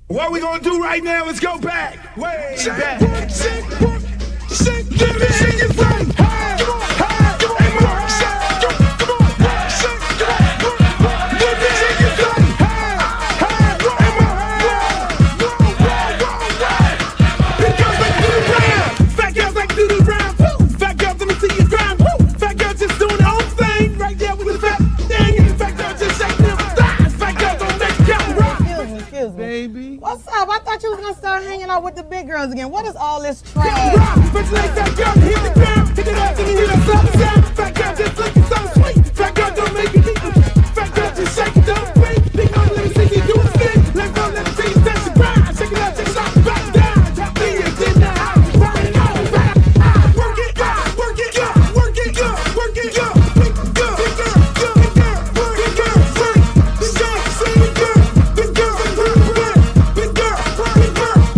What we gonna do right now is go back, way back. Give me your thing. Hey, hey, come on, shake, come on, shake, come on. Give me your thing. Hey, hey, come on, Because like do the round, fat girls like do the round. Woo. Fat girls, let me see you grind. Woo. Fat girls just doing their own thing right there with the fat thing. And the fat girls just shaking them thighs. Fat girls don't make it count right. Excuse me. Baby. What's up? I thought you was gonna start hanging out with the big girls again. What is all this trash? Rock, but you like that girl, hit the ground, hit it up, and you hear that sound. Fat girl just looking so sweet. Fat girl don't make it eat. Fat girl just shake it, don't wait. Big on, let me see you do the thing. Let go, let me see you dance the grind. Shake it up, back down. Drop me in the house. Rock it out, work it, work it, work it, work it, big girl, big girl, big girl, work it, girl, work it, big girl, big girl, big girl, big girl, big girl,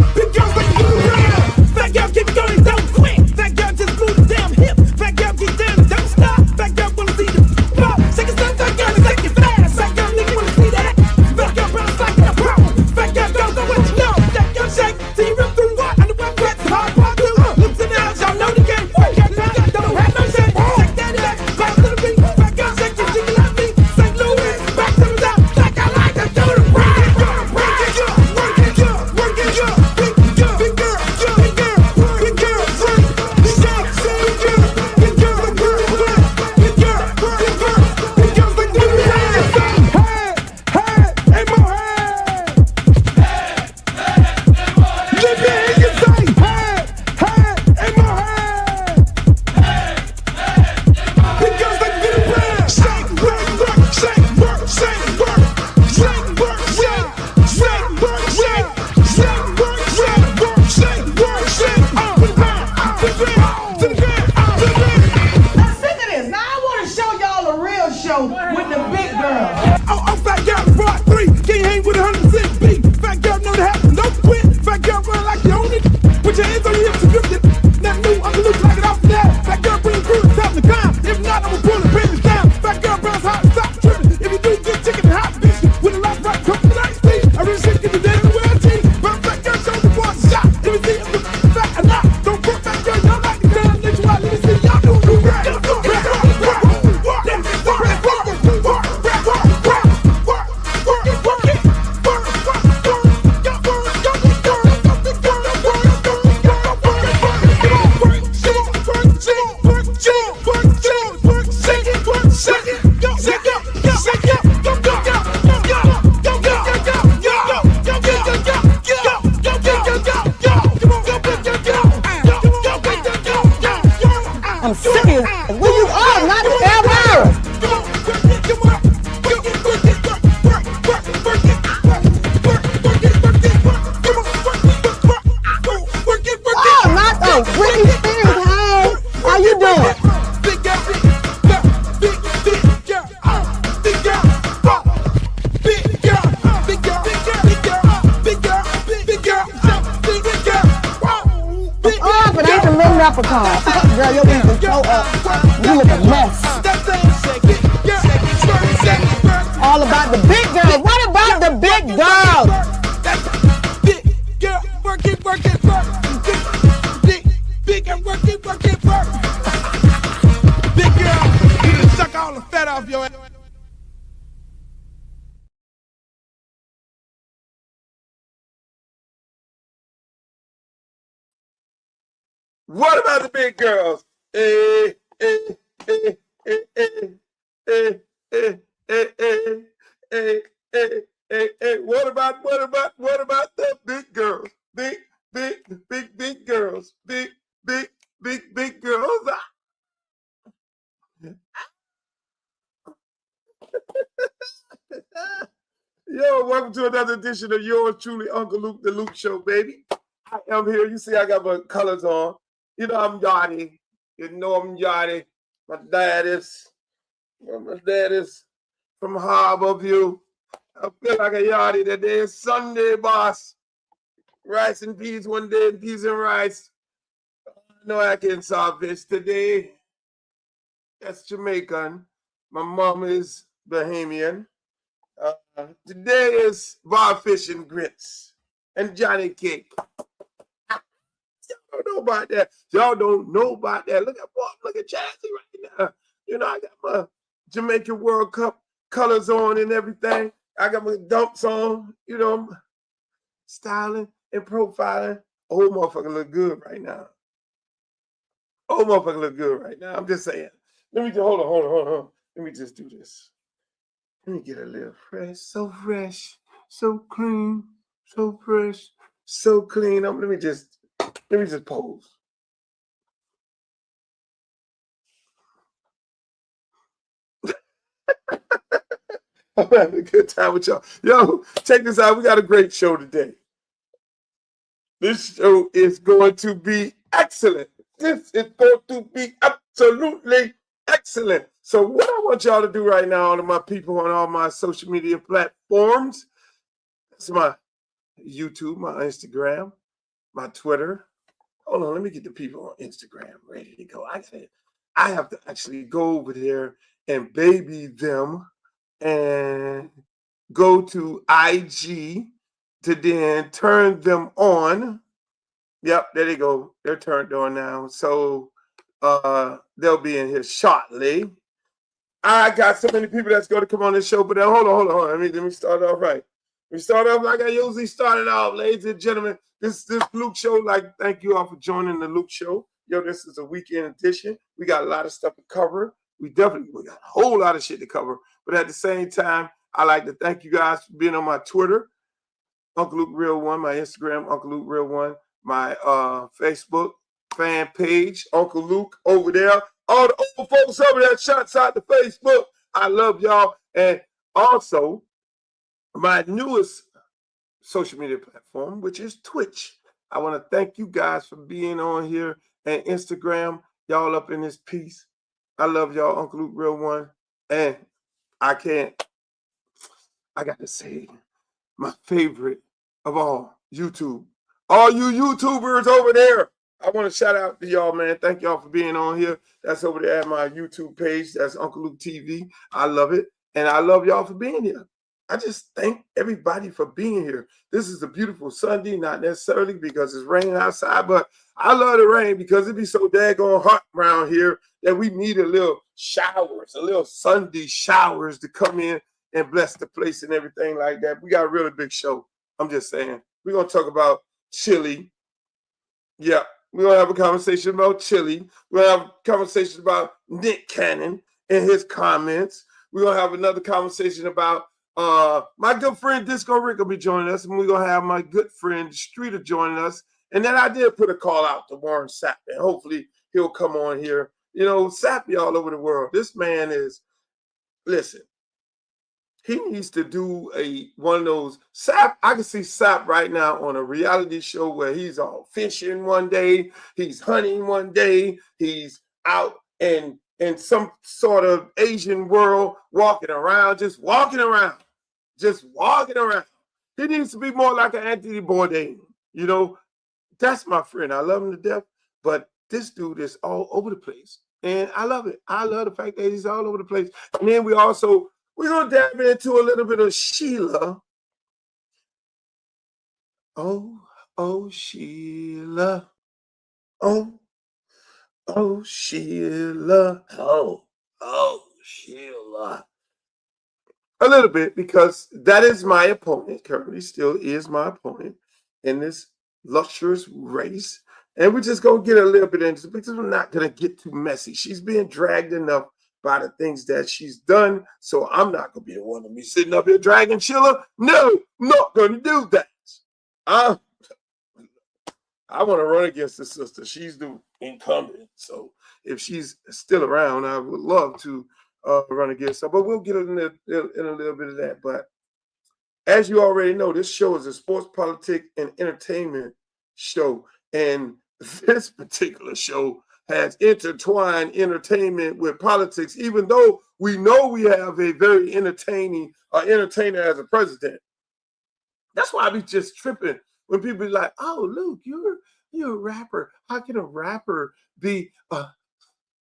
big girl, like you around. Fat girl keep going, don't quit. Fat girl just move the damn hip. Fat girl get down, don't stop. Fat girl wanna see the pop. Shake it, stop, fat girl, shake it fast. Fat girl nigga wanna see that. Fat girl bounce like a pro. Fat girl don't know what you know. Fat girl shake, till you rip through what? On the web, that's hard part two. Looks in the house, y'all know the game. Fat girl don't have no shame. Shake that back, bounce to the beat. Fat girl shake your jiggle like me. St. Louis, back to the top. Like I like to do the ride. Work it, work it, work it, big girl, big girl, big girl, big girl, big girl, big girl, big girl, big girl, big girl, big girl, big girl, like do the ride. Hey, hey, hey, mo, hey. Let me hear you say, hey, hey, hey, mo, hey. Big girls like do the ride. Shake, work, work, shake, work, shake, work, shake, work, shake, shake, work, shake, shake, work, shake, work, shake, work, shake, to the ground, to the ground, to the ground, to the ground. Now sick of this. Now I want to show y'all a real show with the big girls. Oh, fat girl, part 3. Can't hang with 100% beat. Fat girl know to happen, don't quit. Fat girl run like you own it. Put your hands on your hips and grip it. Nothing new, I'm loose like it off the net. Fat girl bring crew to top the climb. If not, I'ma pull the business down. Fat girl bounce hot, stop tripping. If you do get chicken and hot fish with a lot right, come to the night speed. I really shit get the day to wear a tee. But fat girl show the boy shot. If you see if the fat or not, don't put fat girl, y'all like the damn let you out. Let me see y'all do the right. I'm serious. Where you are? Not the Elvira. Oh, not the Britney Spears. Hey, how you doing? Oh, but ain't the little leprechaun. Girl, your wings is so up. You look a mess. All about the big girls. What about the big girls? Big girl, work it, work it, work. Big girl, work it, work it, work. Big girl, you done suck all the fat off your ass. What about the big girls? Hey, hey, hey, hey, hey, hey, hey, hey, hey, hey, hey, hey, hey. What about the big girls? Big girls. Big girls. Yo, welcome to another edition of yours truly, Uncle Luke, the Luke Show, baby. I am here. You see I got my colors on. You know I'm Yachty. You know I'm Yachty. My dad is from Harborview. I feel like a Yachty today. Sunday, boss. Rice and peas one day, peas and rice. No, I can salvage today. That's Jamaican. My mom is Bahamian. Today is bar fish and grits. and Johnny Cake. Y'all don't know about that. Y'all don't know about that. Look at Jazzy right now. You know, I got my Jamaican World Cup colors on and everything. I got my dumps on, you know, I'm styling and profiling. Oh, motherfucker look good right now. Oh, motherfucker look good right now. I'm just saying. Let me just, hold on. Let me just do this. Let me get a little fresh, so clean, so fresh, so clean. Let me just pose. I'm having a good time with y'all. Yo, check this out. We got a great show today. This show is going to be excellent. This is going to be absolutely excellent. So what I want y'all to do right now, all of my people on all my social media platforms, that's my YouTube, my Instagram, my Twitter. Hold on, let me get the people on Instagram ready to go. I have to actually go over there and baby them and go to IG to then turn them on. Yep, there they go. They're turned on now. So they'll be in here shortly. I got so many people that's going to come on this show, but then hold on. Let me start off right. We start off like I usually started off, ladies and gentlemen. This Luke Show, thank you all for joining the Luke Show. Yo, this is a weekend edition. We got a lot of stuff to cover. We got a whole lot of shit to cover. But at the same time, I like to thank you guys for being on my Twitter, Uncle Luke Real One, my Instagram, Uncle Luke Real One, my Facebook fan page, Uncle Luke over there. All the old folks over there, shouts out to Facebook. I love y'all. And also, my newest social media platform, which is Twitch. I want to thank you guys for being on here and Instagram. Y'all up in this piece. I love y'all, Uncle Luke Real One. And I got to say, my favorite of all, YouTube. All you YouTubers over there, I want to shout out to y'all, man. Thank y'all for being on here. That's over there at my YouTube page. That's Uncle Luke TV. I love it. And I love y'all for being here. I just thank everybody for being here. This is a beautiful Sunday, not necessarily because it's raining outside, but I love the rain because it be so daggone hot around here that we need a little showers, a little Sunday showers to come in and bless the place and everything like that. We got a really big show. I'm just saying. We're going to talk about Chili. Yeah, we're going to have a conversation about Chili. We're going to have a conversation about Nick Cannon and his comments. We're going to have another conversation about my good friend Disco Rick will be joining us, and we're going to have my good friend Streeter joining us. And then I did put a call out to Warren Sapp, and hopefully he'll come on here. You know, Sapp be all over the world. This man is, listen, he needs to do one of those. Sapp, I can see Sapp right now on a reality show where he's all fishing one day, he's hunting one day, he's out in some sort of Asian world, just walking around. He needs to be more like an Anthony Bourdain. You know, that's my friend. I love him to death, but this dude is all over the place. And I love it. I love the fact that he's all over the place. And then we're going to dive into a little bit of Sheila. Oh, Sheila. Oh, Sheila. Oh, Sheila. A little bit, because that is my opponent, currently still is my opponent in this luxurious race. And we're just going to get a little bit into it because we're not going to get too messy. She's being dragged enough by the things that she's done. So I'm not going to be the one to be sitting up here dragging Sheila. No, I'm not going to do that. I want to run against the sister. She's the incumbent. So if she's still around, I would love to run against her. But we'll get in a little bit of that. But as you already know, this show is a sports, politics, and entertainment show. And this particular show has intertwined entertainment with politics, even though we know we have a very entertainer as a president. That's why I be just tripping when people be like, "Oh, Luke, you're a rapper. How can a rapper be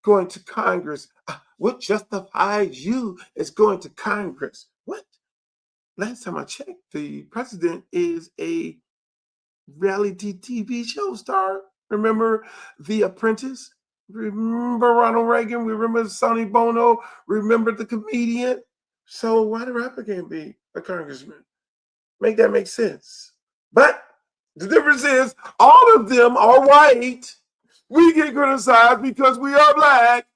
going to Congress? What justifies you as going to Congress?" What? Last time I checked, the president is a reality TV show star. Remember The Apprentice? Remember Ronald Reagan? Remember Sonny Bono? Remember the comedian? So why the rapper can't be a congressman? Make that make sense. But the difference is all of them are white. We get criticized because we are black.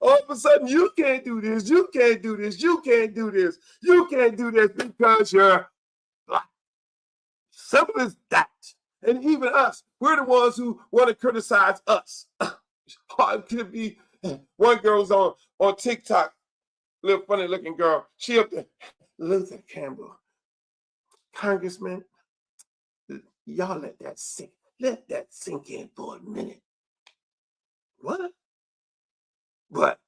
All of a sudden, you can't do this, you can't do this, you can't do this, you can't do this because you're black. Simple as that. And even us, we're the ones who want to criticize us. It could be one girl's on TikTok, little funny looking girl. She up there, Luther Campbell, Congressman, y'all let that sink in for a minute. What? But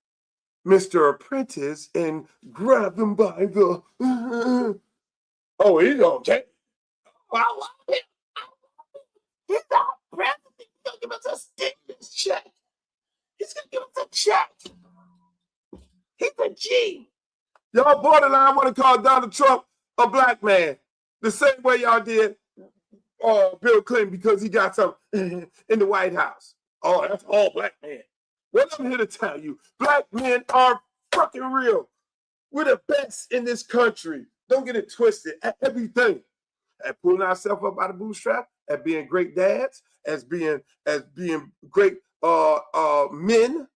Mr. Apprentice and grab them by the oh, he's on tape. I love him. He's our president. He's gonna give us a stimulus check. He's gonna give us a check. He's a G. Y'all borderline want to call Donald Trump a black man. The same way y'all did Bill Clinton because he got something in the White House. Oh, that's all black man. Well, I'm here to tell you, black men are fucking real. We're the best in this country. Don't get it twisted at everything. At pulling ourselves up out of bootstrap, at being great dads, as being great men,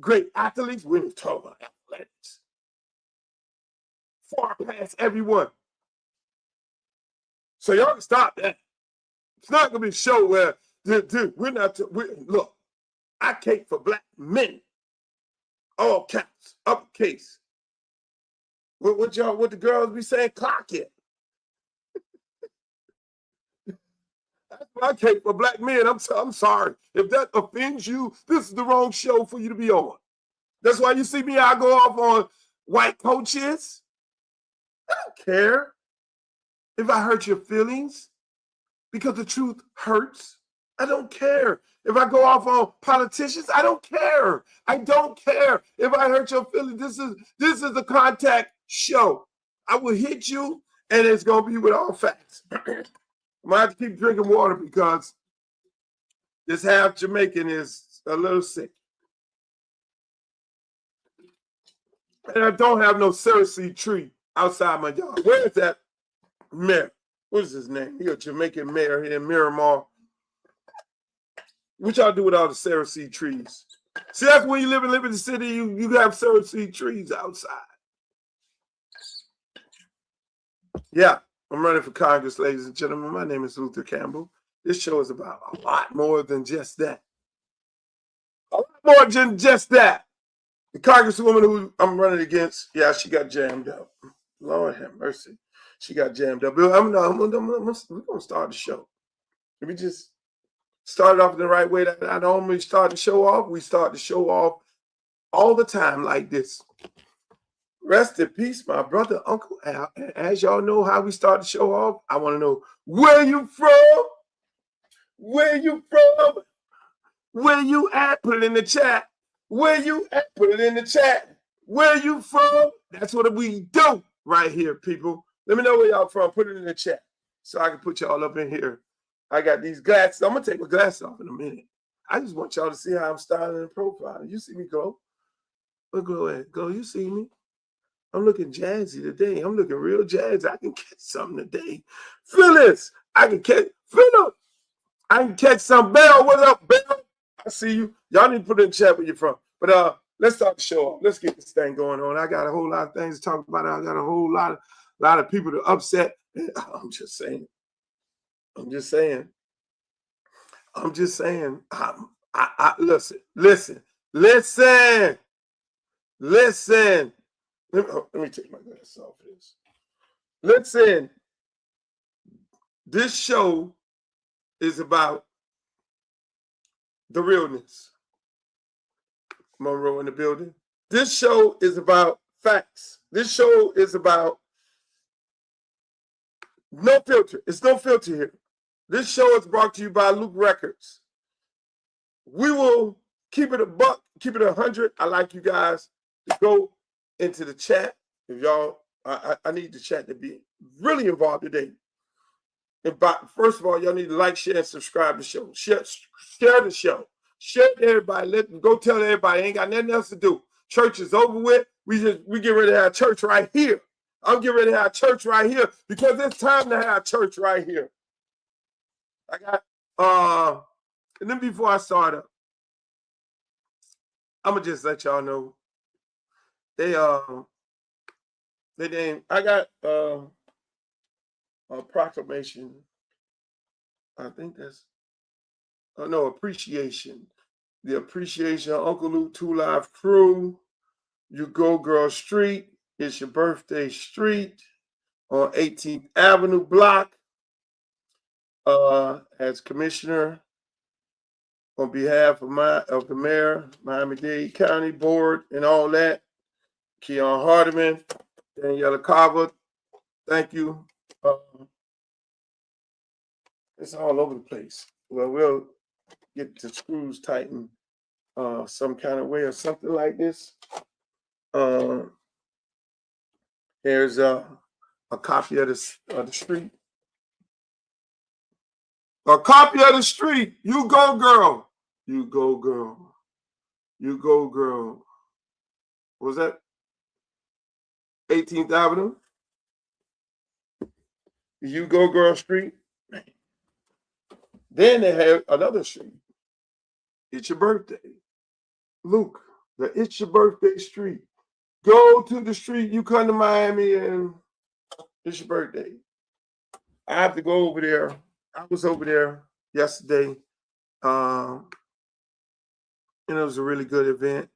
great athletes. We're talking about athletics. Far past everyone. So y'all can stop that. It's not gonna be a show where we're not. Look, I cape for black men. All caps, uppercase. What the girls be saying? Clock it. That's what I cape for black men. I'm sorry. If that offends you, this is the wrong show for you to be on. That's why you see me, I go off on white coaches. I don't care if I hurt your feelings because the truth hurts. I don't care. If I go off on politicians, I don't care. I don't care if I hurt your feelings. This is a contact show. I will hit you, and it's gonna be with all facts. I'm gonna have to keep drinking water because this half Jamaican is a little sick. And I don't have no Cersei tree outside my yard. Where is that mayor? What is his name? He's a Jamaican mayor here in Miramar. What y'all do with all the Cersei trees? See, that's when you live in the city, you have Cersei trees outside. Yeah, I'm running for Congress, ladies and gentlemen. My name is Luther Campbell. This show is about a lot more than just that. A lot more than just that. The Congresswoman who I'm running against, yeah, she got jammed up. Lord have mercy. She got jammed up. We're going to start the show. Let me just start it off in the right way that I normally start the show off. We start the show off all the time like this. Rest in peace, my brother, Uncle Al. And as y'all know how we start the show off, I want to know where you from? Where you from? Where you at? Put it in the chat. Where you at? Put it in the chat. Where you from? That's what we do right here, people. Let me know where y'all from. Put it in the chat so I can put y'all up in here. I got these glasses. I'm going to take my glasses off in a minute. I just want y'all to see how I'm styling and profiling. You see me go? But go ahead. Go. You see me? I'm looking jazzy today. I'm looking real jazzy. I can catch something today. Phyllis, I can catch. Phyllis, I can catch some. Bell, what up, Bell? I see you. Y'all need to put it in the chat where you're from. But let's start the show off. Let's get this thing going on. I got a whole lot of things to talk about. I got a whole lot of people to upset. I'm just saying. Listen. Let me take my glasses off this. Listen. This show is about the realness. Monroe in the building. This show is about facts. This show is about no filter. It's no filter here. This show is brought to you by Luke Records. We will keep it a buck, keep it 100. I like you guys to go into the chat. If y'all, I need the chat to be really involved today. First of all, y'all need to like, share, and subscribe to the show. Share the show. Share it to everybody. Go tell everybody. Ain't got nothing else to do. Church is over with. We get ready to have church right here. I'm getting ready to have church right here because it's time to have church right here. I got and then before I start up, I'm gonna just let y'all know I got a proclamation. I think that's appreciation. The appreciation of Uncle Luke 2 Live crew. You Go Girl Street. It's your birthday street on 18th Avenue block. As commissioner, on behalf of the mayor, Miami-Dade County Board, and all that, Keon Hardiman, Daniela Carver, thank you. It's all over the place. Well, we'll get the screws tightened some kind of way or something like this. Here's a copy of the street. A copy of the street. You go, girl. You go, girl. You go, girl. What was that? 18th Avenue. You Go Girl Street. Then they have another street. It's your birthday. Luke, the It's Your Birthday Street. Go to the street. You come to Miami and it's your birthday. I have to go over there. I was over there yesterday. And it was a really good event.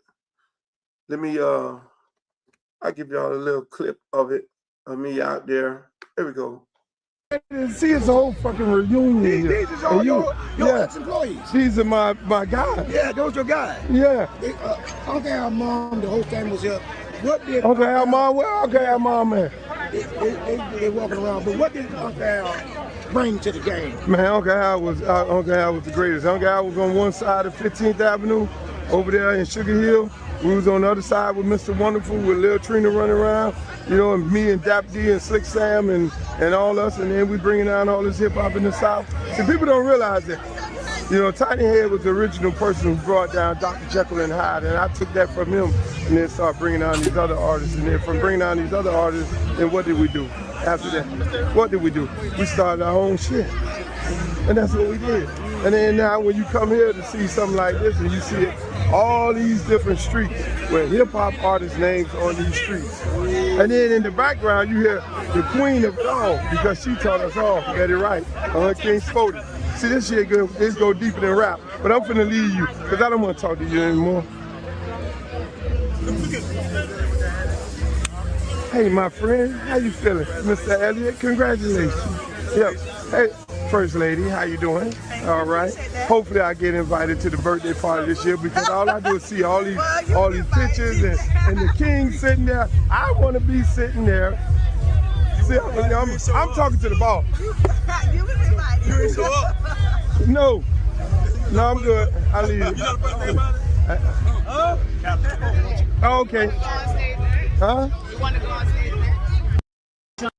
Let me I'll give y'all a little clip of it of me out there. There we go. See, it's a whole fucking reunion here. These is all your ex-employees. These are my guys. Yeah, those your guys. Yeah. Uncle Al, Mom, the whole family was here. What did Uncle Al, Mom, where Uncle Al, Mom at? They walking around, but what did Uncle Al bring to the game? Man, Uncle Al was the greatest. Uncle Al was on one side of 15th Avenue, over there in Sugar Hill. We was on the other side with Mr. Wonderful, with Lil Trina running around, you know, and me and Dap D and Slick Sam and all us, and then we bringing down all this hip hop in the South. See, people don't realize that. You know, Tiny Head was the original person who brought down Dr. Jekyll and Hyde, and I took that from him and then started bringing down these other artists. And then from bringing down these other artists, then what did we do after that? What did we do? We started our own shit. And that's what we did. And then now when you come here to see something like this and you see it, all these different streets with hip-hop artists' names on these streets. And then in the background, you hear the queen of it all, because she taught us all, get it right, King Spody. See, this shit go deeper than rap, but I'm finna leave you, because I don't want to talk to you anymore. Hey, my friend, how you feeling? Mr. Elliott, congratulations. Yep. Hey, First Lady, how you doing? All right. Hopefully I get invited to the birthday party this year, because all I do is see all these pictures and the king sitting there. I want to be sitting there. See, I'm talking to the boss. You was invited. You ain't show up. No, I'm good. I'll leave it. You know the birthday about it? Oh, okay. Huh? You want to go on stage there?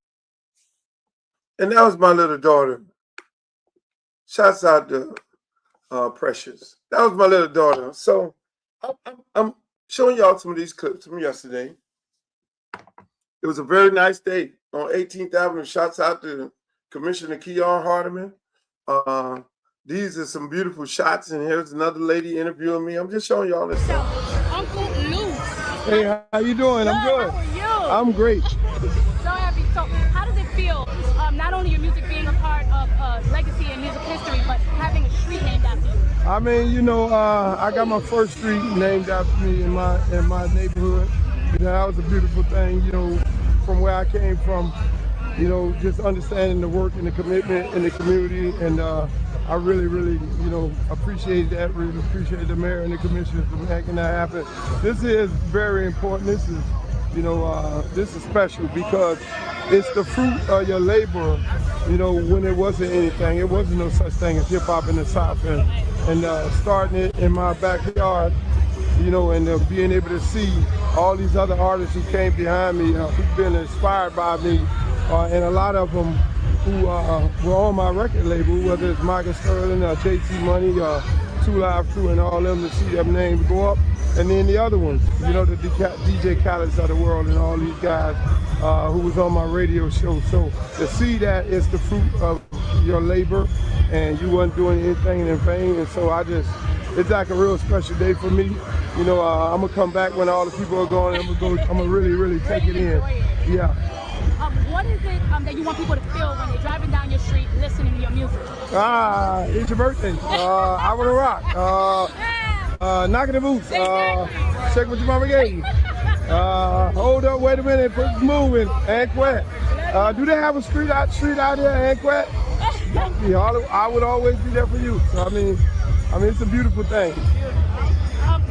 And that was my little daughter. Shouts out to Precious. That was my little daughter. So I'm showing y'all some of these clips from yesterday. It was a very nice day on 18th Avenue. Shouts out to Commissioner Keon Hardiman. These are some beautiful shots, and here's another lady interviewing me. I'm just showing y'all this stuff. Uncle Luke. Hey, how you doing? I'm good. How are you? I'm great. So happy. So how does it feel, not only your music being a part of legacy and music history, but having a street named after you? I mean, you know, I got my first street named after me in my neighborhood. You know, that was a beautiful thing, you know, from where I came from, you know, just understanding the work and the commitment in the community. And I really, you know, appreciate that. Really appreciate the mayor and the commissioner for making that happen. This is very important. This is, you know, this is special because it's the fruit of your labor. You know, when it wasn't anything, it wasn't no such thing as hip hop in the South, and starting it in my backyard, you know, and being able to see all these other artists who came behind me, who've been inspired by me, and a lot of them who were on my record label, whether it's Michael Sterling or JT Money or 2 Live Crew and all them, to see them names go up. And then the other ones, you know, the DJ Khaled's of the world and all these guys who was on my radio show. So to see that it's the fruit of your labor and you wasn't doing anything in vain. And so it's like a real special day for me. You know, I'm gonna come back when all the people are gone and I'm gonna really, really take it in. Yeah. What is it that you want people to feel when they're driving down your street listening to your music? It's your birthday. I wanna rock. Knocking the boots. Check what your mama gave you. Hold up, wait a minute, put it moving. Anquette. Do they have a street out here, Anquette? Yeah, I would always be there for you. So I mean, it's a beautiful thing.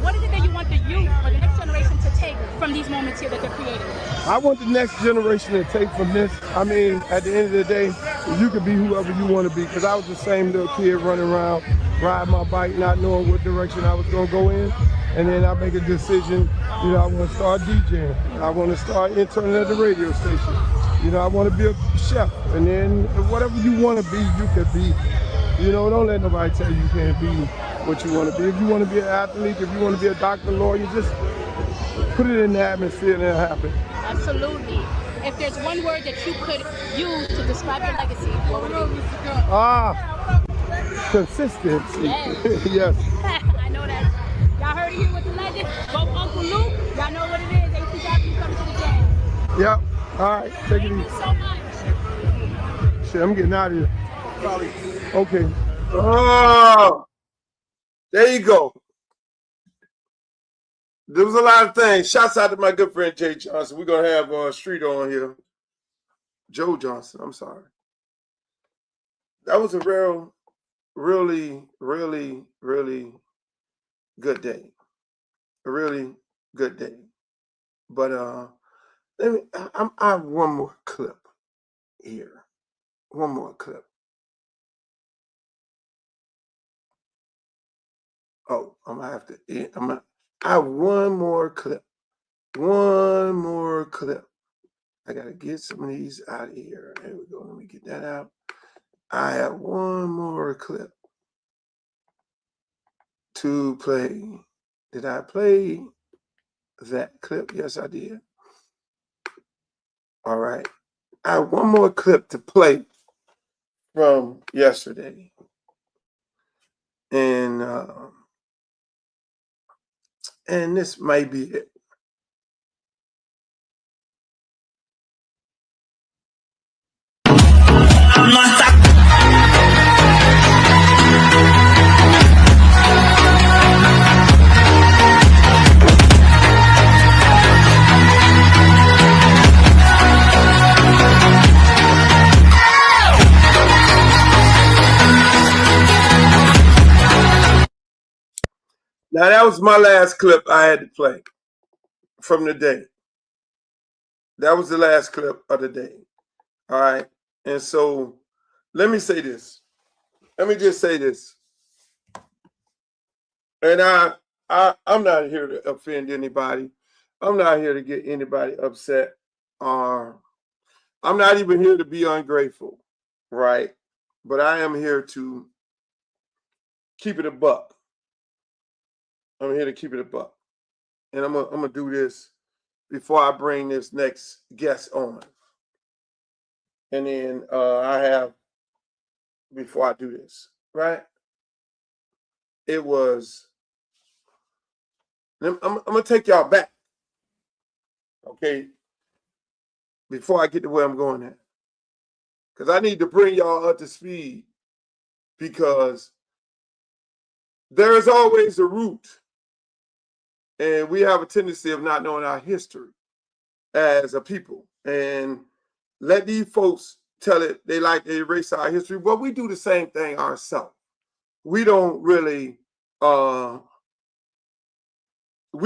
What is it that you want the youth or the next generation to take from these moments here that they're creating? I want the next generation to take from this. I mean, at the end of the day, you can be whoever you want to be. Because I was the same little kid running around, riding my bike, not knowing what direction I was going to go in. And then I make a decision, you know, I want to start DJing. I want to start interning at the radio station. You know, I want to be a chef. And then whatever you want to be, you can be. You know, don't let nobody tell you can't be what you want to be. If you want to be an athlete, if you want to be a doctor, lawyer, just put it in the atmosphere and it'll happen. Absolutely. If there's one word that you could use to describe your legacy, what would it be? Consistency. Yes. Yes. I know that. Y'all heard it here with the legend. Go Uncle Luke. Y'all know what it is. ACW coming to the jam. Yep. All right. Take it Thank easy. you so much. Shit, I'm getting out of here. Okay. Oh, there you go. There was a lot of things. Shouts out to my good friend Jay Johnson. We're gonna have Street on here. Joe Johnson. I'm sorry. That was a really good day. A really good day. But I have one more clip here. One more clip. Oh, I have one more clip. One more clip. I gotta get some of these out of here. There we go. Let me get that out. I have one more clip to play. Did I play that clip? Yes, I did. All right. I have one more clip to play from yesterday. And this might be it. Now, that was my last clip I had to play from the day. That was the last clip of the day. All right. And so let me say this. Let me just say this. And I'm not here to offend anybody. I'm not here to get anybody upset. I'm not even here to be ungrateful, right? But I am here to keep it a buck. I'm here to keep it a buck. And I'm gonna do this before I bring this next guest on. And then before I do this, right? It was, I'm gonna take y'all back, okay? Before I get to where I'm going at. Because I need to bring y'all up to speed, because there is always a root. And we have a tendency of not knowing our history as a people. And let these folks tell it they like to erase our history. But we do the same thing ourselves. We don't really, we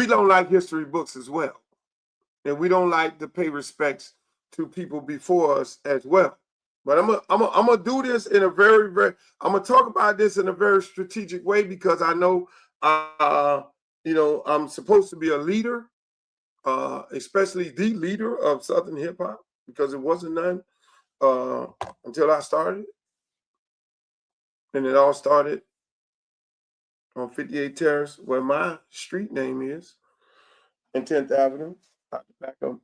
don't like history books as well. And we don't like to pay respects to people before us as well. But I'm gonna do this in a very, I'm gonna talk about this in a very strategic way, because I know, you know, I'm supposed to be a leader, especially the leader of Southern hip hop, because it wasn't none until I started. And it all started on 58 Terrace, where my street name is, and 10th Avenue, out the back of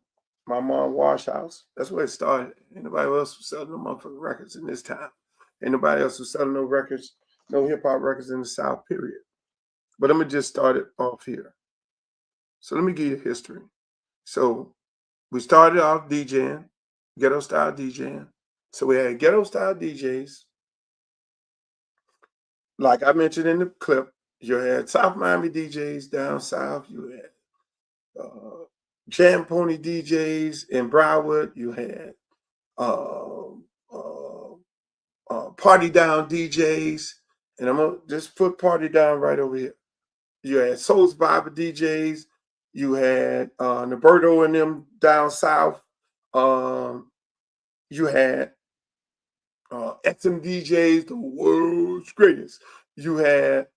my mom's wash house. That's where it started. Ain't nobody else was selling no motherfucking records in this town. Ain't nobody else was selling no records, no hip hop records in the South, period. But I'm gonna just start it off here. So let me give you history. So we started off DJing, ghetto style DJing. So we had ghetto style DJs. Like I mentioned in the clip, you had South Miami DJs down south. You had Jam Pony DJs in Broward. You had Party Down DJs. And I'm going to just put Party Down right over here. You had Soul Survivor DJs. You had Norberto and them down south. You had XM DJs, the world's greatest. You had,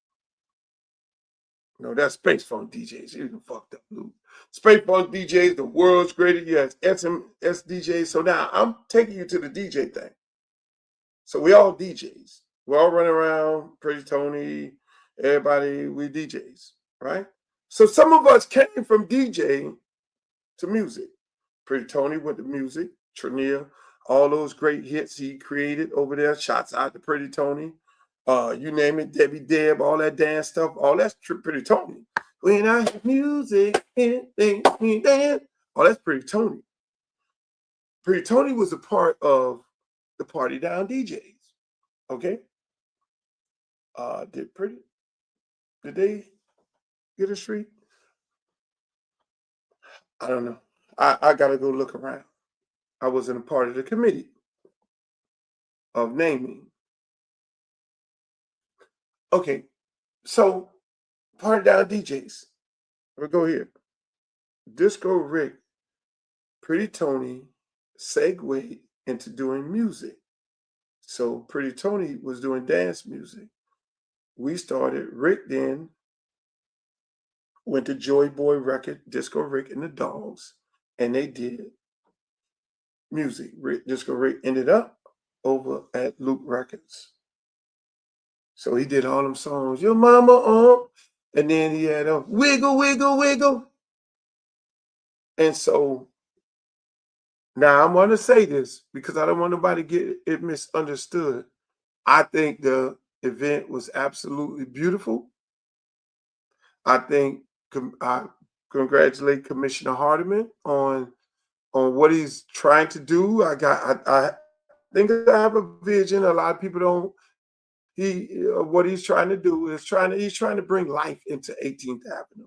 no, that's Space Funk DJs. You fucked up, Luke. Space Funk DJs, the world's greatest. You had SMS DJs. So now I'm taking you to the DJ thing. So we all DJs. We all run around, Pretty Tony, everybody, we DJs, right? So some of us came from DJing to music. Pretty Tony went to music, Trania, all those great hits he created over there. Shots out to Pretty Tony. You name it, Debbie Deb, all that dance stuff, all that's Pretty Tony. When I hear music, and me dance, oh, that's Pretty Tony. Pretty Tony was a part of the Party Down DJs. Okay. Did they get a street? I don't know. I gotta go look around. I wasn't a part of the committee of naming. Okay, so Party Down DJs. We'll go here. Disco Rick, Pretty Tony segued into doing music. So Pretty Tony was doing dance music. We started, Rick then went to Joy Boy Record, Disco Rick and the Dogs, and they did music. Disco Rick ended up over at Luke Records. So he did all them songs, Your Mama, and then he had a Wiggle, Wiggle, Wiggle. And so now I'm going to say this because I don't want nobody to get it misunderstood. I think the event was absolutely beautiful. I think I congratulate Commissioner Hardiman on what he's trying to do. I think I have a vision. A lot of people don't. What he's trying to do is he's trying to bring life into 18th Avenue.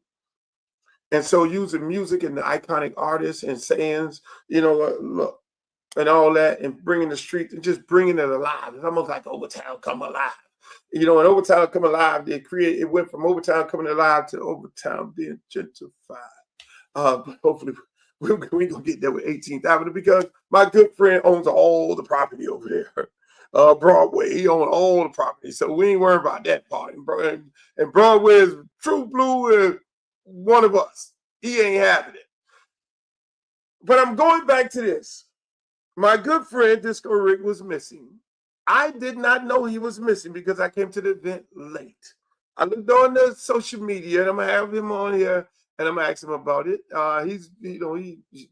And so using music and the iconic artists and sayings, look, and all that, and bringing the street and just bringing it alive. It's almost like Overtown Come Alive. And Overtown Come Alive, it went from Overtown Coming Alive to Overtown being gentrified. But hopefully we ain't gonna get there with 18th Avenue because my good friend owns all the property over there. Broadway, he owns all the property. So we ain't worried about that part. And Broadway is True Blue is one of us. He ain't having it. But I'm going back to this. My good friend Disco Rick was missing. I did not know he was missing because I came to the event late. I looked on the social media and I'm gonna have him on here and I'm gonna ask him about it.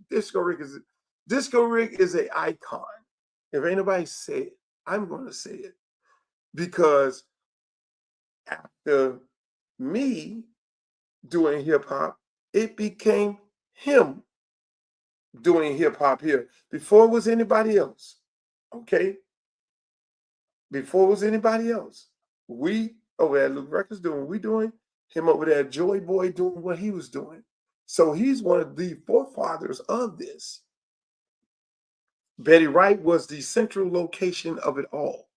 Disco Rick is an icon. If ain't nobody say it, I'm gonna say it. Because after me doing hip hop, it became him doing hip hop here. Before it was anybody else. Okay? Before it was anybody else. We over at Luke Records doing what we doing, him over there at Joy Boy doing what he was doing. So he's one of the forefathers of this. Betty Wright was the central location of it all.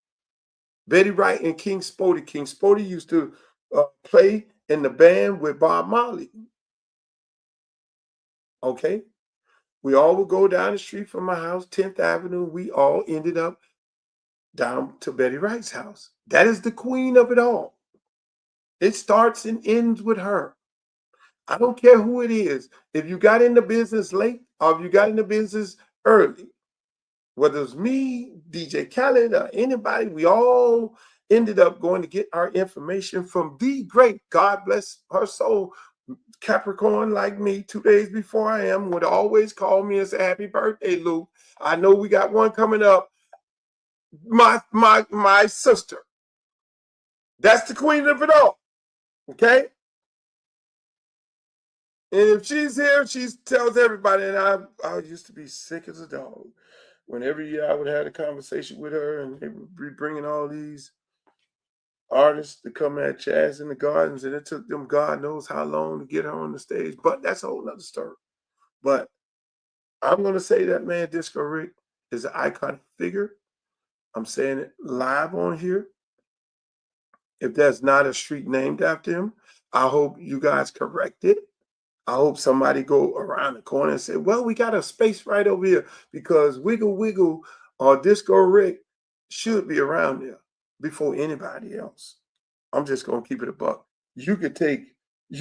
Betty Wright and King Spody. King Spody used to play in the band with Bob Marley. Okay? We all would go down the street from my house, 10th Avenue. We all ended up down to Betty Wright's house. That is the queen of it all. It starts and ends with her. I don't care who it is. If you got in the business late or if you got in the business early, whether it's me, DJ Khaled, or anybody, we all ended up going to get our information from the great, God bless her soul, Capricorn like me, 2 days before I am, would always call me and say, happy birthday, Lou. I know we got one coming up. My sister. That's the queen of it all. Okay? And if she's here, she tells everybody, and I used to be sick as a dog. When every year I would have a conversation with her, and they would be bringing all these artists to come at Chaz in the Gardens, and it took them God knows how long to get her on the stage. But that's a whole nother story. But I'm going to say that, man, Disco Rick is an iconic figure. I'm saying it live on here. If there's not a street named after him, I hope you guys correct it. I hope somebody go around the corner and say, well, we got a space right over here because Wiggle Wiggle or Disco Rick should be around there before anybody else. I'm just going to keep it a buck. They could take It's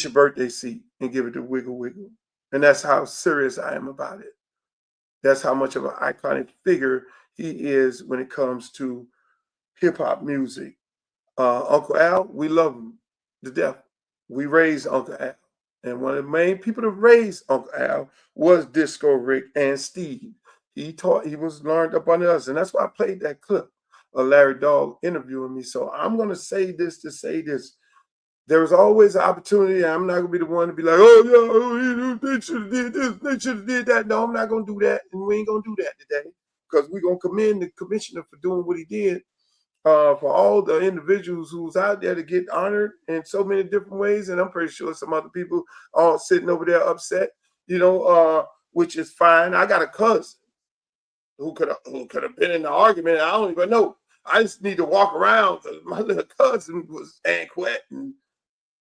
Your Birthday seat and give it to Wiggle Wiggle. And that's how serious I am about it. That's how much of an iconic figure he is when it comes to hip-hop music. Uncle Al, we love him to death. We raised Uncle Al. And one of the main people to raise Uncle Al was Disco Rick and Steve. He was learned up under us. And that's why I played that clip of Larry Dog interviewing me. So I'm going to say this to say this. There was always an opportunity. I'm not going to be the one to be like, oh, yeah, they should have did this, they should have did that. No, I'm not going to do that. And we ain't going to do that today because we're going to commend the commissioner for doing what he did. For all the individuals who's out there to get honored in so many different ways. And I'm pretty sure some other people are sitting over there upset, which is fine. I got a cousin who could have been in the argument. I don't even know. I just need to walk around because my little cousin was Anquette, and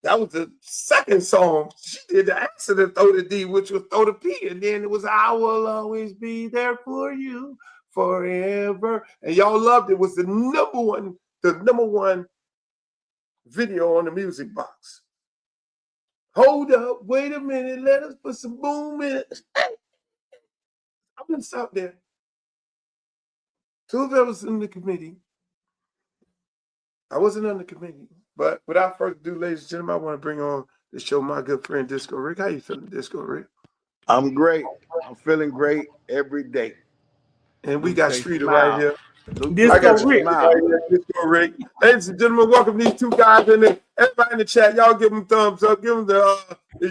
that was the second song. She did the accident, Throw the D, which was Throw the P. And then it was I Will Always Be There For You Forever. And y'all loved it. It was the number one video on the music box. Hold up, wait a minute, let us put some boom in it. Hey, I'm gonna stop there. Two of us was in the committee. I wasn't on the committee, but without further ado, ladies and gentlemen, I want to bring on the show my good friend Disco Rick. How you feeling, Disco Rick? I'm great. I'm feeling great every day. And we got Streeter right here. Disco I got Rick. right here, Disco Rick. Ladies and gentlemen, welcome these two guys in there. Everybody in the chat, y'all give them thumbs up. Give them the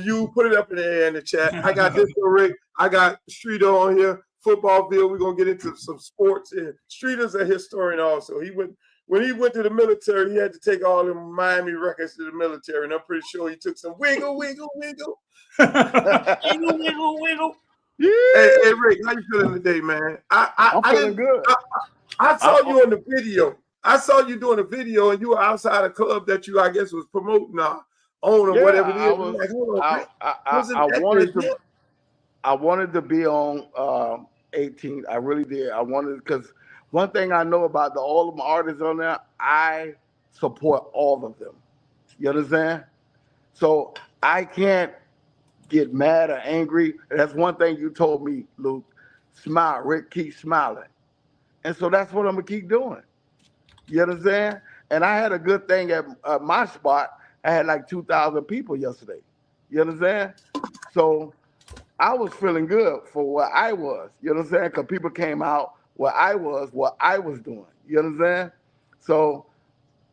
you put it up in the air in the chat. I got Disco Rick. I got Streeter on here. Football field. We're gonna get into some sports. And Streeter's a historian also. When he went to the military, he had to take all the Miami records to the military, and I'm pretty sure he took some wiggle, wiggle, wiggle. Wiggle, wiggle, wiggle. Yeah. Hey, Rick, how you feeling today, man? I'm feeling good. I saw you on the video. I saw you doing a video, and you were outside a club that you, I guess, was promoting own or whatever it is. I wanted to be on 18. I really did. I wanted, because one thing I know about all of my artists on there, I support all of them. You understand? So I can't get mad or angry. That's one thing you told me, Luke. Smile, Rick, keep smiling. And so that's what I'm going to keep doing. You understand? And I had a good thing at my spot. I had like 2,000 people yesterday. You understand? So I was feeling good for what I was. You understand? Because people came out what I was doing. You understand? So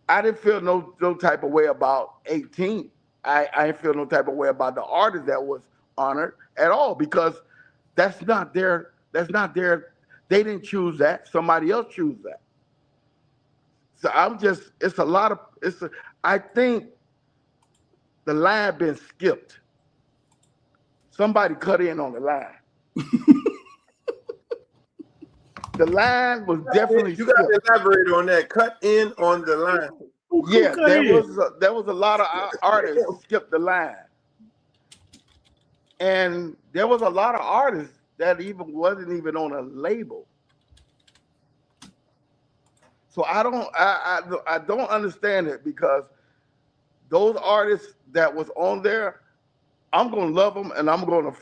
I didn't feel no type of way about 18. I didn't feel no type of way about the artist that was honored at all, because that's not their, they didn't choose that. Somebody else chose that. So I think the line been skipped. Somebody cut in on the line. The line was definitely You got to elaborate on that. Cut in on the line. Yeah, there was a lot of artists skipped the line. And there was a lot of artists that wasn't even on a label. So I don't understand it, because those artists that was on there, I'm gonna love them and I'm gonna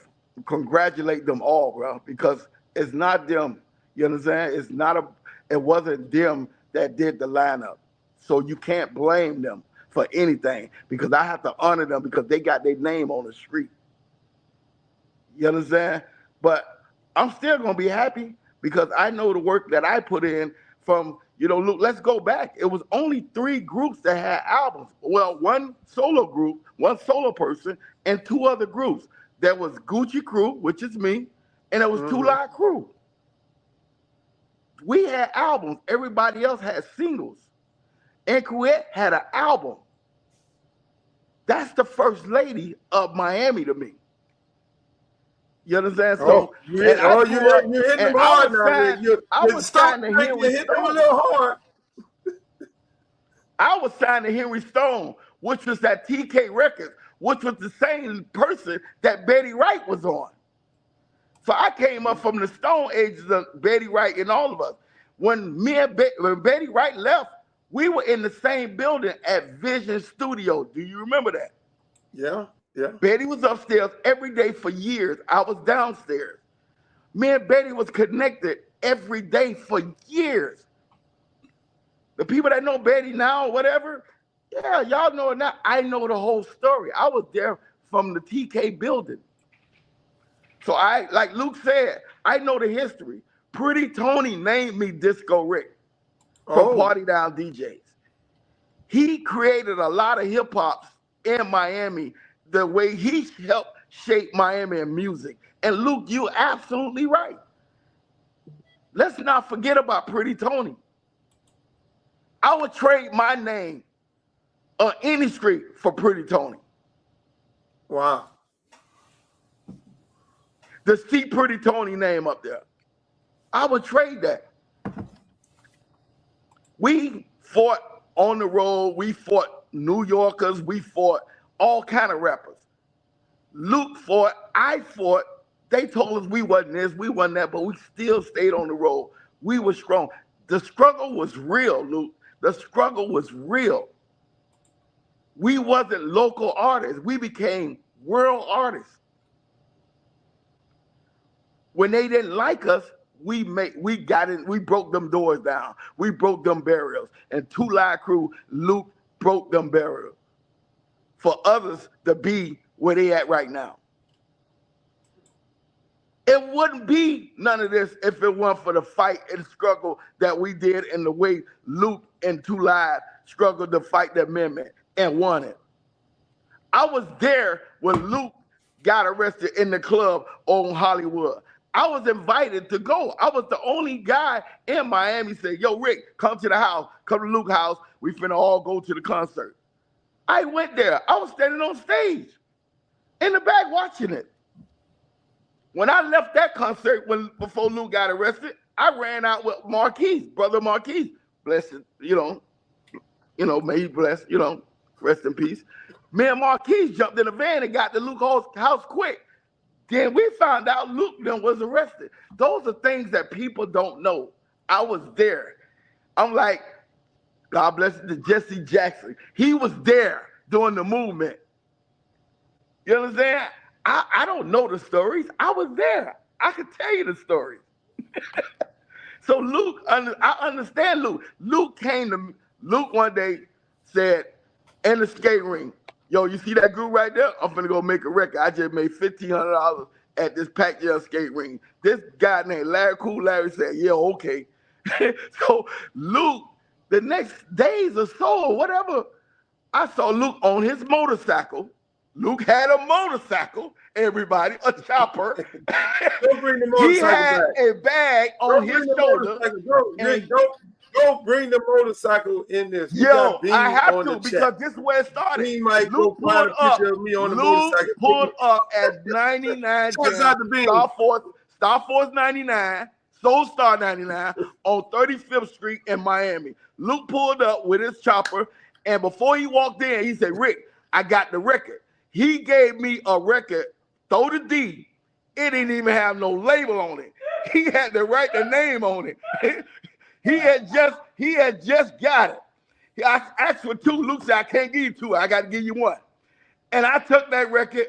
congratulate them all, bro, because it's not them. You understand? It wasn't them that did the lineup. So you can't blame them for anything because I have to honor them because they got their name on the street. You understand? But I'm still going to be happy because I know the work that I put in from, look, let's go back. It was only 3 groups that had albums. Well, one solo group, one solo person, and 2 other groups. There was Gucci Crew, which is me, and there was Two Live Crew. We had albums. Everybody else had singles. And Kuwait had an album. That's the first lady of Miami to me. You understand? So, you hit them hard now. I was signed to Henry hit them a little hard. I was signed to Henry Stone, which was at TK Records, which was the same person that Betty Wright was on. So I came up from the Stone Ages of Betty Wright and all of us. When Betty Wright left, we were in the same building at Vision Studio. Do you remember that? Yeah. Betty was upstairs every day for years. I was downstairs. Me and Betty was connected every day for years. The people that know Betty now or whatever, yeah, y'all know it now. I know the whole story. I was there from the TK building. So like Luke said, I know the history. Pretty Tony named me Disco Rick from Party Down DJs. He created a lot of hip hop in Miami the way he helped shape Miami in music. And Luke, you're absolutely right. Let's not forget about Pretty Tony. I would trade my name on any street for Pretty Tony. Wow. To see Pretty Tony name up there, I would trade that. We fought on the road. We fought New Yorkers. We fought all kind of rappers. Luke fought. I fought. They told us we wasn't this, we wasn't that, but we still stayed on the road. We were strong. The struggle was real, Luke. The struggle was real. We wasn't local artists. We became world artists. When they didn't like us, we broke them doors down. We broke them barriers. And Two Live Crew, Luke broke them barriers for others to be where they at right now. It wouldn't be none of this if it weren't for the fight and struggle that we did and the way Luke and Two Live struggled to fight the amendment and won it. I was there when Luke got arrested in the club on Hollywood. I was invited to go. I was the only guy in Miami said, yo, Rick, come to the house, come to Luke's house. We finna all go to the concert. I went there. I was standing on stage in the back watching it. When I left that concert before Luke got arrested, I ran out with Marquise, brother Marquise. Blessed, may he bless, rest in peace. Me and Marquise jumped in the van and got to Luke's house quick. Then we found out Luke then was arrested. Those are things that people don't know. I was there. I'm like, God bless the Jesse Jackson. He was there during the movement. You understand? I don't know the stories. I was there. I could tell you the stories. So Luke, I understand Luke. Luke one day said in the skate ring, yo, you see that group right there? I'm finna go make a record. I just made $1,500 at this Pacquiao skate ring. This guy named Larry Cool Larry said, yeah, okay. So Luke, the next days or so, or whatever, I saw Luke on his motorcycle. Luke had a motorcycle, everybody, a chopper. Don't bring the motorcycle He had back. a bag on his shoulder. Don't bring the motorcycle in this. Yo, I have to because this is where it started. Bean might Luke go find a pulled picture of me on the Luke motorcycle. pulled up at 99 Shouts out to Bean. Star Force 99, Soul Star 99 on 35th Street in Miami. Luke pulled up with his chopper, and before he walked in, he said, Rick, I got the record. He gave me a record, Throw the D. It didn't even have no label on it. He had to write the name on it. He had just got it. I asked for 2. Luke said, I can't give you 2. I got to give you 1. And I took that record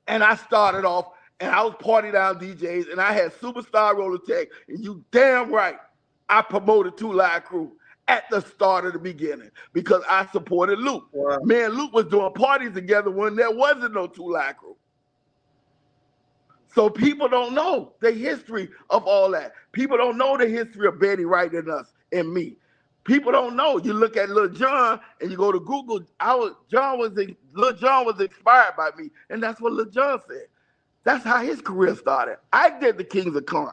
and I started off. and I was party down DJs, and I had Superstar Roller Tech, and you damn right, I promoted Two Live Crew at the start of the beginning because I supported Luke. Wow. Me and Luke was doing parties together when there wasn't no Two Live Crew. So people don't know the history of all that. People don't know the history of Betty Wright and us and me. People don't know. You look at Lil Jon and you go to Google. Lil Jon was inspired by me, and that's what Lil Jon said. That's how his career started. I did the Kings of Crunk.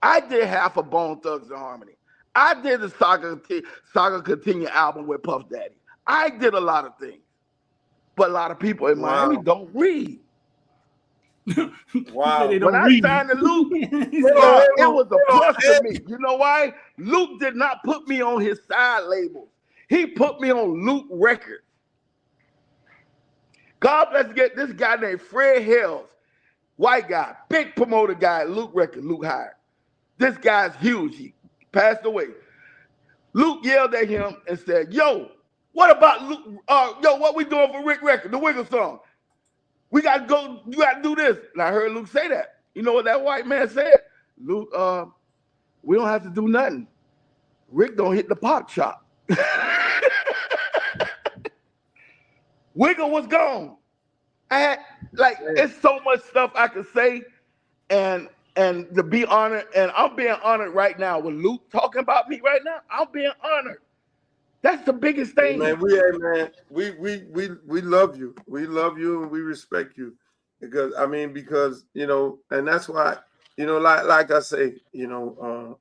I did half of Bone Thugs and Harmony. I did the Saga Continue album with Puff Daddy. I did a lot of things, but a lot of people in Miami don't read. Wow. When I signed to Luke, it was a plus to me. You know why? Luke did not put me on his side labels. He put me on Luke Records. God bless get this guy named Fred Hells, white guy, big promoter guy at Luke Records, Luke hired. This guy's huge. He passed away. Luke yelled at him and said, yo, what about Luke? What we doing for Rick Records, the Wiggle song? We got to go, you got to do this. And I heard Luke say that. You know what that white man said? Luke, we don't have to do nothing. Rick don't hit the pop shop. Wiggle was gone. I had, it's so much stuff I could say and to be honored. And I'm being honored right now with Luke talking about me right now. I'm being honored. That's the biggest thing. Man, we love you. We love you and we respect you. Because you know, and that's why, you know, like I say, you know,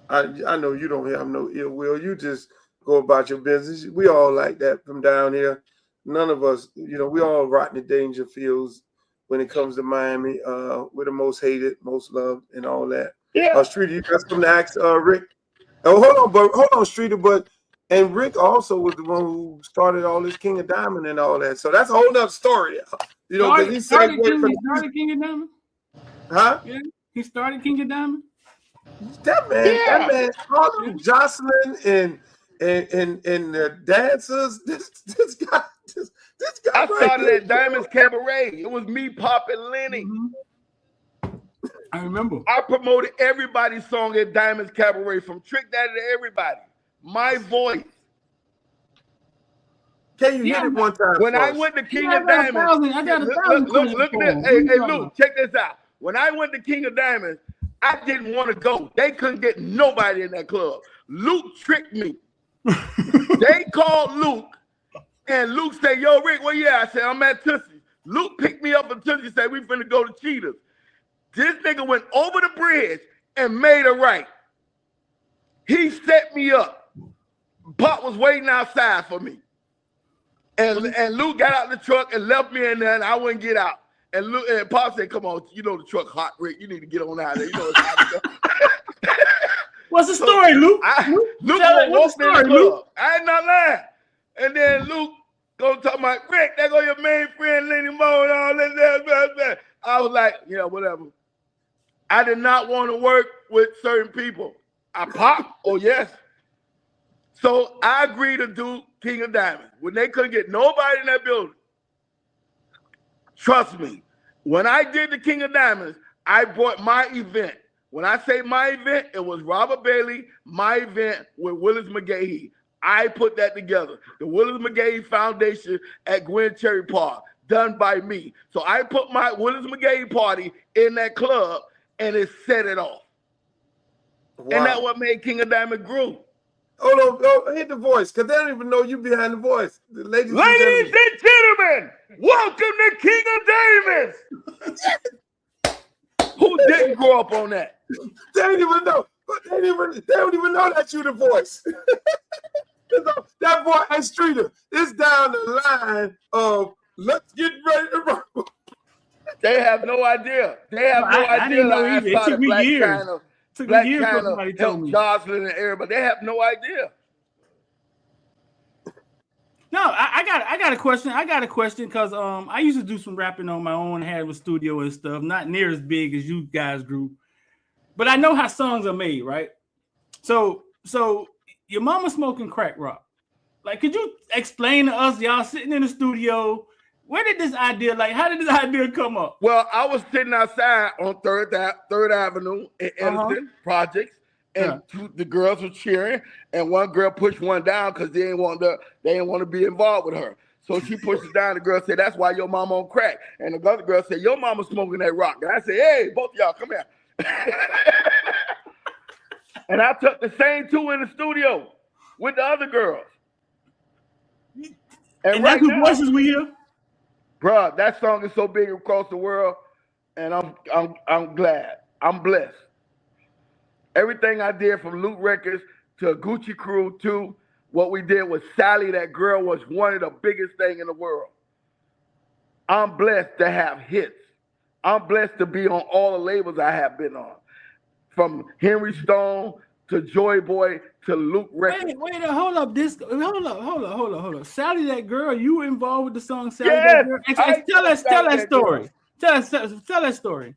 I know you don't have no ill will. You just go about your business. We all like that from down here. None of us, you know, we all Rodney Dangerfields when it comes to Miami. We're the most hated, most loved, and all that. Yeah. Streeter, you got something to ask Rick? Oh, hold on, Streeter, but. And Rick also was the one who started all this King of Diamond and all that. So that's a whole nother story. You know, he started King of Diamond? Huh? Yeah, he started King of Diamond? That man, all them Jocelyn and the dancers, this guy. I started at Diamonds Cabaret. It was me, Pop, and Lenny. Mm-hmm. I remember. I promoted everybody's song at Diamonds Cabaret, from Trick Daddy to everybody. My voice. Can you hit it one time? When I went to King of Diamonds, I got 1,000. Look at this. Hey, Luke, check this out. When I went to King of Diamonds, I didn't want to go. They couldn't get nobody in that club. Luke tricked me. They called Luke, and Luke said, yo, Rick, where you at? I said, I'm at Tootsie. Luke picked me up from Tootsie and said, we finna go to Cheetahs. This nigga went over the bridge and made a right. He set me up. Pop was waiting outside for me. And Luke got out the truck and left me in there, and I wouldn't get out. And Pop said, come on, you know the truck hot, Rick. You need to get on out of there. You know it's hot. What's the story, Luke? Luke walked in the club. I ain't not lying. And then Luke go talk about, Rick, there go your main friend, Lenny Moe, and all that. I was like, yeah, whatever. I did not want to work with certain people. I pop, oh yes. So I agreed to do King of Diamonds when they couldn't get nobody in that building. Trust me, when I did the King of Diamonds, I brought my event. When I say my event, it was Robert Bailey, my event with Willis McGahee. I put that together. The Willis McGahee Foundation at Gwen Cherry Park, done by me. So I put my Willis McGahee party in that club, and it set it off. Wow. And that's what made King of Diamond grow. Hold on, hit the voice, because they don't even know you behind the voice. Ladies and gentlemen, welcome to King of Diamonds. Who didn't grow up on that? They don't even know. They don't even know that you the voice. That boy, hey, Streeter, it's down the line of let's get ready to rock. They have no idea. They have no idea. I didn't know either. It took me years. Black China helped Jocelyn and everybody. They have no idea. No, I got a question. I got a question because I used to do some rapping on my own, had a studio and stuff, not near as big as you guys grew. But I know how songs are made, right? So your mama smoking crack rock. Like, could you explain to us, y'all sitting in the studio, Where did this idea, like, how did this idea come up? Well, I was sitting outside on Third Avenue in Edison Projects, and the girls were cheering, and one girl pushed one down because they didn't want to be involved with her. So she pushed it down. The girl said, "That's why your mama on crack." And the other girl said, "Your mama smoking that rock." And I said, "Hey, both of y'all, come here." And I took the same two in the studio with the other girls. And that's who voices we hear. Bruh, that song is so big across the world, and I'm glad. I'm blessed. Everything I did from Loot Records to Gucci Crew to what we did with Sally, that girl was one of the biggest things in the world. I'm blessed to have hits. I'm blessed to be on all the labels I have been on. From Henry Stone to Joy Boy to Luke Records. Wait, hold up. Hold up. Sally, that girl, you were involved with the song Sally, Yes, that girl? Tell that story. Tell that story.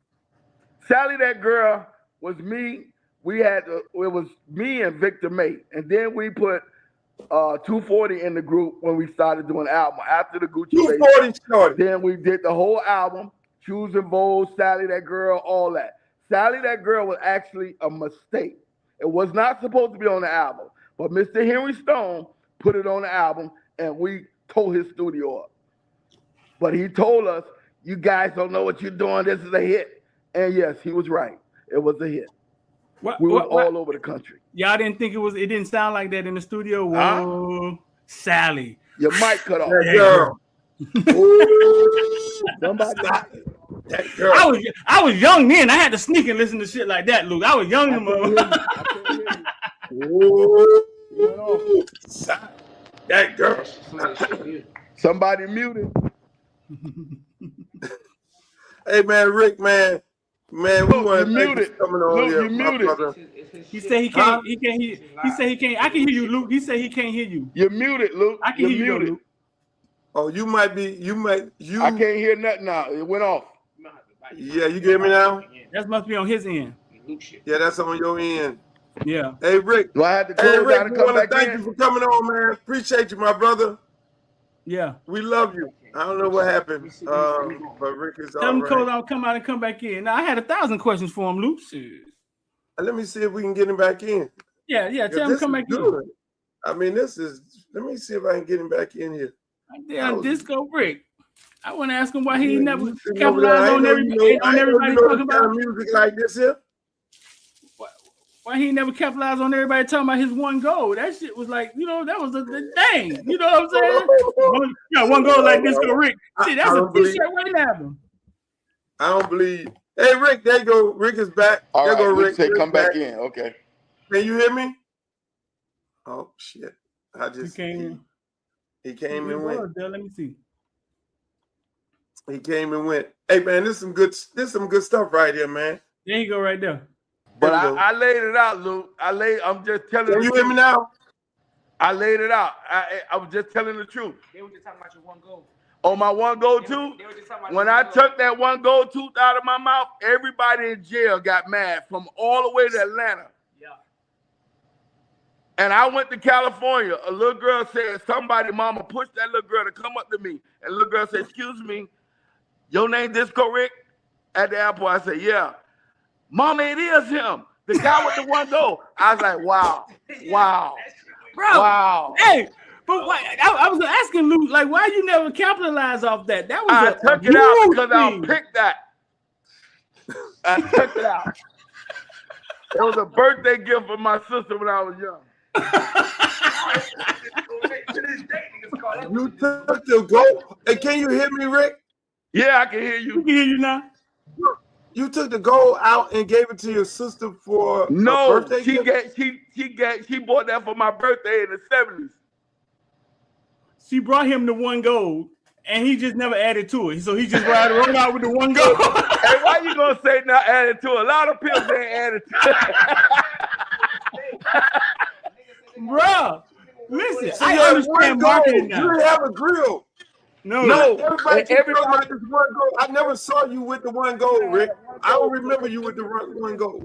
Sally, that girl was me. It was me and Victor Mate. And then we put 240 in the group when we started doing the album. After the Gucci 240 started. Then we did the whole album, Shoes and Bowls, Sally, that girl, all that. Sally, that girl was actually a mistake. It was not supposed to be on the album. But Mr. Henry Stone put it on the album, and we tore his studio up. But he told us, "You guys don't know what you're doing. This is a hit." And yes, he was right. It was a hit. We were all over the country. Y'all didn't think it didn't sound like that in the studio? Whoa, Sally. Your mic cut off. That girl. Somebody. That girl. I was young then. I had to sneak and listen to shit like that, Luke. I was young. That girl. Somebody muted. Hey man, Rick, man, we want to thank you for coming on here, you my muted. brother. He said he can't. He can't hear. He said he can't. I can hear you, Luke. He said he can't hear you. You're muted, Luke. I can hear you, Luke. Oh, you might. I can't hear nothing now. It went off. Yeah, you get me now? That must be on his end. Yeah, that's on your end. Yeah. Hey, Rick. Do I have to Hey, close Rick, down and we come want to back thank in? you for coming on, man. Appreciate you, my brother. Yeah. We love you. I don't know what happened, but Rick is Tell all him right. close out, come out and come back in. Now I had 1,000 questions for him, Luke. Let me see if we can get him back in. Yeah. Tell him to come back in. I mean, let me see if I can get him back in here. Damn, Disco Rick. I want to ask him why he Yeah, never you sitting capitalized over there. on everybody talking about music like this here. why he never capitalized on everybody talking about his one goal. That shit was like, that was the thing. You know what I'm saying? One goal like Disco Rick. See, that's a t-shirt right now. I don't believe. Hey, Rick, there you go. Rick is back. All there right, go Rick said Rick come back in. Okay. Can you hear me? Oh shit! He came and went. Let me see. He came and went. Hey man, this some good stuff right here, man. There you go, right there. But I laid it out, Luke. I'm just telling you. Can you hear me now? I laid it out. I was just telling the truth. They were just talking about your one goal. On my one goal tooth, when I took that one goal tooth out of my mouth, everybody in jail got mad from all the way to Atlanta. Yeah. And I went to California. A little girl said, somebody, mama, pushed that little girl to come up to me. And the little girl said, "Excuse me, your name Disco Rick?" At the airport, I said, "Yeah." "Mama, it is him. The guy with the one goal." I was like, wow. Bro, wow. Hey, but why, I was asking Luke, like, why you never capitalize off that? That was I took it out because I picked that. I took it out. It was a birthday gift for my sister when I was young. You took the goal. Hey, can you hear me, Rick? Yeah, I can hear you. We can hear you now. You took the gold out and gave it to your sister for a birthday gift? She bought that for my birthday in the 70s. She brought him the one gold, and he just never added to it. So he just rolled out with the one gold. Hey, why you gonna say not added to it? A lot of people ain't added to it. Bro, listen, So I you had understand one marketing goal. now. You didn't have a grill. No. Everybody keep talking about this one goal. I never saw you with the one goal, Rick. I don't remember you with the one goal.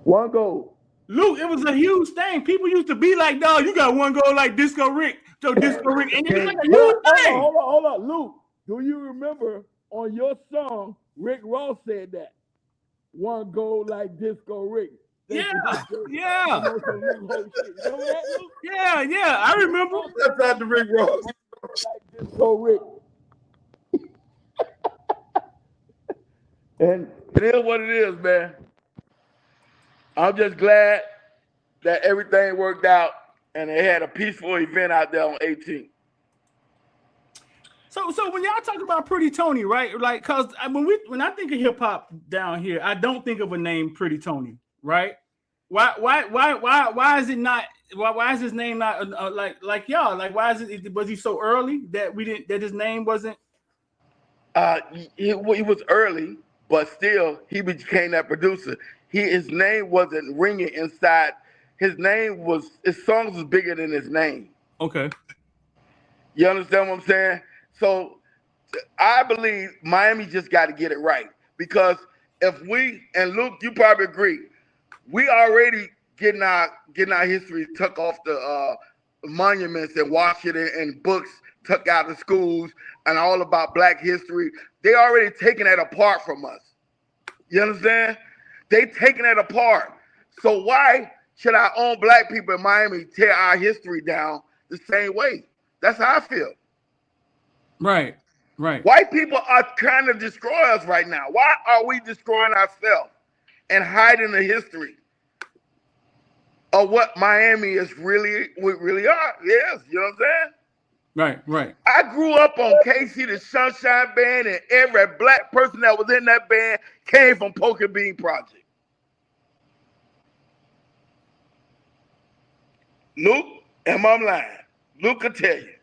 One goal. Luke, it was a huge thing. People used to be like, "Dog, you got one goal like Disco Rick." So Disco Rick, and it was like a huge thing. Hold on, Luke. Do you remember on your song, Rick Ross said that? One goal like Disco Rick. Yeah. Yeah, I remember. That's not the Rick Ross. Like Disco Rick. And it is what it is, man. I'm just glad that everything worked out and they had a peaceful event out there on 18th. So when y'all talk about Pretty Tony, right? Like, cause when I think of hip hop down here, I don't think of a name Pretty Tony, right? Why is it not? Why is his name not like y'all? Like, why is it? Was he so early that his name wasn't? He was early, but still he became that producer. His name wasn't ringing inside. His songs was bigger than his name. Okay. You understand what I'm saying? So I believe Miami just got to get it right, because if we, and Luke, you probably agree, we already getting our history took off the monuments and Washington and books took out of schools and all about Black history. They already taking that apart from us. You understand? They taking it apart. So why should our own Black people in Miami tear our history down the same way? That's how I feel. Right. White people are trying to destroy us right now. Why are we destroying ourselves and hiding the history of what Miami is really are? Yes, you know what I'm saying? Right. I grew up on KC the Sunshine Band, and every Black person that was in that band came from Poker Bean Project. Luke, am I lying? Luke could tell you.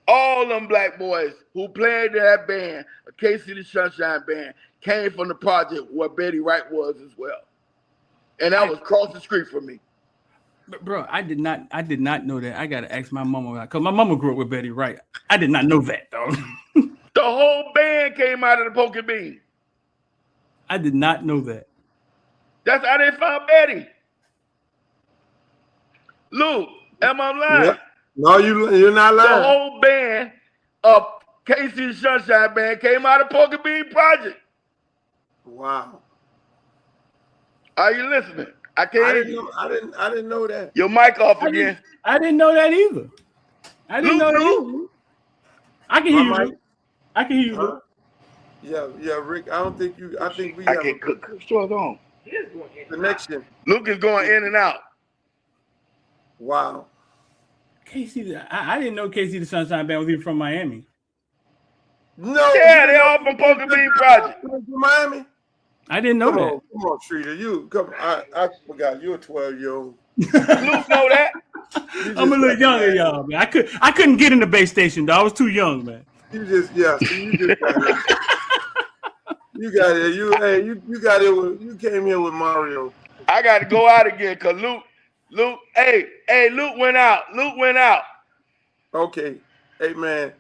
All them Black boys who played in that band, KC the Sunshine Band, came from the project where Betty Wright was as well. And that was across the street from me. But bro, I did not know that. I gotta ask my mama, because my mama grew up with Betty Wright. I did not know that, though. The whole band came out of the Poker Bean. I did not know that. That's how they found Betty. Luke, am I lying? Yep. No, you're not lying. The whole band of KC Sunshine Band came out of Poker Bean Project. Wow. Are you listening? I can't hear you. I didn't know that. Your mic off again. I didn't know that either. I didn't know that either. I can hear you. Luke. I can hear you. Yeah, Rick. I don't think you. I think we I have can't cook. What's on? connection. Luke is going in and out. Wow. KC, I didn't know KC the Sunshine Band was even from Miami. No. Yeah, they all from Poker Bean Project. From Miami. I didn't know that. Come on, Streeter. You come. I forgot you're a 12-year-old. Luke know that. I'm a little younger, y'all, man. I couldn't get in the base station, though. I was too young, man. You just got it. You got it. You got it. You came here with Mario. I got to go out again because Luke, hey, Luke went out. Okay. Hey, man.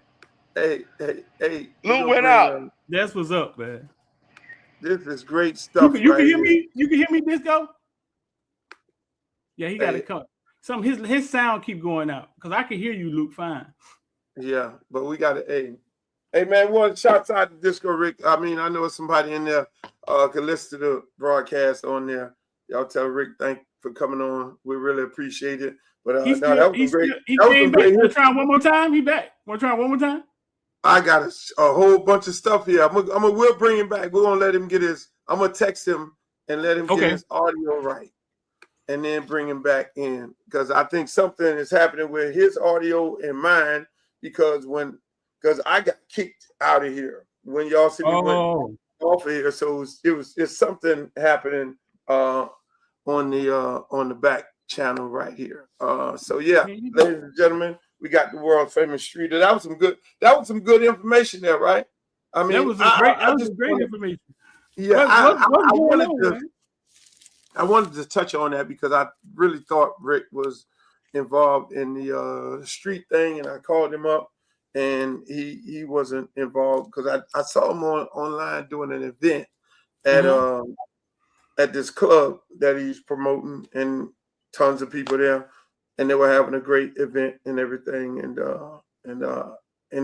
Hey. Luke went out. That's what's up, man. This is great stuff. You can hear me? You can hear me, Disco? Yeah, he got to come. His sound keep going out because I can hear you, Luke, fine. Yeah, but we got to, hey, man, one shout out to Disco Rick. I mean, I know somebody in there can listen to the broadcast on there. Y'all tell Rick thank for coming on. We really appreciate it. But that was great. He came back. Want to try one more time? He back. Want to try one more time? I got a whole bunch of stuff here. We'll bring him back. We're gonna let him get his. I'm gonna text him and let him get his audio right, and then bring him back in because I think something is happening with his audio and mine because I got kicked out of here when y'all see me went off of here. So it's something happening on the back channel right here. So yeah, ladies and gentlemen. We got the world famous Streeter. That was some good information there, right? I mean, that was great information. Yeah, I wanted to touch on that because I really thought Rick was involved in the street thing, and I called him up, and he wasn't involved because I saw him online doing an event at at this club that he's promoting, and tons of people there, and they were having a great event and everything. And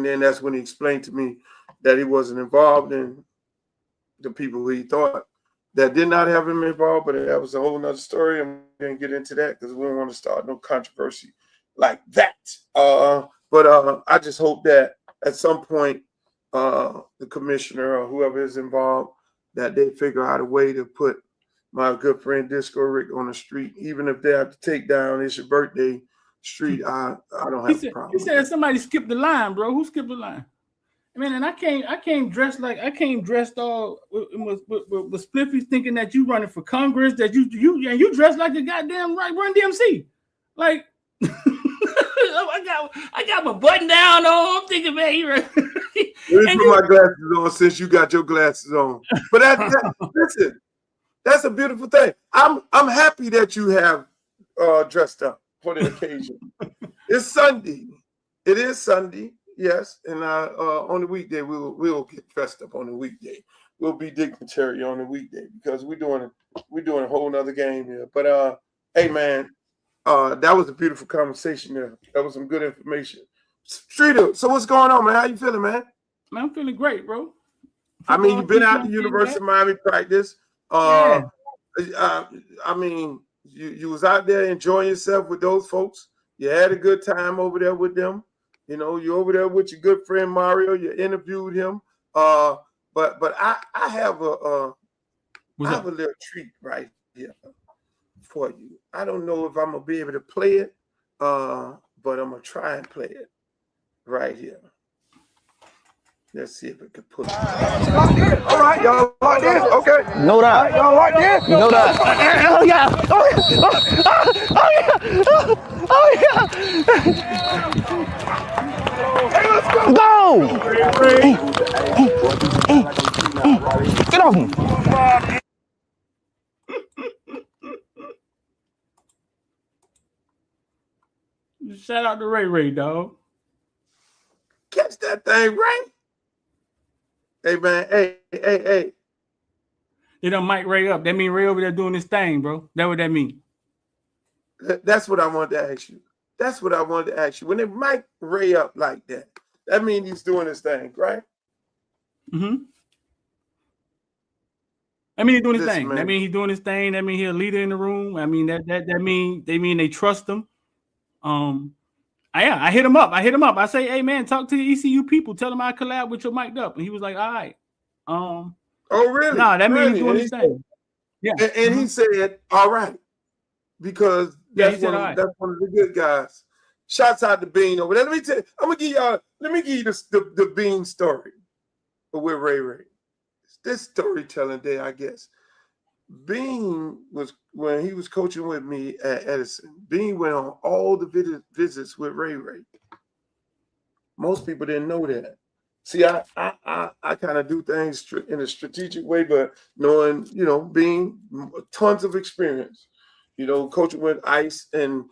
then that's when he explained to me that he wasn't involved in the people he thought that did not have him involved, but that was a whole nother story. I'm going to get into that because we don't want to start no controversy like that. But I just hope that at some point the commissioner or whoever is involved, that they figure out a way to put my good friend Disco Rick on the street, even if they have to take down It's Your Birthday street. I don't have a problem. He said somebody skipped the line, bro. Who skipped the line? I mean, and I came dressed all with Spliffy, thinking that you running for Congress, that you dressed like a goddamn Run DMC. Like I got my button down on. I'm thinking, man, Let me put my glasses on since you got your glasses on. But listen, that's a beautiful thing. I'm happy that you have dressed up for the occasion. It's Sunday. It is Sunday. Yes, and on the weekday we'll get dressed up on the weekday. We'll be dignitary on the weekday because we're doing a whole nother game here. But hey man, that was a beautiful conversation there. That was some good information. Streeter, so what's going on, man? How you feeling, man? Man, I'm feeling great, bro. I mean, you've been out to University of Miami practice. I mean, you was out there enjoying yourself with those folks. You had a good time over there with them. You know, you're over there with your good friend Mario. You interviewed him. But I have a little treat right here for you. I don't know if I'm gonna be able to play it, but I'm gonna try and play it right here. Let's see if it can pull it. All right, y'all like this? Okay. Know that. Right, y'all like this? You know that. Oh yeah. Oh yeah. Hey, let's go. Go. Get off me. Shout out to Ray, dog. Catch that thing, right? Hey, man. Hey. They done mic Ray up. That mean Ray over there doing his thing, bro. That what that mean? That's what I wanted to ask you. When they mic Ray up like that, that means he's doing his thing, right? Mm-hmm. I mean, he's doing his Listen, thing. man. That mean he's doing his thing. That mean he's a leader in the room. I mean that mean they trust him. I hit him up. I say, hey man, talk to the ECU people. Tell them I collab with your mic'd up. And he was like, all right. Oh really? Nah, that means really? he's doing his thing. Yeah. And he said, all right. Because that's one of the good guys. Shouts out to Bean over there. Let me tell you, let me give you the Bean story with Ray. This storytelling day, I guess. Bean was, when he was coaching with me at Edison, Bean went on all the visits with Ray. Most people didn't know that. See, I kind of do things in a strategic way, but knowing, Bean, tons of experience, coaching with Ice and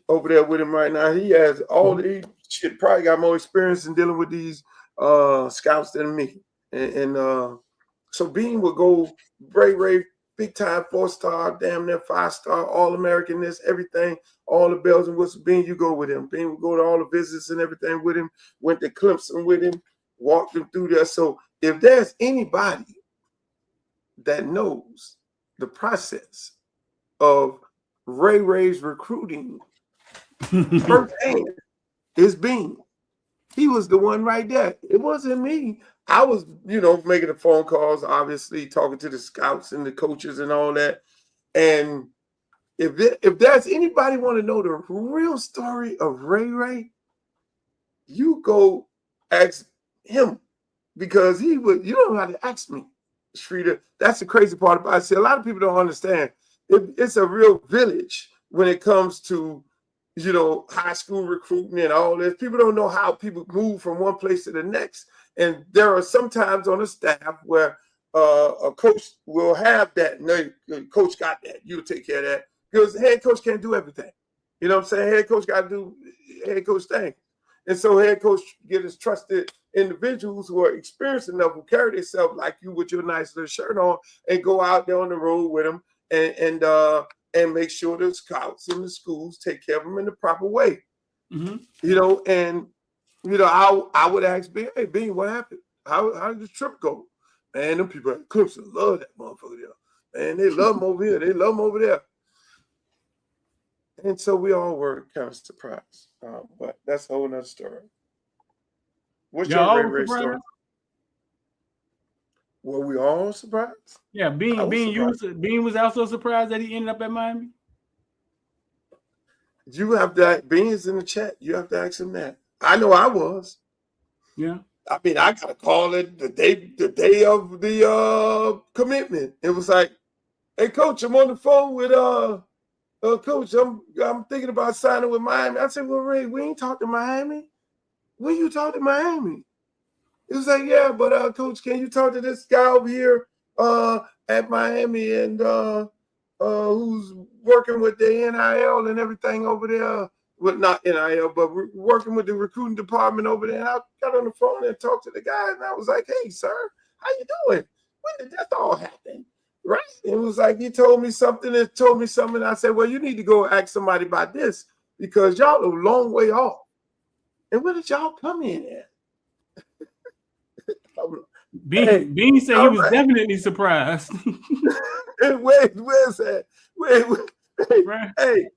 over there with him right now, he has probably got more experience in dealing with these scouts than me. And so Bean would go, Ray, big time 4-star, damn near 5-star, All-American, this, everything, all the bells and whistles. Bean, you go with him. Bean would go to all the visits and everything with him, went to Clemson with him, walked him through there. So if there's anybody that knows the process of Ray's recruiting firsthand, it's Bean. He was the one right there. It wasn't me. I was, making the phone calls, obviously talking to the scouts and the coaches and all that. And if there's anybody want to know the real story of Ray, you go ask him, because he would. You don't have to ask me, Streeter. That's the crazy part about it. See, a lot of people don't understand. It's a real village when it comes to, high school recruiting and all this. People don't know how people move from one place to the next. And there are sometimes on the staff where a coach will have that. No, coach got that. You take care of that. Because the head coach can't do everything. You know what I'm saying? Head coach got to do head coach thing. And so head coach get his trusted individuals who are experienced enough, who carry themselves like you with your nice little shirt on, and go out there on the road with them and make sure the scouts and the schools take care of them in the proper way. Mm-hmm. You know, and you know, I would ask Bean, hey Bean, what happened? How did the trip go? Man, them people at Clemson love that motherfucker there. Man, they love him over here. They love him over there. And so we all were kind of surprised. But that's a whole nother story. What's your Ray story? Were we all surprised? Yeah, Bean was also surprised that he ended up at Miami. You have to, Bean's in the chat. You have to ask him that. I know I was. Yeah. I mean, I got to call it the day of the commitment. It was like, hey, coach, I'm on the phone with coach. I'm thinking about signing with Miami. I said, well, Ray, we ain't talked to Miami. When you talk to Miami? It was like, yeah, but coach, can you talk to this guy over here at Miami and who's working with the NIL and everything over there? Well, not NIL, but working with the recruiting department over there. And I got on the phone and talked to the guy, and I was like, hey, sir, how you doing? When did that all happen? Right? It was like he told me something and told me something. I said, well, you need to go ask somebody about this because y'all are a long way off. And where did y'all come in at? Bean said he was definitely surprised. Where's that? Right. Hey,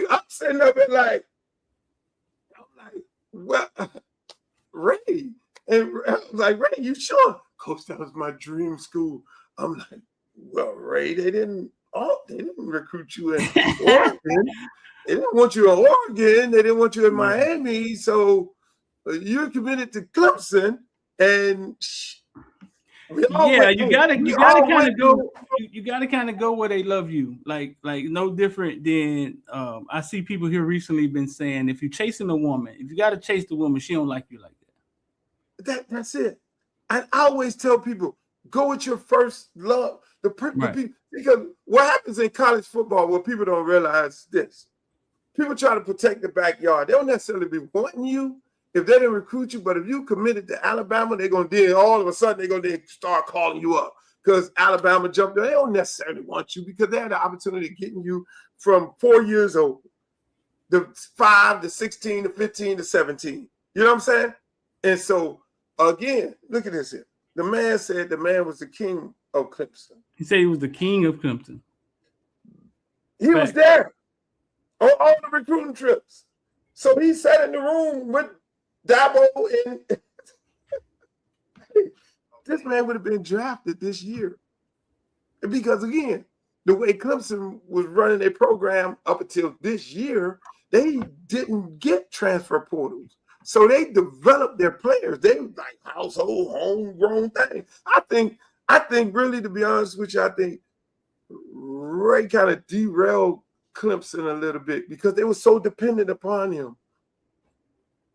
I'm sitting up and I'm like, well, Ray. And I was like, Ray, you sure? Coach, that was my dream school. I'm like, well, Ray, they didn't recruit you in Oregon. They didn't want you in Oregon. They didn't want you in Miami. So you're committed to Clemson, and you gotta kind of go. You gotta kind of go where they love you. Like no different than I see people here recently been saying, if you're chasing a woman, if you gotta chase the woman, she don't like you like that. That's it. I always tell people, go with your first love. Because what happens in college football, what people don't realize this. People try to protect the backyard. They don't necessarily be wanting you if they didn't recruit you, but if you committed to Alabama, they're going to all of a sudden they're going to start calling you up because Alabama jumped there. They don't necessarily want you because they had the opportunity of getting you from 4 years old, to 5 to 16 to 15 to 17. You know what I'm saying? And so, again, look at this here. The man said the man was the king of Clemson. He said he was the king of Clemson. He was there on all the recruiting trips. So he sat in the room with Dabo and this man would have been drafted this year. Because again, the way Clemson was running their program up until this year, they didn't get transfer portals. So they developed their players. They were like household, homegrown thing. I think really, to be honest with you, I think Ray kind of derailed Clemson a little bit because they were so dependent upon him.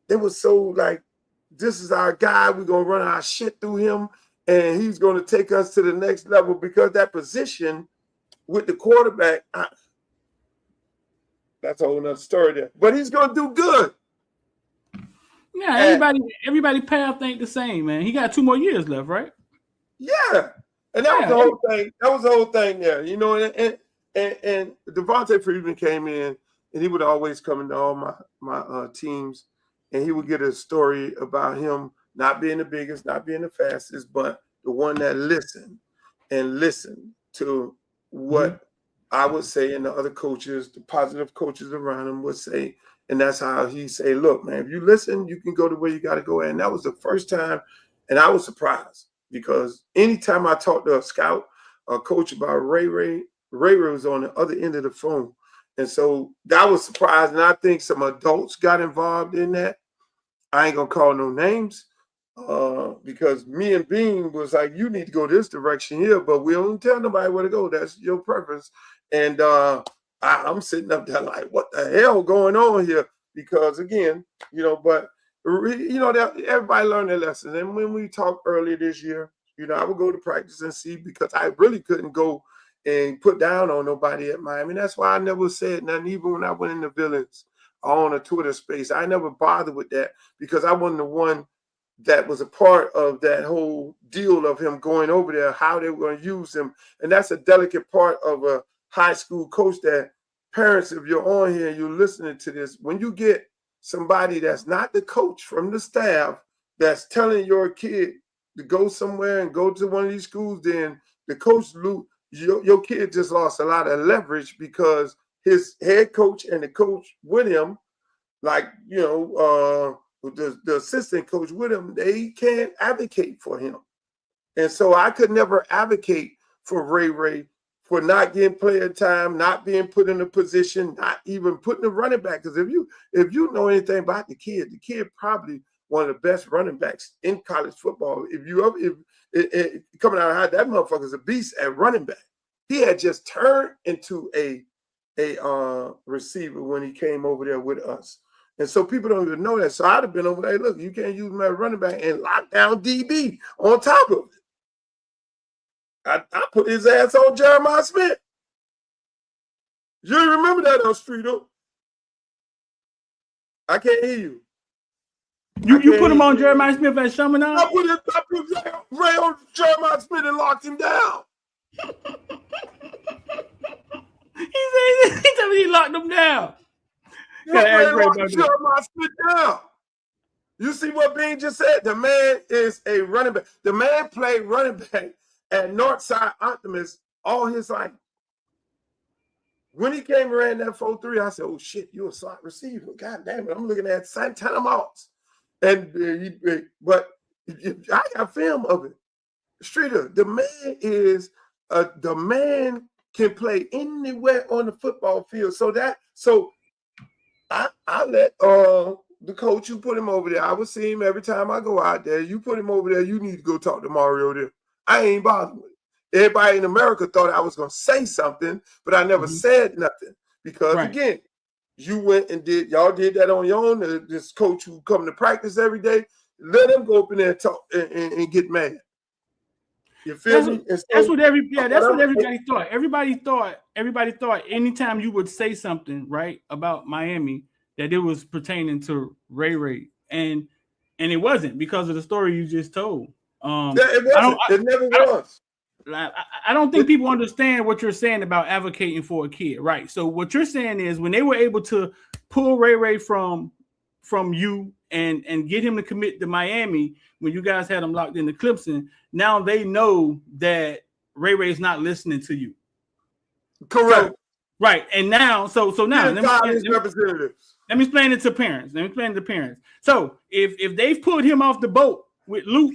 They were so like, this is our guy. We're going to run our shit through him, and he's going to take us to the next level because that position with the quarterback, that's a whole nother story there. But he's going to do good. Yeah, everybody path ain't the same, man. He got 2 more years left, right? Yeah. And that was the whole thing. That was the whole thing there. You know, and Devontae Freeman came in, and he would always come into all my teams, and he would get a story about him not being the biggest, not being the fastest, but the one that listened to what I would say and the other coaches, the positive coaches around him would say. And that's how he say, look, man, if you listen, you can go to where you got to go. And that was the first time, and I was surprised because anytime I talked to a scout or coach about Ray was on the other end of the phone. And so that was surprising. And I think some adults got involved in that. I ain't going to call no names because me and Bean was like, you need to go this direction here, but we don't tell nobody where to go. That's your preference. And I'm sitting up there like, what the hell going on here? Because again, you know, but you know, everybody learned their lessons. And when we talked earlier this year, you know, I would go to practice and see because I really couldn't go and put down on nobody at Miami. That's why I never said nothing, even when I went in the Villains. on a Twitter space. I never bothered with that because I wasn't the one that was a part of that whole deal of him going over there, how they were going to use him. And that's a delicate part of a high school coach that parents, if you're on here and you're listening to this, when you get somebody that's not the coach from the staff that's telling your kid to go somewhere and go to one of these schools, then the coach, your kid just lost a lot of leverage because his head coach and the coach with him, like, the assistant coach with him, they can't advocate for him. And so I could never advocate for Ray for not getting player time, not being put in a position, not even putting a running back. Because if you know anything about the kid probably one of the best running backs in college football. If coming out of high, that motherfucker's a beast at running back. He had just turned into a receiver when he came over there with us. And so people don't even know that. So I'd have been over there, look, you can't use him as running back and lock down DB on top of it. I put his ass on Jeremiah Smith. You remember that on Streeto? I can't hear you. You put him on Jeremiah Smith at Chaminade? I put Ray on Jeremiah Smith and locked him down. He said he locked him down. Jeremiah Smith down. You see what Bean just said? The man is a running back. The man played running back at Northside Optimist all his life. When he came and ran that 4-3, I said, oh shit, you're a slot receiver. God damn it. I'm looking at Santana Moss. But I got film of it. Streeter, the man can play anywhere on the football field. So I let the coach, you put him over there. I would see him every time I go out there. You put him over there, you need to go talk to Mario there. I ain't bothered with it. Everybody in America thought I was going to say something, but I never said nothing. Because, again, you went and y'all did that on your own. This coach who come to practice every day, let him go up in there and talk and get mad. You feel me? That's what everybody thought. Everybody thought anytime you would say something, right, about Miami, that it was pertaining to Ray. And it wasn't because of the story you just told. It never was. I don't think people understand what you're saying about advocating for a kid, right? So what you're saying is when they were able to pull Ray from you and get him to commit to Miami when you guys had him locked in the Clemson, now they know that Ray's not listening to you. Correct. So, right. And now, so now let me explain it to parents. So if they've put him off the boat with Luke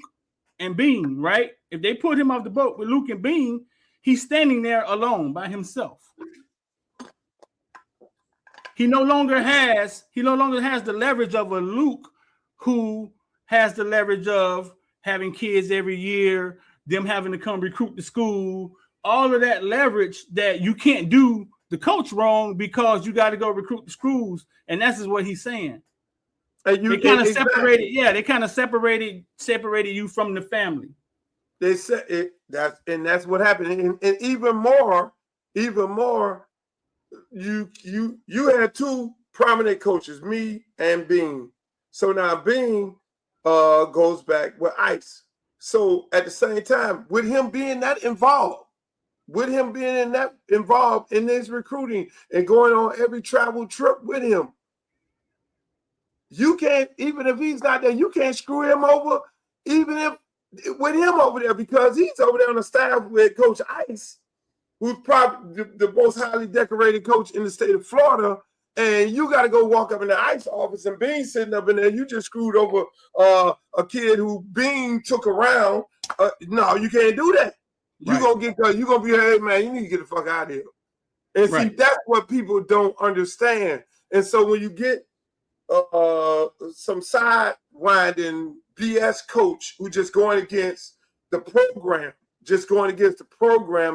and Bean, right? If they put him off the boat with Luke and Bean, he's standing there alone by himself. He no longer has the leverage of a Luke who has the leverage of having kids every year, them having to come recruit the school, all of that leverage that you can't do the coach wrong because you got to go recruit the schools. And that's what he's saying. They kind of separated. Yeah, they kind of separated you from the family. They said it. That's what happened. And even more, you had two prominent coaches, me and Bean. So now Bean goes back with Ice. So at the same time, with him being that involved, in this recruiting and going on every travel trip with him, you can't, even if he's not there, you can't screw him over, even if with him over there, because he's over there on the staff with Coach Ice, who's probably the most highly decorated coach in the state of Florida. And you got to go walk up in the Ice office and Bean sitting up in there. You just screwed over a kid who Bean took around. No, you can't do that. You're going to be, hey, man, you need to get the fuck out of here. And see, that's what people don't understand. And so when you get some sidewinding BS coach who just going against the program,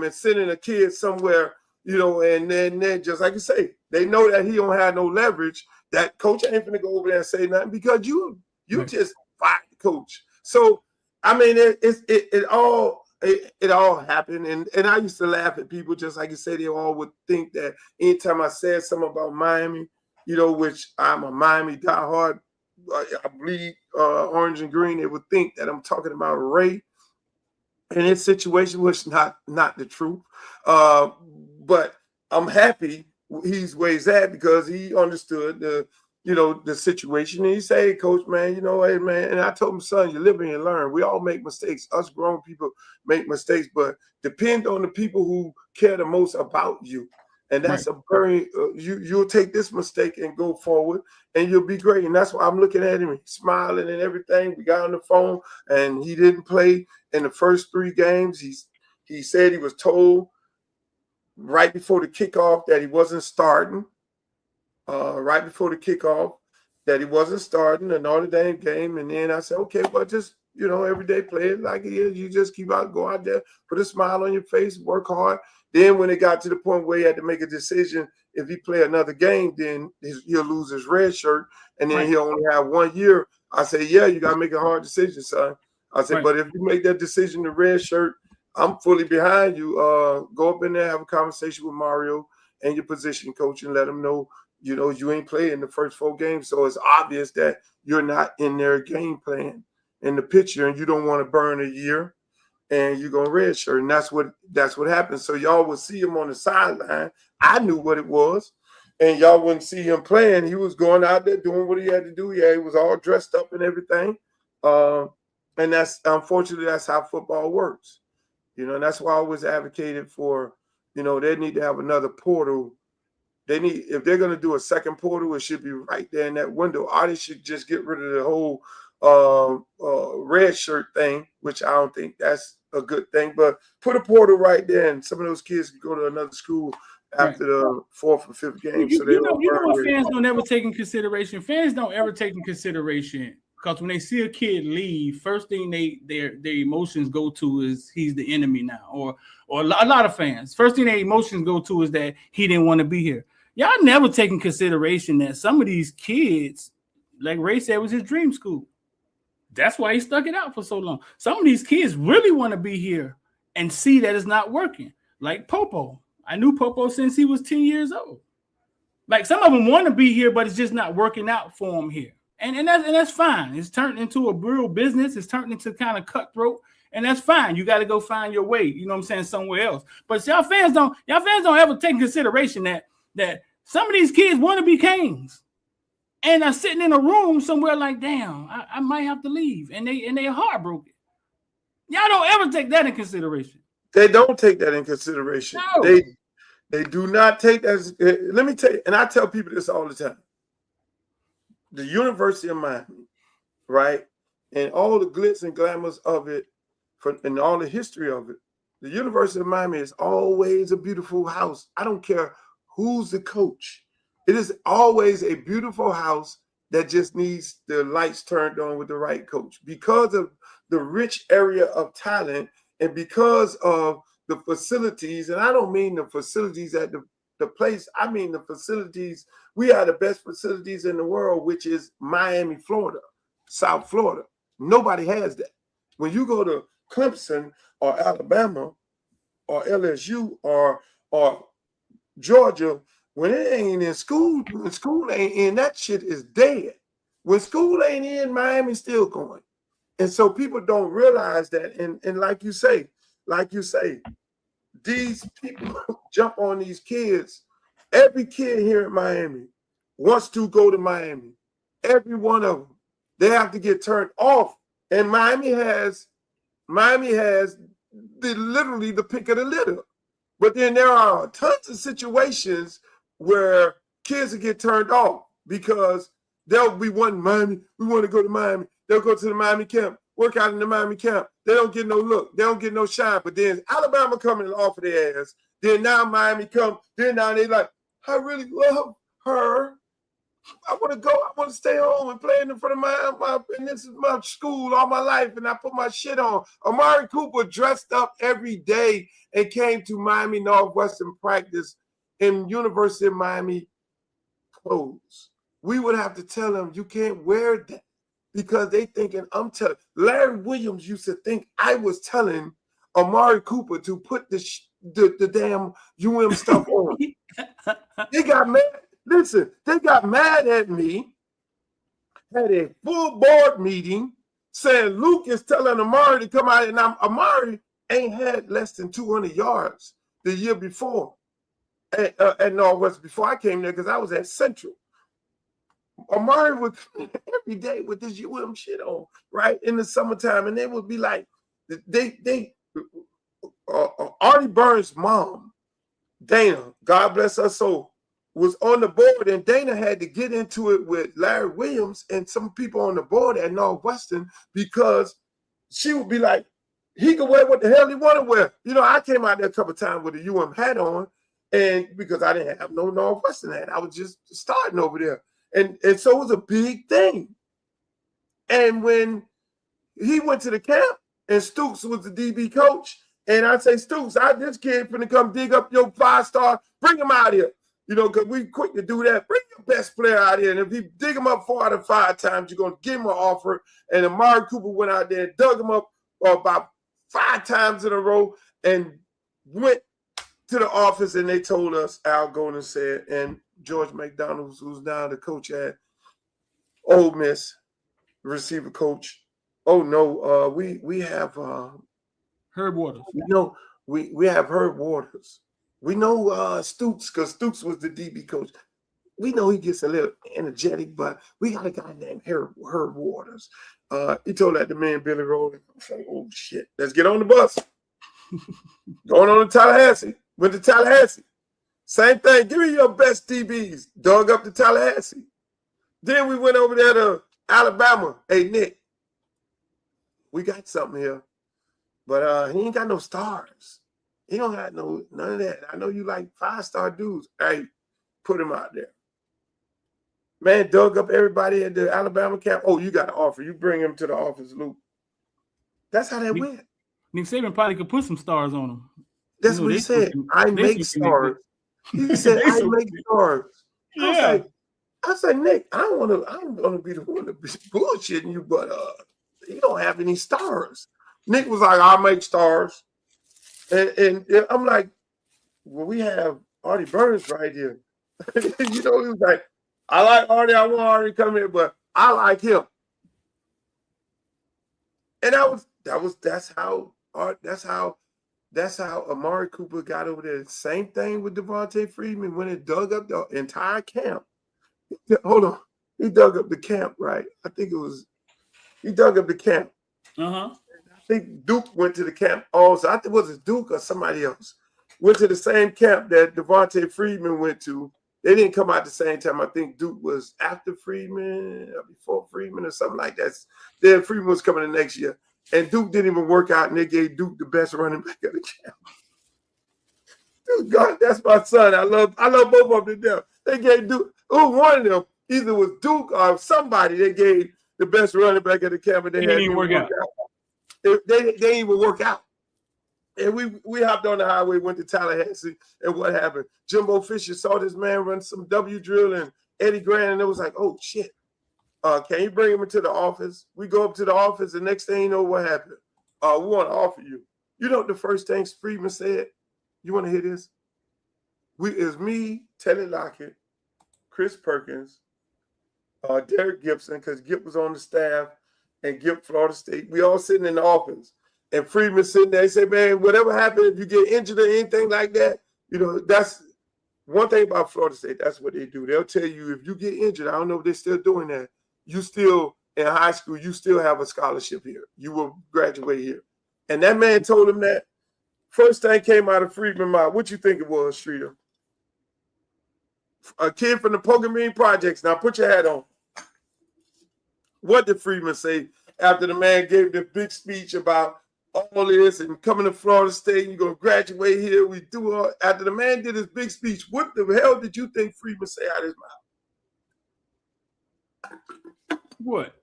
and sending a kid somewhere, and then just like you say, they know that he don't have no leverage. That coach ain't finna go over there and say nothing because you just fired the coach. So I mean, it all happened, and I used to laugh at people just like you say. They all would think that anytime I said something about Miami, you know, which I'm a Miami diehard. I bleed orange and green. They would think that I'm talking about Ray and his situation, which not the truth. But I'm happy he's where he's at because he understood the situation. And he said, "Hey, coach, man, hey, man." And I told him, "Son, you live and you learn. We all make mistakes. Us grown people make mistakes, but depend on the people who care the most about you." And that's a very you'll take this mistake and go forward, and you'll be great. And that's why I'm looking at him, smiling and everything. We got on the phone, and he didn't play in the first 3 games. He said he was told right before the kickoff that he wasn't starting. Right before the kickoff that he wasn't starting the Notre Dame game. And then I said, okay, well, just, every day play it like it is. You just go out there, put a smile on your face, work hard. Then when it got to the point where he had to make a decision, if he play another game, then he'll lose his red shirt. And then he'll only have 1 year. I say, yeah, you got to make a hard decision, son. I said, but if you make that decision, the red shirt, I'm fully behind you. Go up in there, have a conversation with Mario and your position coach and let him know, you ain't playing in the first 4 games. So it's obvious that you're not in their game plan in the picture and you don't want to burn a year and you're going to redshirt. And that's what happened. So y'all would see him on the sideline. I knew what it was. And y'all wouldn't see him playing. He was going out there doing what he had to do. Yeah, he was all dressed up and everything. And that's, unfortunately, that's how football works. And that's why I always advocated for, they need to have another portal. If they're going to do a second portal, it should be right there in that window. Or they should just get rid of the whole red shirt thing, which I don't think that's a good thing. But put a portal right there, and some of those kids can go to another school after the 4th or 5th game. So you know what fans don't ever take in consideration? Fans don't ever take in consideration because when they see a kid leave, first thing their emotions go to is he's the enemy now, or a lot of fans. First thing their emotions go to is that he didn't want to be here. Y'all never take in consideration that some of these kids, like Ray said, was his dream school. That's why he stuck it out for so long. Some of these kids really want to be here and see that it's not working. Like Popo. I knew Popo since he was 10 years old. Like some of them want to be here, but it's just not working out for them here. And that's fine. It's turned into a real business. It's turned into kind of cutthroat. And that's fine. You got to go find your way, somewhere else. But y'all fans don't ever take in consideration that some of these kids want to be kings. And are sitting in a room somewhere like, damn, I might have to leave. And they're heartbroken. Y'all don't ever take that in consideration. They don't take that in consideration. No. They do not take that. Let me tell you, and I tell people this all the time. The University of Miami, right, and all the glitz and glamours of it, and all the history of it, the University of Miami is always a beautiful house. I don't care who's the coach. It is always a beautiful house that just needs the lights turned on with the right coach because of the rich area of talent and because of the facilities. And I don't mean the facilities at the place. I mean the facilities. We are the best facilities in the world, which is Miami, Florida, South Florida. Nobody has that. When you go to Clemson or Alabama or LSU or Georgia, when it ain't in school, when school ain't in, that shit is dead. When school ain't in, Miami's still going. And so people don't realize that. And like you say, these people jump on these kids. Every kid here in Miami wants to go to Miami. Every one of them. They have to get turned off. And Miami has literally the pick of the litter. But then there are tons of situations where kids will get turned off because they'll be wanting Miami. We want to go to Miami. They'll go to the Miami camp, work out in the Miami camp. They don't get no look. They don't get no shine. But then Alabama coming and offer their ass. Then now Miami come. Then now they like, I really love her. I want to go. I want to stay home and play in front of my and this is my school all my life. And I put my shit on. Amari Cooper dressed up every day and came to Miami Northwestern practice in University of Miami clothes. We would have to tell them you can't wear that because they thinking I'm telling. Larry Williams used to think I was telling Amari Cooper to put the damn UM stuff on. They got mad. Listen, they got mad at me, had a full board meeting saying Luke is telling Amari to come out, and Amari ain't had less than 200 yards the year before at Northwest before I came there because I was at Central. Amari would come every day with this UM shit on, right, in the summertime, and they would be like, Artie Burns' mom, Dana, God bless her soul, was on the board, and Dana had to get into it with Larry Williams and some people on the board at Northwestern because she would be like, he could wear what the hell he want to wear. You know, I came out there a couple of times with a UM hat on, and because I didn't have no Northwestern hat, I was just starting over there. And so it was a big thing. And when he went to the camp, and Stooks was the DB coach, and I say, Stooks, this kid finna come dig up your 5-star, bring him out here. You know, because we quick to do that. Bring your best player out here. And if you dig him up 4 out of 5 times, you're going to give him an offer. And Amari Cooper went out there and dug him up about 5 times in a row and went to the office, and they told us, Al Golden said, and George McDonald, who's now the coach at Ole Miss, receiver coach. Oh, no, we have Herb Waters. No, we have Herb Waters. We know Stooks, because Stooks was the DB coach. We know he gets a little energetic, but we got a guy named Herb Waters. He told that to me and Billy Rowland. I was like, oh, shit, let's get on the bus. Going on to Tallahassee. Went to Tallahassee. Same thing. Give me your best DBs. Dug up to Tallahassee. Then we went over there to Alabama. Hey, Nick, we got something here. But he ain't got no stars. He don't got none of that. I know you like 5-star dudes. Hey, put him out there. Man, dug up everybody at the Alabama camp. Oh, you got an offer. You bring him to the office, Luke. That's how that went. Nick Saban probably could put some stars on him. That's what he said. I make stars. He said, I make stars. Yeah. I said, Nick, I don't want to be the one to be bullshitting you, but you don't have any stars. Nick was like, I'll make stars. And I'm like, well, we have Artie Burns right here. You know, he was like, I like Artie. I want Artie to come here, but I like him. And that's how Amari Cooper got over there. Same thing with Devontae Freeman when it dug up the entire camp. Hold on. He dug up the camp, right? I think he dug up the camp. Uh-huh. I think Duke went to the camp also. I think it was Duke or somebody else. Went to the same camp that Devontae Freeman went to. They didn't come out the same time. I think Duke was after Freeman or before Freeman or something like that. Then Freeman was coming the next year. And Duke didn't even work out, and they gave Duke the best running back of the camp. Dude, God, that's my son. I love both of them to death. They gave Duke, one of them, either was Duke or somebody, they gave the best running back of the camp, and they didn't even work out. They didn't even work out. And we hopped on the highway, went to Tallahassee, and what happened? Jimbo Fisher saw this man run some W drill and Eddie Grant, and it was like, oh, shit. Can you bring him into the office? We go up to the office, and next thing you know, what happened? We want to offer you. You know what the first thing Freeman said? You want to hear this? It's me, Teddy Lockett, Chris Perkins, Derek Gibson, because Gip was on the staff, and Gip, Florida State. We all sitting in the office. And Freeman sitting there, he said, man, whatever happened, if you get injured or anything like that, you know, that's one thing about Florida State. That's what they do. They'll tell you if you get injured, I don't know if they're still doing that, you still, in high school, you still have a scholarship here. You will graduate here. And that man told him that. First thing came out of Freeman's mouth. What you think it was, Streeter? A kid from the Pokemon Projects. Now put your hat on. What did Freeman say after the man gave the big speech about all this and coming to Florida State, and you're going to graduate here? We do all, after the man did his big speech, what the hell did you think Freeman say out of his mouth? What?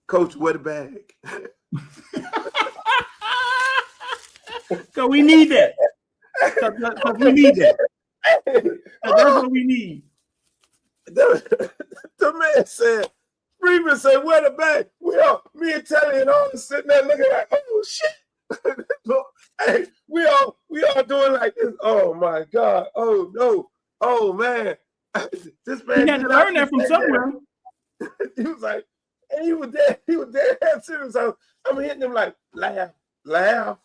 Coach, where the bag? So we need that. Cause we need that. That's what we need. The man said, Freeman said, where the bag? Me and Telly and all sitting there looking like, oh shit. Hey, we all doing like this. Oh my God. Oh no. Oh man. This man He had to learn that from somewhere. He was like, and he was dead serious. So I'm hitting him like, laugh. Laugh.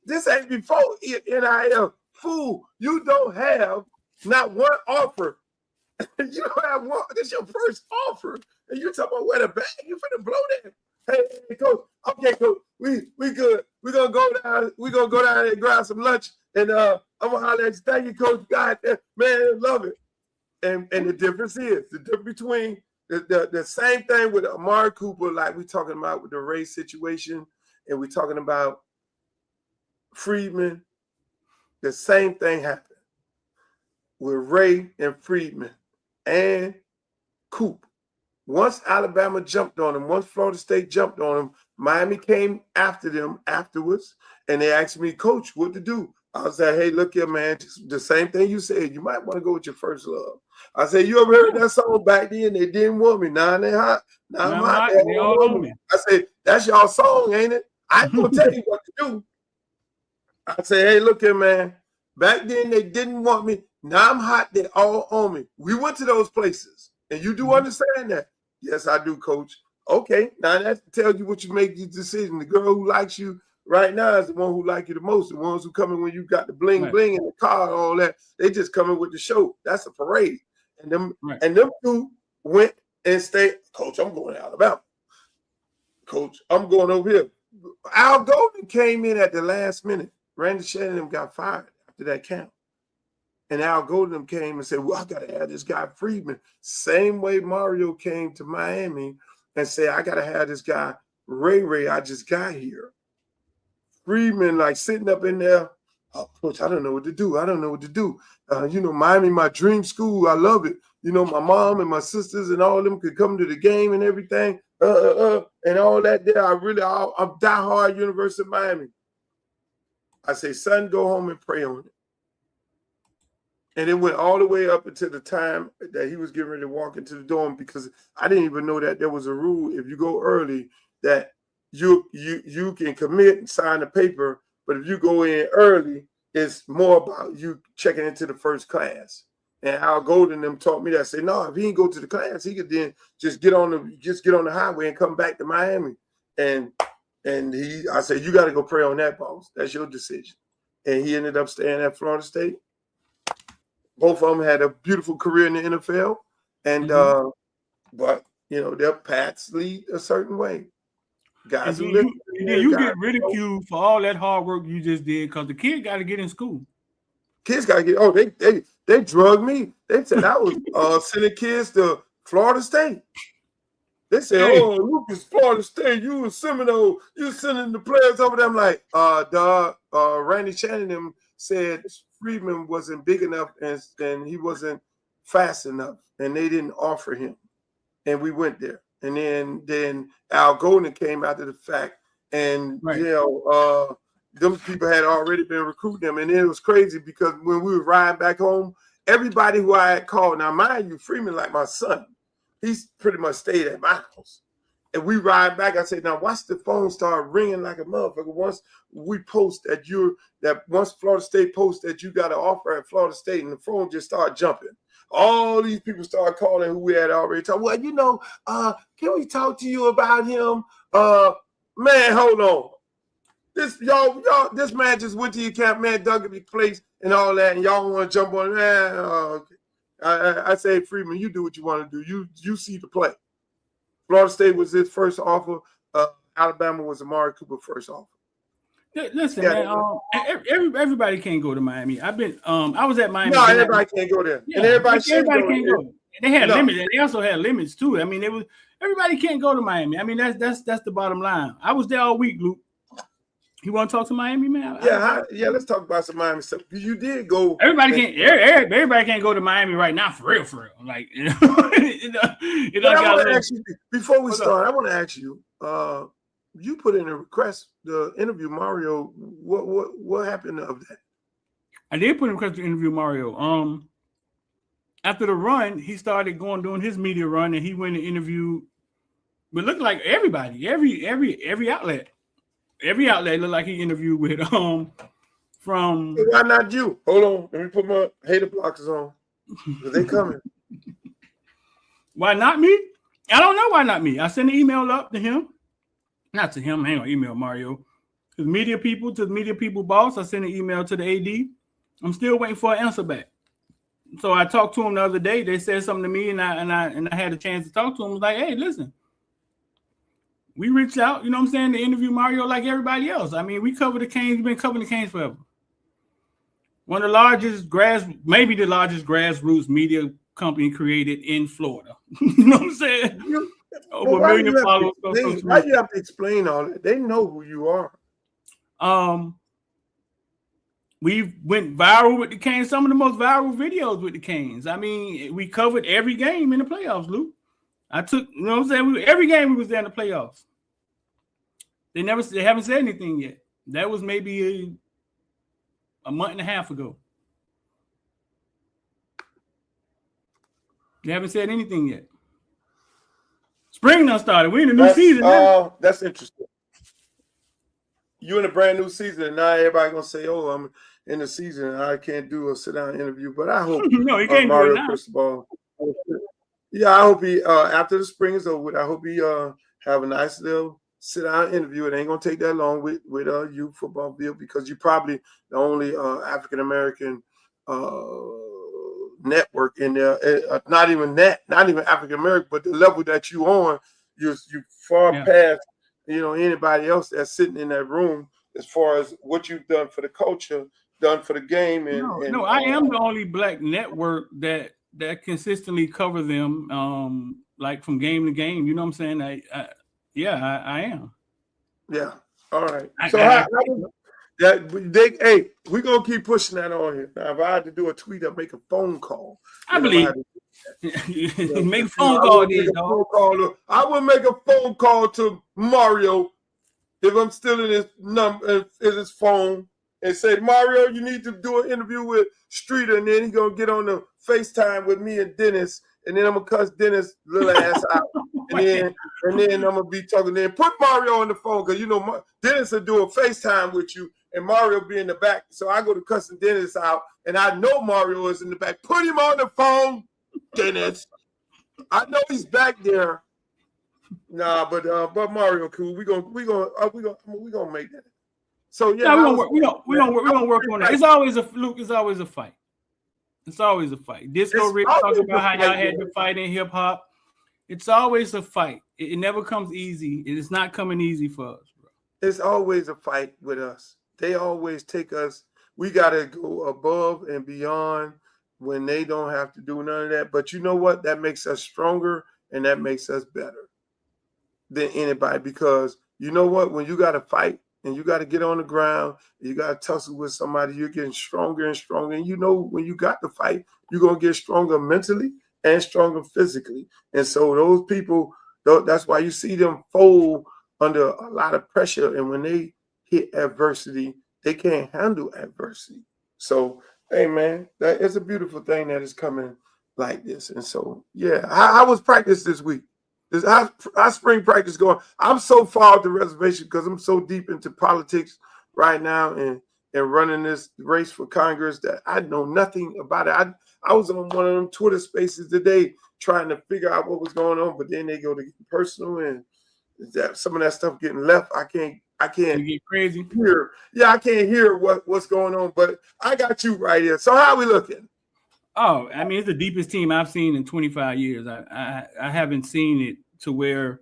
This ain't before NIL. Fool, you don't have not one offer. You don't have one. This is your first offer. And you talking about where the bag? You finna blow that. Hey, coach. Okay, coach. We good. We're gonna go down. We're gonna go down and grab some lunch. And I'm gonna holler at you. Thank you, coach. God, man, love it. And the difference is between the same thing with Amari Cooper, like we talking about with the Ray situation, and we talking about Freedman. The same thing happened with Ray and Freedman and Coop. Once Alabama jumped on him, once Florida State jumped on him, Miami came after them afterwards, and they asked me, Coach, what to do? I said, hey, look here, man, the same thing you said. You might want to go with your first love. I said, you ever heard that song back then? They didn't want me. Now they hot. Now I'm hot. They all want me. I said, that's y'all song, ain't it? I ain't going to tell you what to do. I say, hey, look here, man. Back then, they didn't want me. Now I'm hot. They all own me. We went to those places. And you do understand that? Yes, I do, Coach. Okay. Now that tells you what you make your decision. The girl who likes you right now is the one who like you the most. The ones who come in when you got the bling bling in the car and all that. They just come in with the show. That's a parade. And them two went and stayed. Coach, I'm going to Alabama. Coach, I'm going over here. Al Golden came in at the last minute. Randy Shannon got fired after that camp. And Al Golden came and said, well, I got to have this guy Freedman. Same way Mario came to Miami and said, I got to have this guy Ray I just got here. Freedman, like sitting up in there, oh, Coach, I don't know what to do. I don't know what to do. Miami, my dream school. I love it. My mom and my sisters and all of them could come to the game and everything. And all that there. I'm diehard University of Miami. I say, son, go home and pray on it. And it went all the way up until the time that he was getting ready to walk into the dorm, because I didn't even know that there was a rule if you go early that you can commit and sign the paper, but if you go in early, it's more about you checking into the first class. And Al Golden them taught me that. Say, no, if he didn't go to the class, he could then just get on the highway and come back to Miami. And I said, you got to go pray on that, boss. That's your decision. And he ended up staying at Florida State. Both of them had a beautiful career in the NFL. And but their paths lead a certain way. Guys who live you get ridiculed for all that hard work you just did because the kid got to get in school. Kids got to get they drugged me. They said I was sending kids to Florida State. They said, hey, oh, Lucas, Florida State, you was Seminole, you sending the players over there. I'm like, Randy Shannon said Freedman wasn't big enough and he wasn't fast enough, and they didn't offer him. And we went there. And then Al Golden came after the fact, and them people had already been recruiting him. And it was crazy because when we were riding back home, everybody who I had called, now mind you, Freedman like my son, he's pretty much stayed at my house. And we ride back. I said, now watch the phone start ringing like a motherfucker. Once we post once Florida State posts that you got an offer at Florida State, and the phone just started jumping. All these people started calling who we had already talked. Well, can we talk to you about him? Man, hold on. This man just went to your camp, man, dug up your place and all that, and y'all want to jump on that. Okay. I say, Freedman, you do what you want to do. You see the play. Florida State was his first offer. Alabama was Amari Cooper's first offer. Listen, man, everybody can't go to Miami. I was at Miami. No, everybody can't go there. Yeah, and everybody can't go. They had limits. They also had limits too. I mean, everybody can't go to Miami. I mean, that's the bottom line. I was there all week, Luke. You want to talk to Miami, man? Yeah. Let's talk about some Miami stuff. You did go. Everybody can't go to Miami right now for real. Like, before we start, I want to ask you. You put in a request to interview Mario. What happened of that? I did put in a request to interview Mario. After the run, he started doing his media run, and he went and interviewed. But looked like everybody, every outlet. Every outlet looked like he interviewed with from. Why not you? Hold on, let me put my hater blockers on. They coming. Why not me? I don't know why not me. I sent an email up to him. Not to him. I ain't gonna email Mario. To the media people boss. I sent an email to the AD. I'm still waiting for an answer back. So I talked to him the other day. They said something to me, and I had a chance to talk to him. I was like, hey, listen. We reached out, you know what I'm saying, to interview Mario like everybody else. I mean, we cover the Canes. We've been covering the Canes forever. One of the largest maybe the largest grassroots media company created in Florida. You know what I'm saying? Over Why a million followers. Why you have to explain all that? They know who you are. We went viral with the Canes, some of the most viral videos with the Canes. I mean, we covered every game in the playoffs, Luke. You know what I'm saying? Every game we was there in the playoffs. They haven't said anything yet. That was maybe a month and a half ago. They haven't said anything yet. Spring done started. We in a new season now. That's interesting. You in a brand new season, and now everybody gonna say, "Oh, I'm in the season. I can't do a sit down interview." But I hope no, you can't Mario do it now. Cristobal. Yeah, I hope he after the spring is over with. I hope he have a nice little sit down interview. It ain't gonna take that long with you Football Bill, because you probably the only African American network in there. Not even African American, but the level that you on, you far past anybody else that's sitting in that room as far as what you've done for the culture, done for the game. And I am the only black network that consistently cover them like from game to game. You know what I'm saying? I am. Yeah. All right. We're gonna keep pushing that on here. Now, if I had to do a tweet, I'd make a phone call. I believe make a phone call. I would make a phone call to Mario if I'm still in his number, in his phone, and say, Mario, you need to do an interview with Streeter, and then he's gonna get on the FaceTime with me and Dennis, and then I'm gonna cuss Dennis' little ass out. And then I'm gonna be talking. Then put Mario on the phone, because Dennis will do a FaceTime with you, and Mario be in the back. So I go to cussing Dennis out, and I know Mario is in the back. Put him on the phone, Dennis. I know he's back there. Nah, but Mario cool. We gonna make that. So yeah, we're gonna work on that. It's always a fluke. It's always a fight. It's always a fight. Disco Rick talks about how y'all had to fight in hip hop. It's always a fight. It never comes easy. It is not coming easy for us, bro. It's always a fight with us. They always take us. We got to go above and beyond when they don't have to do none of that. But you know what? That makes us stronger, and that makes us better than anybody. Because you know what? When you got to fight and you got to get on the ground, and you got to tussle with somebody, you're getting stronger and stronger. And when you got to fight, you're going to get stronger mentally and stronger physically. And so those people, that's why you see them fold under a lot of pressure. And when they hit adversity, they can't handle adversity. So, hey, man, that is a beautiful thing that is coming like this. And so, yeah, I was practice this week. Our spring practice going. I'm so far off the reservation because I'm so deep into politics right now and running this race for Congress that I know nothing about it. I was on one of them Twitter spaces today trying to figure out what was going on, but then they go to get personal, and some of that stuff getting left. I can't you get crazy. I can't hear what's going on, but I got you right here. So how are we looking? Oh, I mean, it's the deepest team I've seen in 25 years. I haven't seen it to where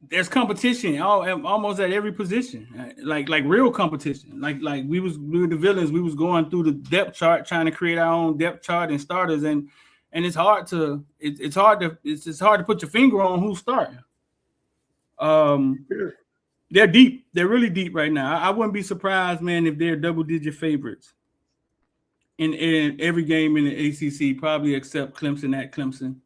there's competition almost at every position, like real competition. Like we were the villains. We was going through the depth chart, trying to create our own depth chart and starters, and it's hard to put your finger on who's starting. They're deep. They're really deep right now. I wouldn't be surprised, man, if they're double-digit favorites in every game in the ACC, probably except Clemson at Clemson.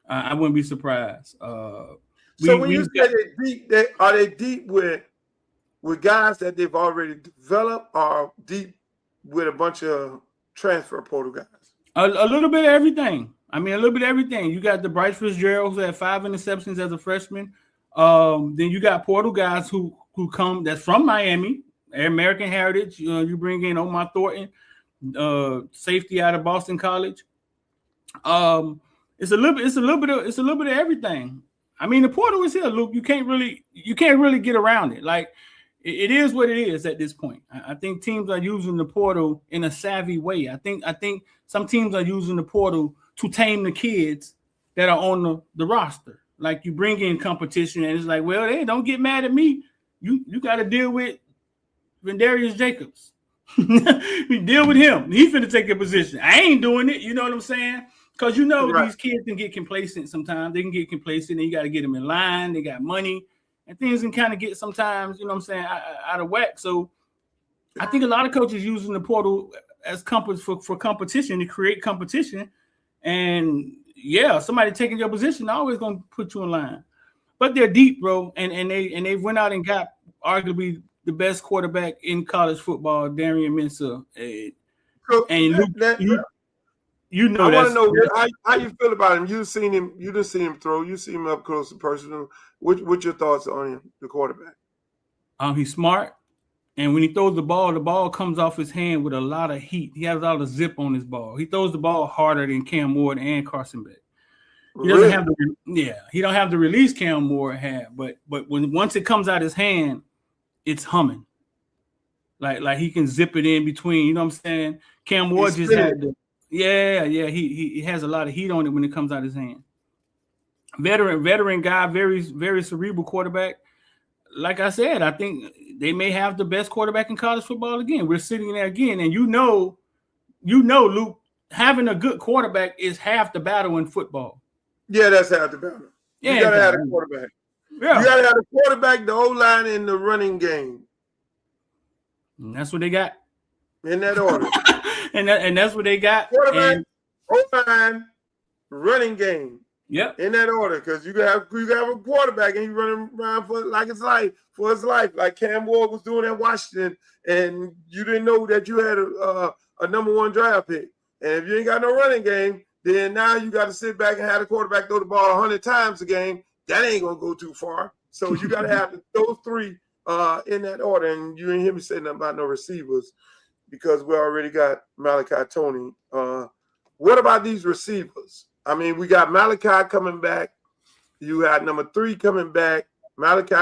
I wouldn't be surprised. So when you say they're deep, are they deep with guys that they've already developed, or deep with a bunch of transfer portal guys? A little bit of everything. I mean, a little bit of everything. You got the Bryce Fitzgerald, who had 5 interceptions as a freshman. Then you got portal guys who come that's from Miami, American Heritage. You bring in Omar Thornton, safety out of Boston College. It's a little bit of everything. I mean, the portal is here, Luke. You can't really get around it. Like it is what it is at this point. I think teams are using the portal in a savvy way. I think some teams are using the portal to tame the kids that are on the roster. Like you bring in competition, and it's like, well, hey, don't get mad at me. You got to deal with Vendarius Jacobs. We deal with him. He's finna take a position. I ain't doing it. You know what I'm saying? Because Right. these kids can get complacent sometimes. They can get complacent, and you got to get them in line. They got money, and things can kind of get sometimes, you know what I'm saying, out of whack. So I think a lot of coaches using the portal as for competition to create competition. And yeah, somebody taking your position always gonna put you in line. But they're deep, bro, and they went out and got arguably the best quarterback in college football, Darian Mensah. And you know I want that's to know how you feel about him. You've seen him. You didn't see him throw. You see him up close and personal. What's your thoughts on him, the quarterback? He's smart, and when he throws the ball comes off his hand with a lot of heat. He has a lot of zip on his ball. He throws the ball harder than Cam Ward and Carson Beck. He doesn't have he don't have the release Cam Ward had, but once it comes out his hand, it's humming. Like he can zip it in between. You know what I'm saying? Cam Ward just had the he has a lot of heat on it when it comes out his hand. Veteran guy, very, very cerebral quarterback. Like I said, I think they may have the best quarterback in college football again. We're sitting there again, and you know, Luke, having a good quarterback is half the battle in football. Yeah, that's half the battle. Yeah, you gotta have a quarterback. Yeah. You gotta have a quarterback, the O-line, and the running game. And that's what they got. In that order. and that's what they got. Quarterback, O-line, running game. Yep. In that order, because you have a quarterback and he's running around for his life, like Cam Ward was doing at Washington, and you didn't know that you had a number one draft pick. And if you ain't got no running game, then now you got to sit back and have the quarterback throw the ball 100 times a game. That ain't gonna go too far. So you got to have those three in that order. And you ain't hear me say nothing about no receivers because we already got Malachi Tony. What about these receivers? I mean, we got Malachi coming back. You got number 3 coming back. Malachi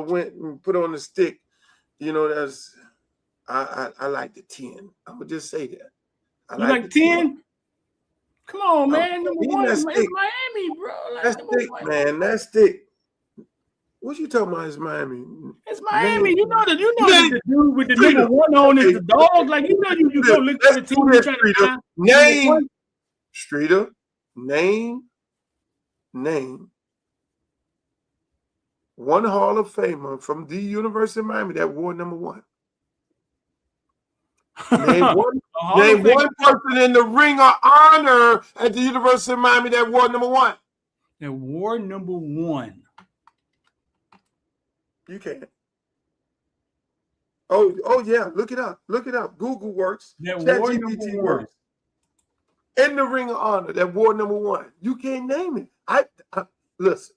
went and put on the stick. You know, that's I like the 10. I'm gonna just say that. You like 10? Come on, man. Number 1 is stick. Miami, bro. Like, that's thick, man. That's thick. What you talking about? Is Miami? It's Miami. You know the dude with the number 1 on is the dog. Like you go look at the team and try to find name Streeter. Name one Hall of Famer from the University of Miami that wore number 1. Name one person in the Ring of Honor at the University of Miami that wore number 1. That wore number 1. You can't. Oh yeah, look it up. Google works. That wore number 1. Works. In the Ring of Honor that wore number 1. You can't name it. I listen.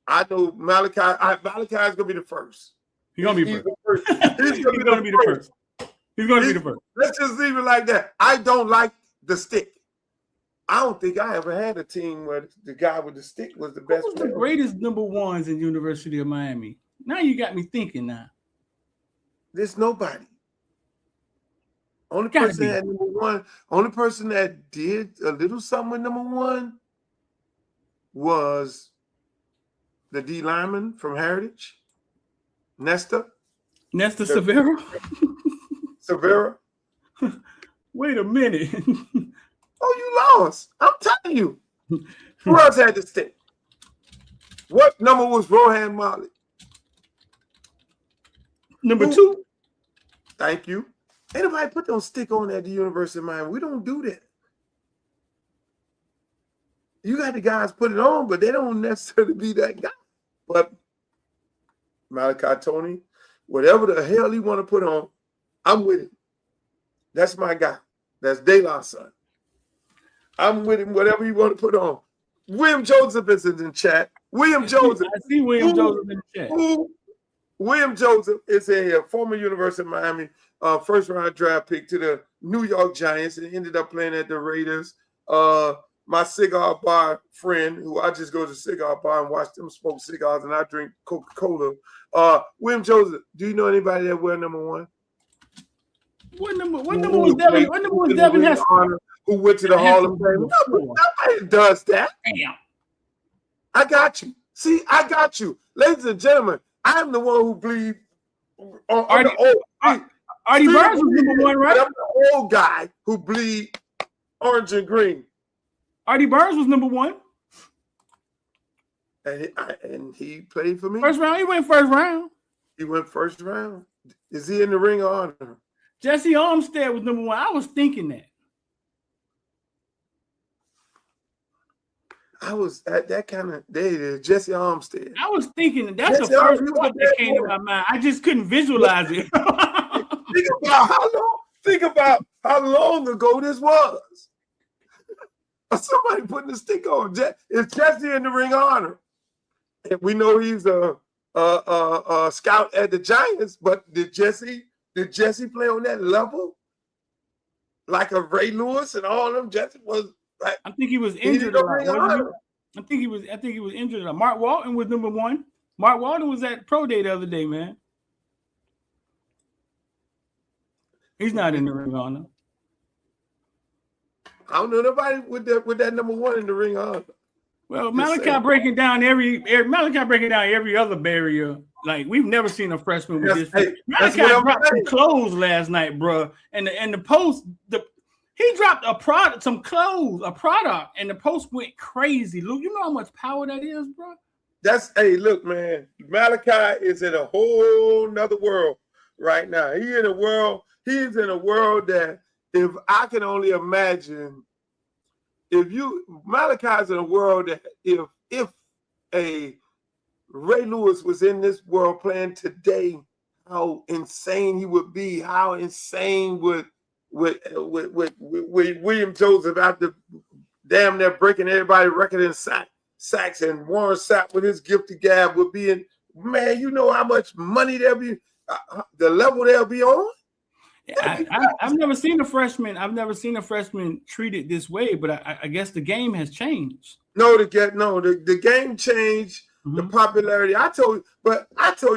I know Malachi. Malachi's gonna be the first. He's gonna be first. He's gonna be the first. He's gonna be the first. Let's just leave it like that. I don't like the stick. I don't think I ever had a team where the guy with the stick was the best. Who's the greatest number 1s in University of Miami? Now you got me thinking. Now there's nobody. Only person that number 1. Only person that did a little something with number 1 was the D lineman from Heritage, Nesta Severo. Severa. Wait a minute. Oh, you lost. I'm telling you. Who else had the stick? What number was Rohan Molly? Number 2. Thank you. Ain't nobody put no stick on at the University of Miami. We don't do that. You got the guys put it on, but they don't necessarily be that guy. But Malachi Tony, whatever the hell he want to put on, I'm with him. That's my guy. That's De La son. I'm with him, whatever you want to put on. William Joseph is in the chat. William Joseph. I see William Joseph in the chat. William Joseph is a former University of Miami first round draft pick to the New York Giants and ended up playing at the Raiders. My cigar bar friend, who I just go to cigar bar and watch them smoke cigars and I drink Coca-Cola. William Joseph, do you know anybody that wear number 1? What number was Devin? What number was Devin Hester? Who went to the Hall of Fame? Nobody does that. Damn. I got you. See, I got you. Ladies and gentlemen, I'm the one who bleed on Artie Burns was number 1, right? I'm the old guy who bleed orange and green. Artie Burns was number 1. And he played for me. First round, he went first round. He went first round. Is he in the Ring of Honor? Jesse Armstead was number 1. I was thinking that. I was at that kind of day. Jesse Armstead. I was thinking that's the first one that came to my mind. I just couldn't visualize it. Think about how long ago this was. Somebody putting the stick on. It's Jesse in the Ring of Honor. And we know he's a scout at the Giants, but did Jesse play on that level? Like a Ray Lewis and all of them? Jesse was like, I think he was injured. I think he was injured. Mark Walton was number 1. Mark Walton was at Pro Day the other day, man. He's not in the Ring of Honor. I don't know nobody with that number 1 in the Ring of Honor. Well, Malachi breaking down every other barrier. Like, we've never seen a freshman with this. Hey, Malachi dropped some clothes last night, bro. And the post, he dropped a product, and the post went crazy. Luke, you know how much power that is, bro? Hey, look, man. Malachi is in a whole nother world right now. He's in a world that, if I can only imagine, Malachi's in a world that if a Ray Lewis was in this world playing today, how insane he would be, how insane would William Joseph after damn near breaking everybody's record in sacks, and Warren Sapp with his gifted gab would be in. Man, you know how much money there'll be, the level they'll be on. I've never seen a freshman. I've never seen a freshman treated this way, but I guess the game has changed. The game changed. Mm-hmm. The popularity. I told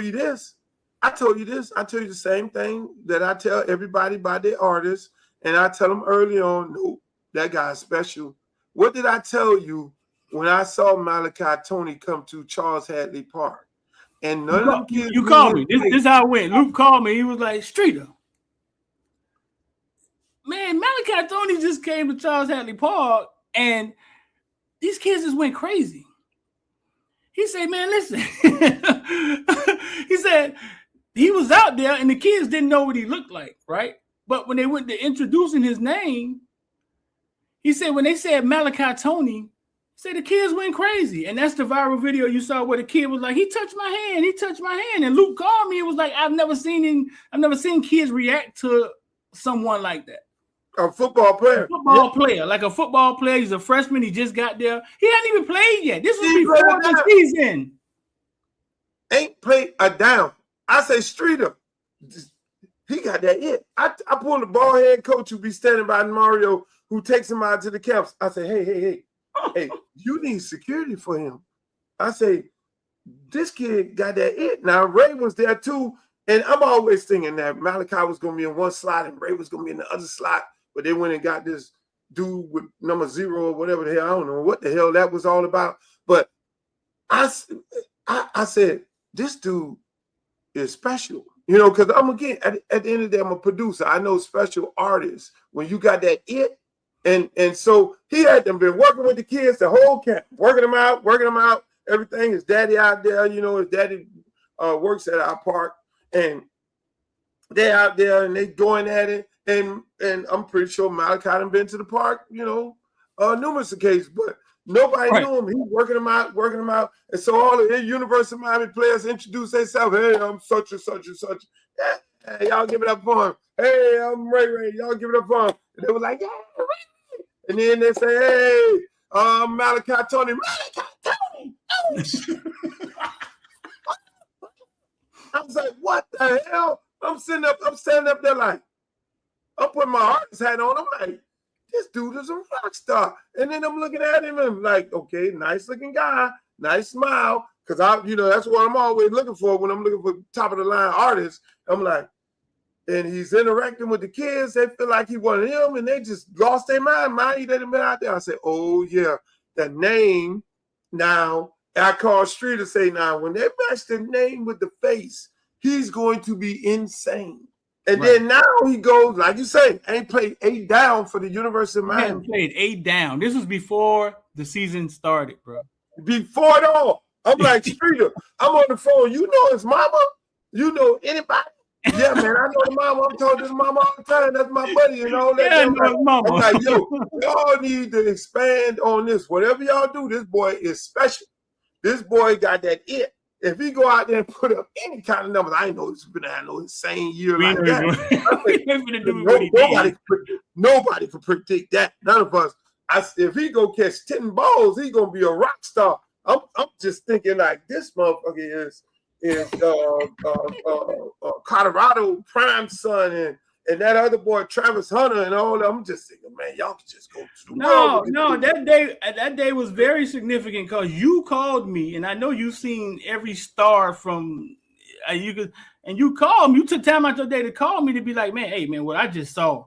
you this. I told you the same thing that I tell everybody about their artists, and I tell them early on, no, that guy's special. What did I tell you when I saw Malachi Tony come to Charles Hadley Park? And none of them kids. You called me. This is how it went. Luke called me. He was like, Streeter. Man, Malachi Tony just came to Charles Hadley Park, and these kids just went crazy. He said, man, listen. He said he was out there, and the kids didn't know what he looked like, right? But when they went to introducing his name, he said when they said Malachi Tony, he said the kids went crazy. And that's the viral video you saw where the kid was like, he touched my hand. And Luke called me and was like, I've never seen kids react to someone like that. A football player. Like a football player. He's a freshman. He just got there. He hadn't even played yet. This was before the season. Ain't played a down. I say Streeter. He got that it. I pull the ball head coach who be standing by Mario, who takes him out to the camps. I say, hey, you need security for him. I say, this kid got that it. Now, Ray was there too. And I'm always thinking that Malachi was going to be in one slot and Ray was going to be in the other slot. But they went and got this dude with number 0 or whatever the hell. I don't know what the hell that was all about. But I said, this dude is special. You know, because I'm, again, at the end of the day, I'm a producer. I know special artists. When you got that it. And so he had them been working with the kids the whole camp, working them out, everything. His daddy out there, you know, his daddy works at our park. And they're out there and they going at it. And I'm pretty sure Malachi done been to the park, you know, numerous occasions, but nobody knew him. He working them out. And so all of the University of Miami players introduce themselves. Hey, I'm such and such and such. Hey, y'all give it up for him. Hey, I'm Ray. Y'all give it up for him. And they were like, yeah, Ray. And then they say, hey, Malachi Tony. Malachi Tony. I was like, what the hell? I'm standing up there like, I'm putting my artist hat on. I'm like, this dude is a rock star. And then I'm looking at him and I'm like, okay, nice looking guy, nice smile. Cause that's what I'm always looking for when I'm looking for top of the line artists. I'm like, and he's interacting with the kids. They feel like he wanted him and they just lost their mind. He didn't been out there. I said, oh yeah, the name now. I called Street to say, now when they match the name with the face, he's going to be insane. And then now he goes, like you say, ain't played 8 down for the University of Miami. Played 8 down. This was before the season started, bro. Before it all. I'm like, Streeter, I'm on the phone. You know his mama? You know anybody? Yeah, man, I know the mama. I'm talking to the mama all the time. That's my buddy and all that. Yeah, I know his mama. I'm like, yo, y'all need to expand on this. Whatever y'all do, this boy is special. This boy got that it. If he go out there and put up any kind of numbers, I know he's been having no insane year like that. Nobody can predict that. None of us. If he go catch 10 balls, he gonna be a rock star. I'm just thinking like this motherfucker is Colorado prime son and that other boy Travis Hunter and all that. I'm just thinking, man, y'all can just go to the world. No, that day was very significant because you called me, and I know you've seen every star from you called me. You took time out your day to call me to be like, man, hey man, what I just saw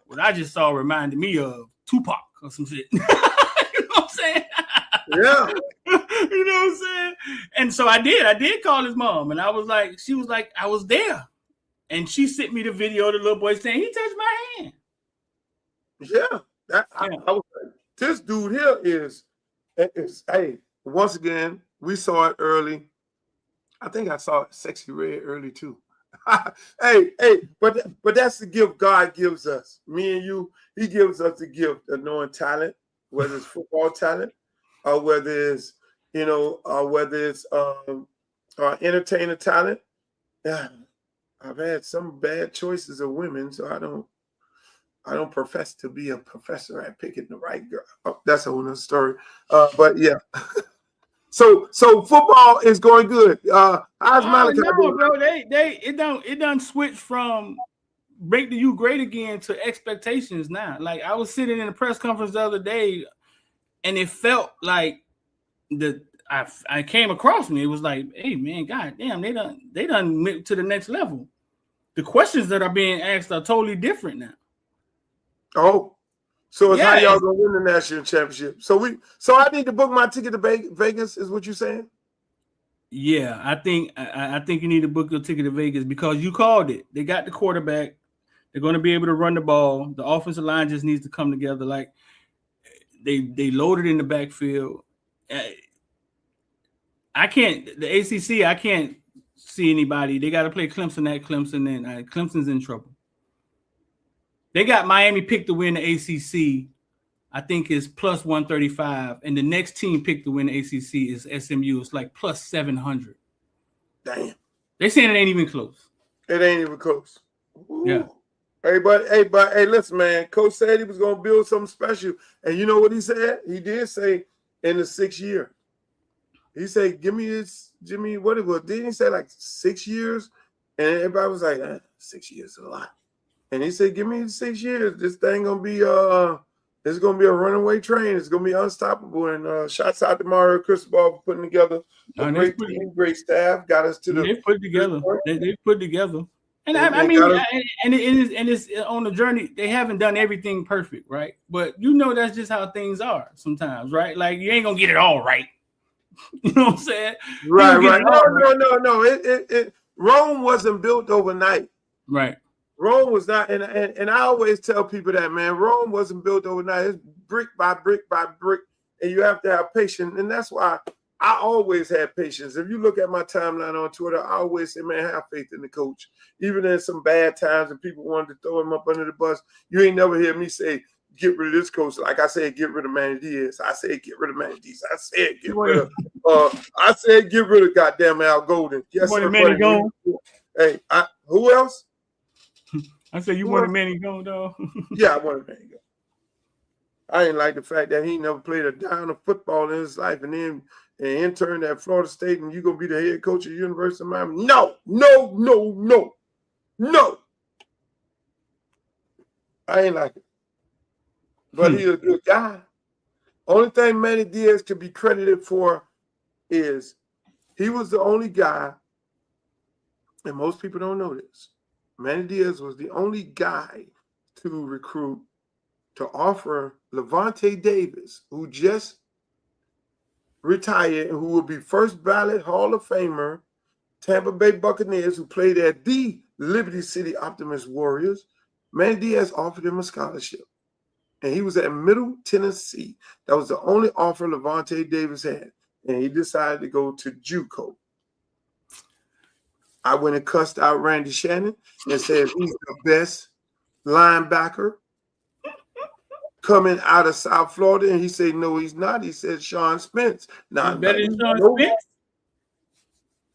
reminded me of Tupac or some shit. You know what I'm saying? Yeah. You know what I'm saying? And so I did call his mom, and she was like, I was there. And she sent me the video of the little boy saying, he touched my hand. Yeah. I was like, this dude here is, hey, once again, we saw it early. I think I saw it Sexy Red early too. hey, but that's the gift God gives us. Me and you, he gives us the gift of knowing talent, whether it's football talent or whether it's, entertainer talent. Yeah. I've had some bad choices of women, so I don't profess to be a professor at picking the right girl. Oh, that's a whole nother story. But yeah. So football is going good. How's Malachi doing? Bro, it done switch from break the you great again to expectations now. Like I was sitting in a press conference the other day, and it felt like I came across me. It was like, hey man, god damn, they done went to the next level. The questions that are being asked are totally different now. Oh, so it's how y'all gonna win the national championship. So I need to book my ticket to Vegas, is what you're saying? Yeah, I think you need to book your ticket to Vegas because you called it. They got the quarterback. They're going to be able to run the ball. The offensive line just needs to come together. Like they loaded in the backfield. I can't see anybody. They got to play Clemson at Clemson, and Clemson's in trouble. They got Miami picked to win the ACC. I think is plus 135, and the next team picked to win the ACC is SMU. It's like plus 700. Damn. They saying it ain't even close. It ain't even close. Ooh. Yeah. Hey, listen, man. Coach said he was gonna build something special, and you know what he said? He did say in the 6th year. He said, "Give me this, Jimmy." What it was? Didn't he say like 6 years? And everybody was like, 6 years is a lot. And he said, "Give me 6 years. This thing gonna be it's gonna be a runaway train. It's gonna be unstoppable." And shouts out to Mario Cristobal for putting together a great team, great staff. Got us to the. They put together. They put together. And it's on the journey. They haven't done everything perfect, right? But that's just how things are sometimes, right? Like you ain't gonna get it all right. You know what I'm saying? Right. No. Rome wasn't built overnight. Right. Rome was not, and I always tell people that, man, Rome wasn't built overnight. It's brick by brick by brick, and you have to have patience. And that's why I always had patience. If you look at my timeline on Twitter, I always say, man, have faith in the coach. Even in some bad times and people wanted to throw him up under the bus, you ain't never hear me say, get rid of this coach. Like I said, get rid of Manny Diaz. I said, get rid of Manny Diaz. I said, get rid of goddamn Al Golden. Yes, sir. Manny gone? Hey, who else? I said, you wanted Manny gone, dog? Yeah, I wanted Manny gone. I didn't like the fact that he never played a down of football in his life, and then an intern at Florida State, and you're gonna be the head coach of the University of Miami. No. I ain't like it. But he's a good guy. Only thing Manny Diaz could be credited for is he was the only guy, and most people don't know this. Manny Diaz was the only guy to recruit to offer Levante Davis, who just retired and who will be first ballot Hall of Famer, Tampa Bay Buccaneers, who played at the Liberty City Optimist Warriors. Manny Diaz offered him a scholarship, and he was at Middle Tennessee. That was the only offer Levante Davis had, and he decided to go to JUCO. I went and cussed out Randy Shannon and said he's the best linebacker coming out of South Florida, and he said, no, he's not. He said Sean Spence. Now, better than Sean Spence?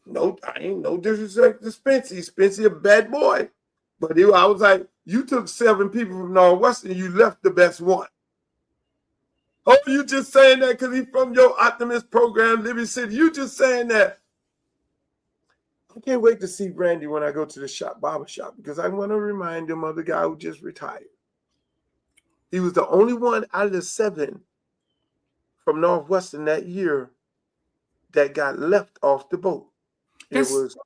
No, I ain't no disrespect to Spency. Spency a bad boy. But I was like, you took 7 people from Northwestern, you left the best one. Oh, you just saying that because he's from your Optimist program, Liberty City. You just saying that. I can't wait to see Randy when I go to the barber shop, because I want to remind him of the guy who just retired. He was the only one out of the 7 from Northwestern that year that got left off the boat. It was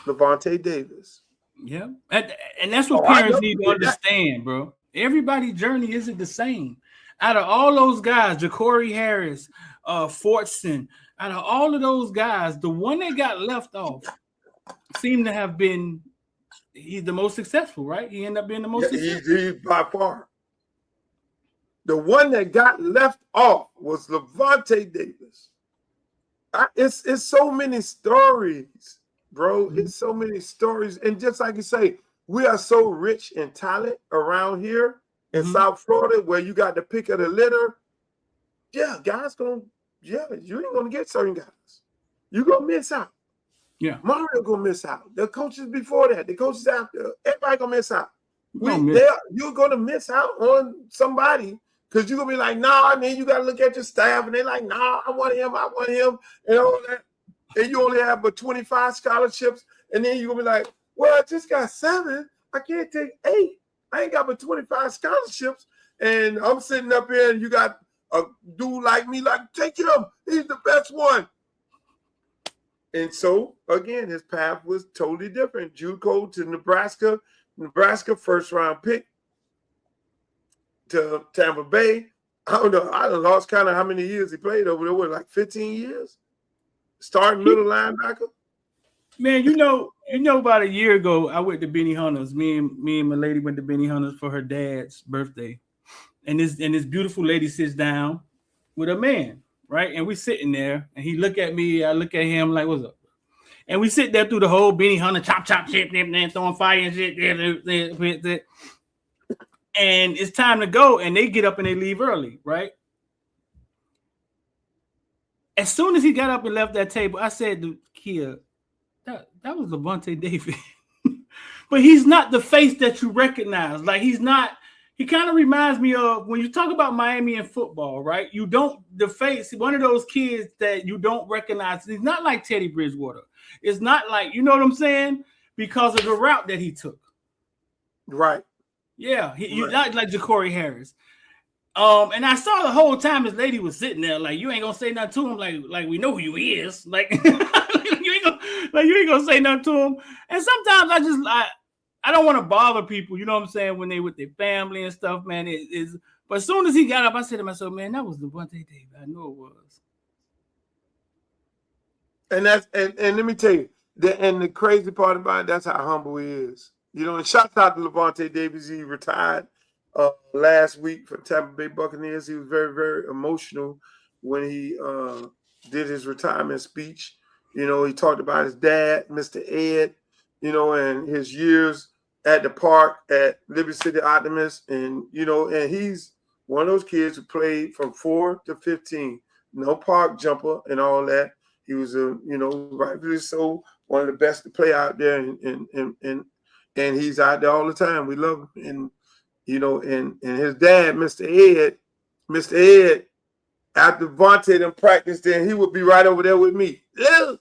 Levante Davis. Yeah. And that's what parents need to understand, bro. Everybody's journey isn't the same. Out of all those guys, Ja'Cory Harris, Fortson, out of all of those guys, the one that got left off seemed to have been he's the most successful, right? He ended up being the most successful. He's by far. The one that got left off was Levante Davis. It's so many stories, bro. It's so many stories. And just like you say, we are so rich in talent around here in South Florida, where you got the pick of the litter. Yeah, you ain't gonna get certain guys. You're gonna miss out. Yeah. Mario gonna miss out. The coaches before that, the coaches after, everybody gonna miss out. You're gonna miss out on somebody. Because you're going to be like, nah, and then you got to look at your staff, and they're like, nah, I want him, and all that. And you only have but 25 scholarships, and then you're going to be like, well, I just got 7. I can't take 8. I ain't got but 25 scholarships, and I'm sitting up here, and you got a dude like me, like, take him. He's the best one. And so, again, his path was totally different. JUCO to Nebraska first-round pick. To Tampa Bay. I don't know. I done lost count of how many years he played over there. What, like 15 years? Starting middle linebacker? Man, you know, about a year ago, I went to Benny Hunter's. Me and my lady went to Benny Hunter's for her dad's birthday. And this beautiful lady sits down with a man, right? And we sitting there, and he look at me, I look at him like, what's up? And we sit there through the whole Benny Hunter chop, shit, throwing fire and shit. And it's time to go, and they get up and they leave early, right? As soon as he got up and left that table, I said to Kia, that was Levante Davis. But he's not the face that you recognize. Like, he kind of reminds me of when you talk about Miami and football, right? One of those kids that you don't recognize. He's not like Teddy Bridgewater. It's not like, you know what I'm saying? Because of the route that he took. Right. Yeah, you're not like Ja'Cory Harris. And I saw the whole time this lady was sitting there, like, you ain't gonna say nothing to him, like we know who you is. Like, you ain't gonna say nothing to him. And sometimes I don't want to bother people, you know what I'm saying, when they with their family and stuff, man. But as soon as he got up, I said to myself, man, that was Levante Davis. I know it was. And let me tell you, the crazy part about it, that's how humble he is. You know, and shouts out to Levante Davis. He retired last week for Tampa Bay Buccaneers. He was very, very emotional when he did his retirement speech. You know, he talked about his dad, Mr. Ed, you know, and his years at the park at Liberty City Optimist. And, you know, and he's one of those kids who played from 4 to 15. No park jumper and all that. He was, rightfully so, one of the best to play out there. And he's out there all the time. We love him. And, you know, and his dad, Mr. Ed, Mr. Ed, after Vontae them practiced, then he would be right over there with me. Look,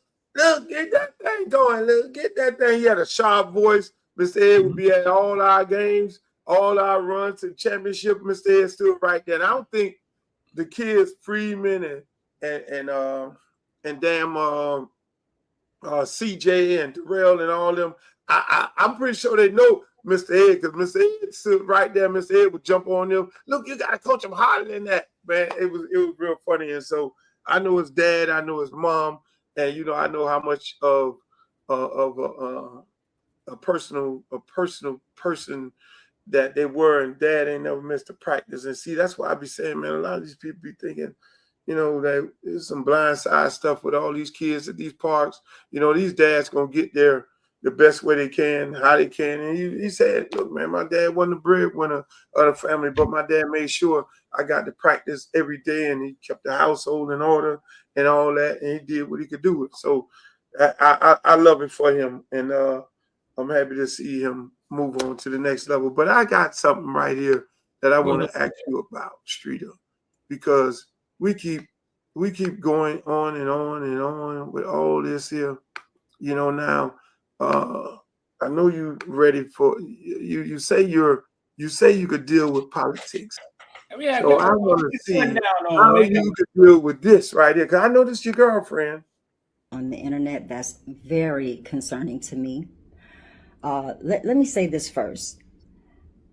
get that thing going. Look, get that thing. He had a sharp voice. Mr. Ed would be at all our games, all our runs to the championship. Mr. Ed stood right there. And I don't think the kids, Freeman and damn CJ and Terrell and all them, I'm pretty sure they know Mr. Ed, because Mr. Ed stood right there. Mr. Ed would jump on them. Look, you got to coach him harder than that, man. It was real funny. And so I know his dad, I know his mom, and you know I know how much of a personal person that they were, and dad ain't never missed a practice. And see, that's why I be saying, man, a lot of these people be thinking, you know, that there's some blindside stuff with all these kids at these parks. You know, these dads gonna get there the best way they can, how they can. And he said, look, man, my dad wasn't the breadwinner of the family, but my dad made sure I got to practice every day, and he kept the household in order and all that, and he did what he could do. So I love it for him, and I'm happy to see him move on to the next level. But I got something right here that I want to ask you about, Streeter, because we keep going on and on and on with all this here. You know, now I know you ready for you say you could deal with politics. Yeah, so I want to see how you could deal with this right here, because I know this is your girlfriend. On the internet, that's very concerning to me. Let me say this first.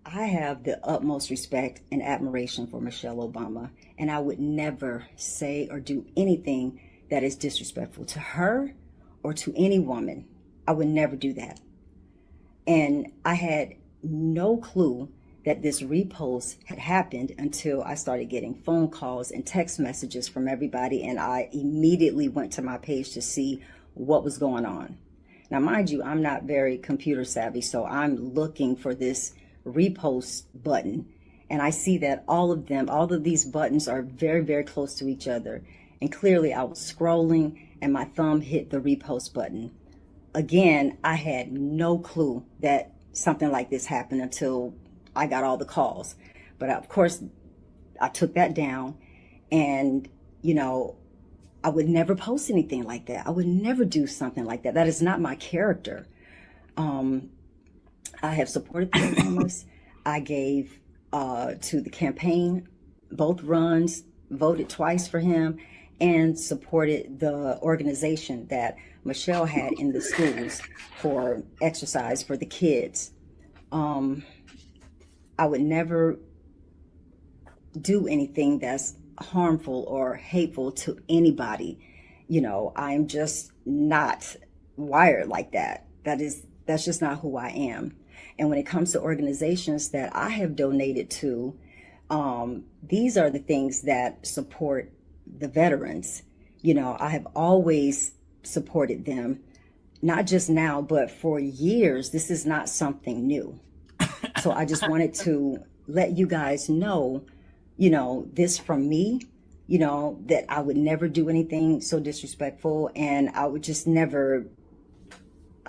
I have the utmost respect and admiration for Michelle Obama, and I would never say or do anything that is disrespectful to her or to any woman. I would never do that. And I had no clue that this repost had happened until I started getting phone calls and text messages from everybody, and I immediately went to my page to see what was going on. Now, mind you, I'm not very computer savvy, so I'm looking for this repost button, and I see that all of these buttons are very, very close to each other. And clearly I was scrolling and my thumb hit the repost button. Again, I had no clue that something like this happened until I got all the calls. But of course, I took that down, and, you know, I would never post anything like that. I would never do something like that. That is not my character. I have supported the Obamas. I gave to the campaign, both runs, voted twice for him, and supported the organization that Michelle had in the schools for exercise for the kids. I would never do anything that's harmful or hateful to anybody. You know, I'm just not wired like that. That's just not who I am. And when it comes to organizations that I have donated to, these are the things that support the veterans. You know, I have always supported them, not just now, but for years. This is not something new. So I just wanted to let you guys know, you know, this from me, you know, that I would never do anything so disrespectful, and I would just never,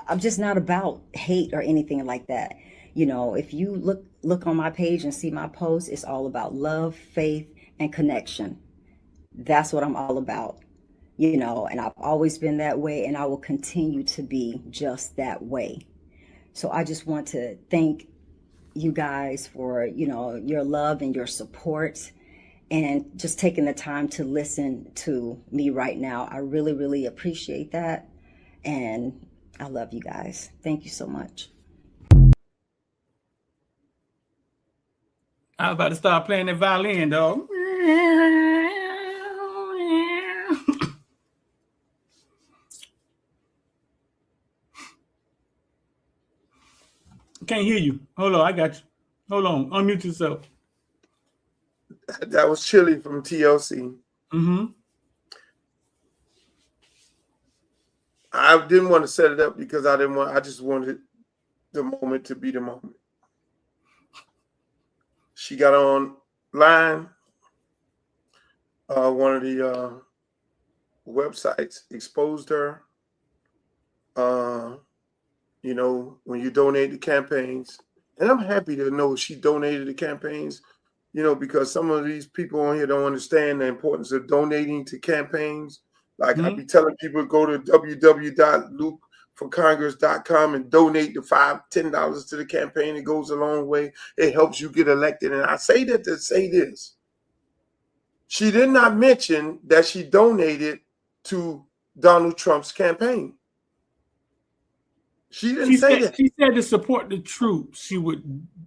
I'm just not about hate or anything like that. You know, if you look on my page and see my posts, it's all about love, faith, and connection. That's what I'm all about, you know, and I've always been that way, and I will continue to be just that way. So I just want to thank you guys for, you know, your love and your support, and just taking the time to listen to me right now. I really, really appreciate that. And I love you guys. Thank you so much. I was about to start playing that violin, dog. Can't hear you. Hold on, I got you. Hold on, unmute yourself. That was Chili from TLC. Mm-hmm. I didn't want to set it up because I just wanted the moment to be the moment. She got online. One of the websites exposed her. You know, when you donate to campaigns, and I'm happy to know she donated to campaigns, you know, because some of these people on here don't understand the importance of donating to campaigns. Like I be telling people, go to www.lukeforcongress.com and donate the $5-10 to the campaign. It goes a long way. It helps you get elected. And I say that to say this. She did not mention that she donated to Donald Trump's campaign. She didn't say that. She said to support the troops.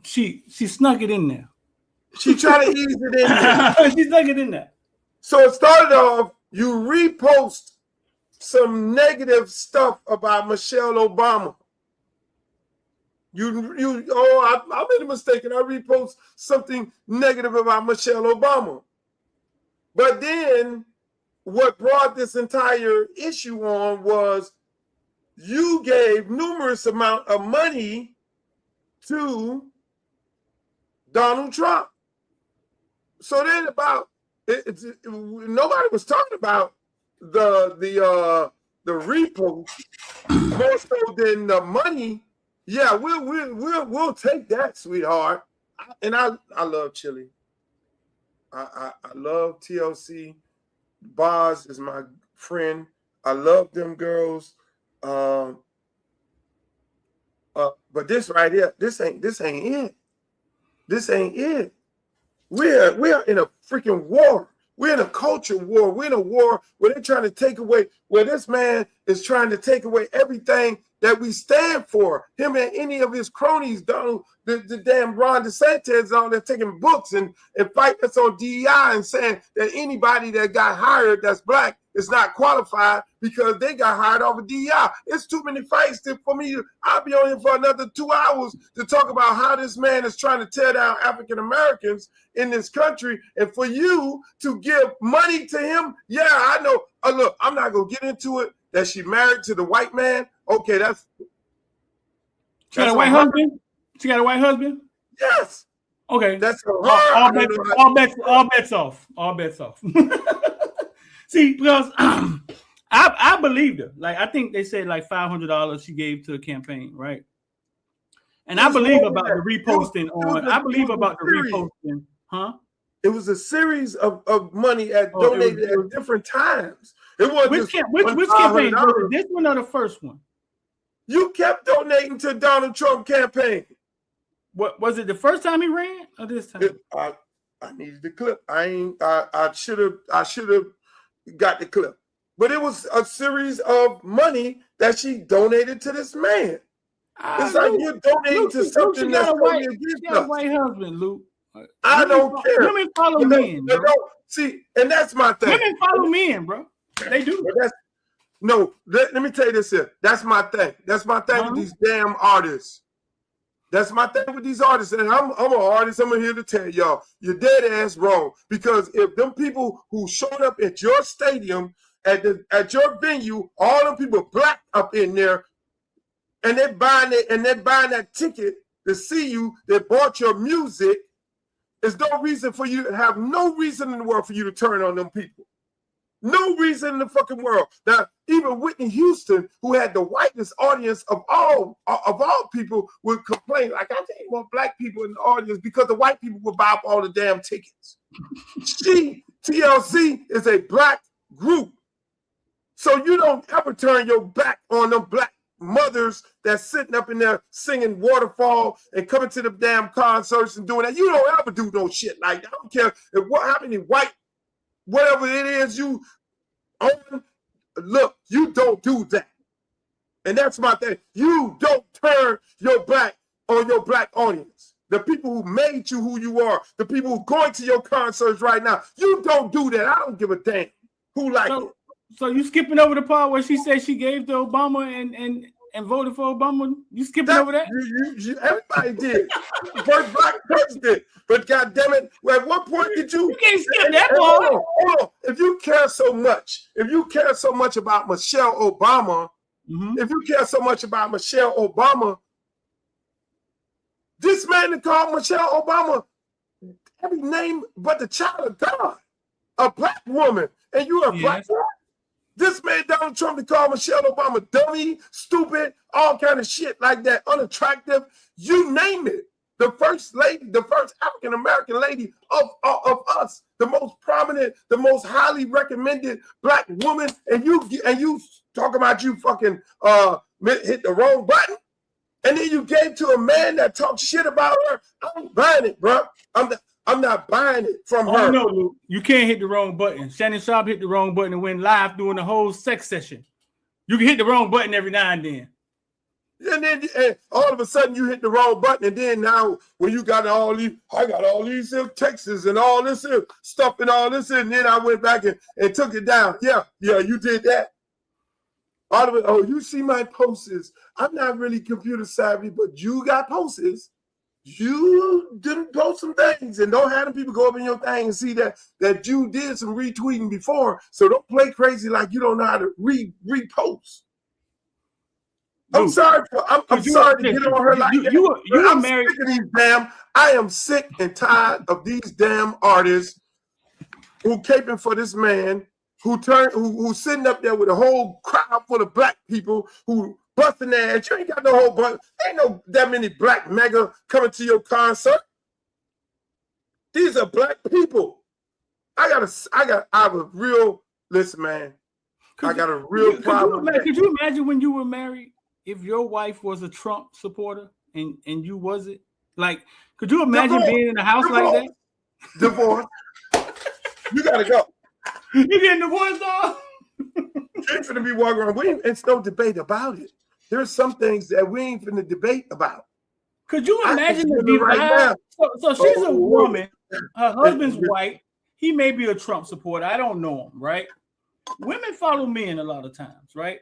She snuck it in there. She tried to ease it in there. She snuck it in there. So it started off, you repost some negative stuff about Michelle Obama. I made a mistake and I repost something negative about Michelle Obama. But then what brought this entire issue on was you gave numerous amount of money to Donald Trump. So then nobody was talking about the repost more so than the money. Yeah, we'll take that, sweetheart. And I love Chili. I love TLC. Boz is my friend. I love them girls. But this right here, this ain't it. This ain't it. We're in a freaking war. We're in a culture war. We're in a war where they're trying to take away, where this man is trying to take away everything that we stand for. Him and any of his cronies, Donald, the damn Ron DeSantis, all they're taking books and fighting us on DEI and saying that anybody that got hired that's black is not qualified because they got hired off of DEI. It's too many fights for me. I'll be on here for another 2 hours to talk about how this man is trying to tear down African Americans in this country, and for you to give money to him. Yeah, I know. Look, I'm not gonna get into it. That she married to the white man. Okay, that's she got a white husband. She got a white husband. Yes. Okay, that's her. All bets off. All bets off. See, because I believed her. Like I think they said like $500 she gave to a campaign, right? And I believe about the reposting on. I believe about the reposting, huh? It was a series of money donated at different times. It was which campaign? Was it this one or the first one? You kept donating to Donald Trump campaign. What was it? The first time he ran or this time? I needed the clip. I should have got the clip. But it was a series of money that she donated to this man. It's like you're donating to something that's going against us. White husband, Luke. I don't care. Women follow men. See, and that's my thing. Women follow men, bro. They do. Let me tell you this here. That's my thing. That's my thing with these damn artists. That's my thing with these artists. And I'm an artist. I'm here to tell y'all, you're dead ass wrong. Because if them people who showed up at your stadium, at your venue, all them people black up in there, and they're buying that ticket to see you, that bought your music, there's no reason for you to have no reason in the world for you to turn on them people. No reason in the fucking world. Now, even Whitney Houston, who had the whitest audience of all people, would complain, like, I didn't want black people in the audience because the white people would buy up all the damn tickets. TLC is a black group. So you don't ever turn your back on them black mothers that's sitting up in there singing Waterfall and coming to the damn concerts and doing that. You don't ever do no shit like that. I don't care how many white, whatever it is you own. Look, you don't do that. And that's my thing. You don't turn your back on your black audience. The people who made you who you are, the people who going to your concerts right now, you don't do that. I don't give a damn who like it. So you skipping over the part where she said she gave to Obama and voted for Obama? You skipping over that? Everybody did. First black person did. But goddamn it, at what point did you? You can't skip that part. Hold on. If you care so much about Michelle Obama, this man that called Michelle Obama every name but the child of God, a black woman, and you are a black woman. This man, Donald Trump, to call Michelle Obama dummy, stupid, all kind of shit like that, unattractive, you name it. the first lady, the first African American lady of us, the most prominent, the most highly recommended black woman, and you talk about you fucking hit the wrong button, and then you gave to a man that talks shit about her. I'm buying it, bro. I'm not buying it from her. Oh no, Luke, you can't hit the wrong button. Shannon Sharp hit the wrong button and went live doing the whole sex session. You can hit the wrong button every now and then. And then all of a sudden you hit the wrong button, and then now when you got all these, I got all these texts and all this stuff and all this, and then I went back and took it down. Yeah, you did that. All of it. Oh, you see my posts. I'm not really computer savvy, but you got posts. You didn't post some things, and don't have them people go up in your thing and see that you did some retweeting before. So don't play crazy like you don't know how to repost. I'm sorry. I'm sorry to get on her like that. You are married. Sick of these I am sick and tired of these damn artists who caping for this man who's sitting up there with a whole crowd full of black people who busting their ass. You ain't got no whole bunch. Ain't no that many black mega coming to your concert. These are black people. I have a real listen, man. I got a real problem. Could you imagine when you were married? If your wife was a Trump supporter and you wasn't, like, could you imagine being in a house like that? Divorce. You gotta go. You getting divorced, dog? You ain't finna be walking around. It's no debate about it. There's some things that we ain't finna debate about. Could you imagine the divide? So she's a woman. Her husband's white. He may be a Trump supporter. I don't know him, right? Women follow men a lot of times, right?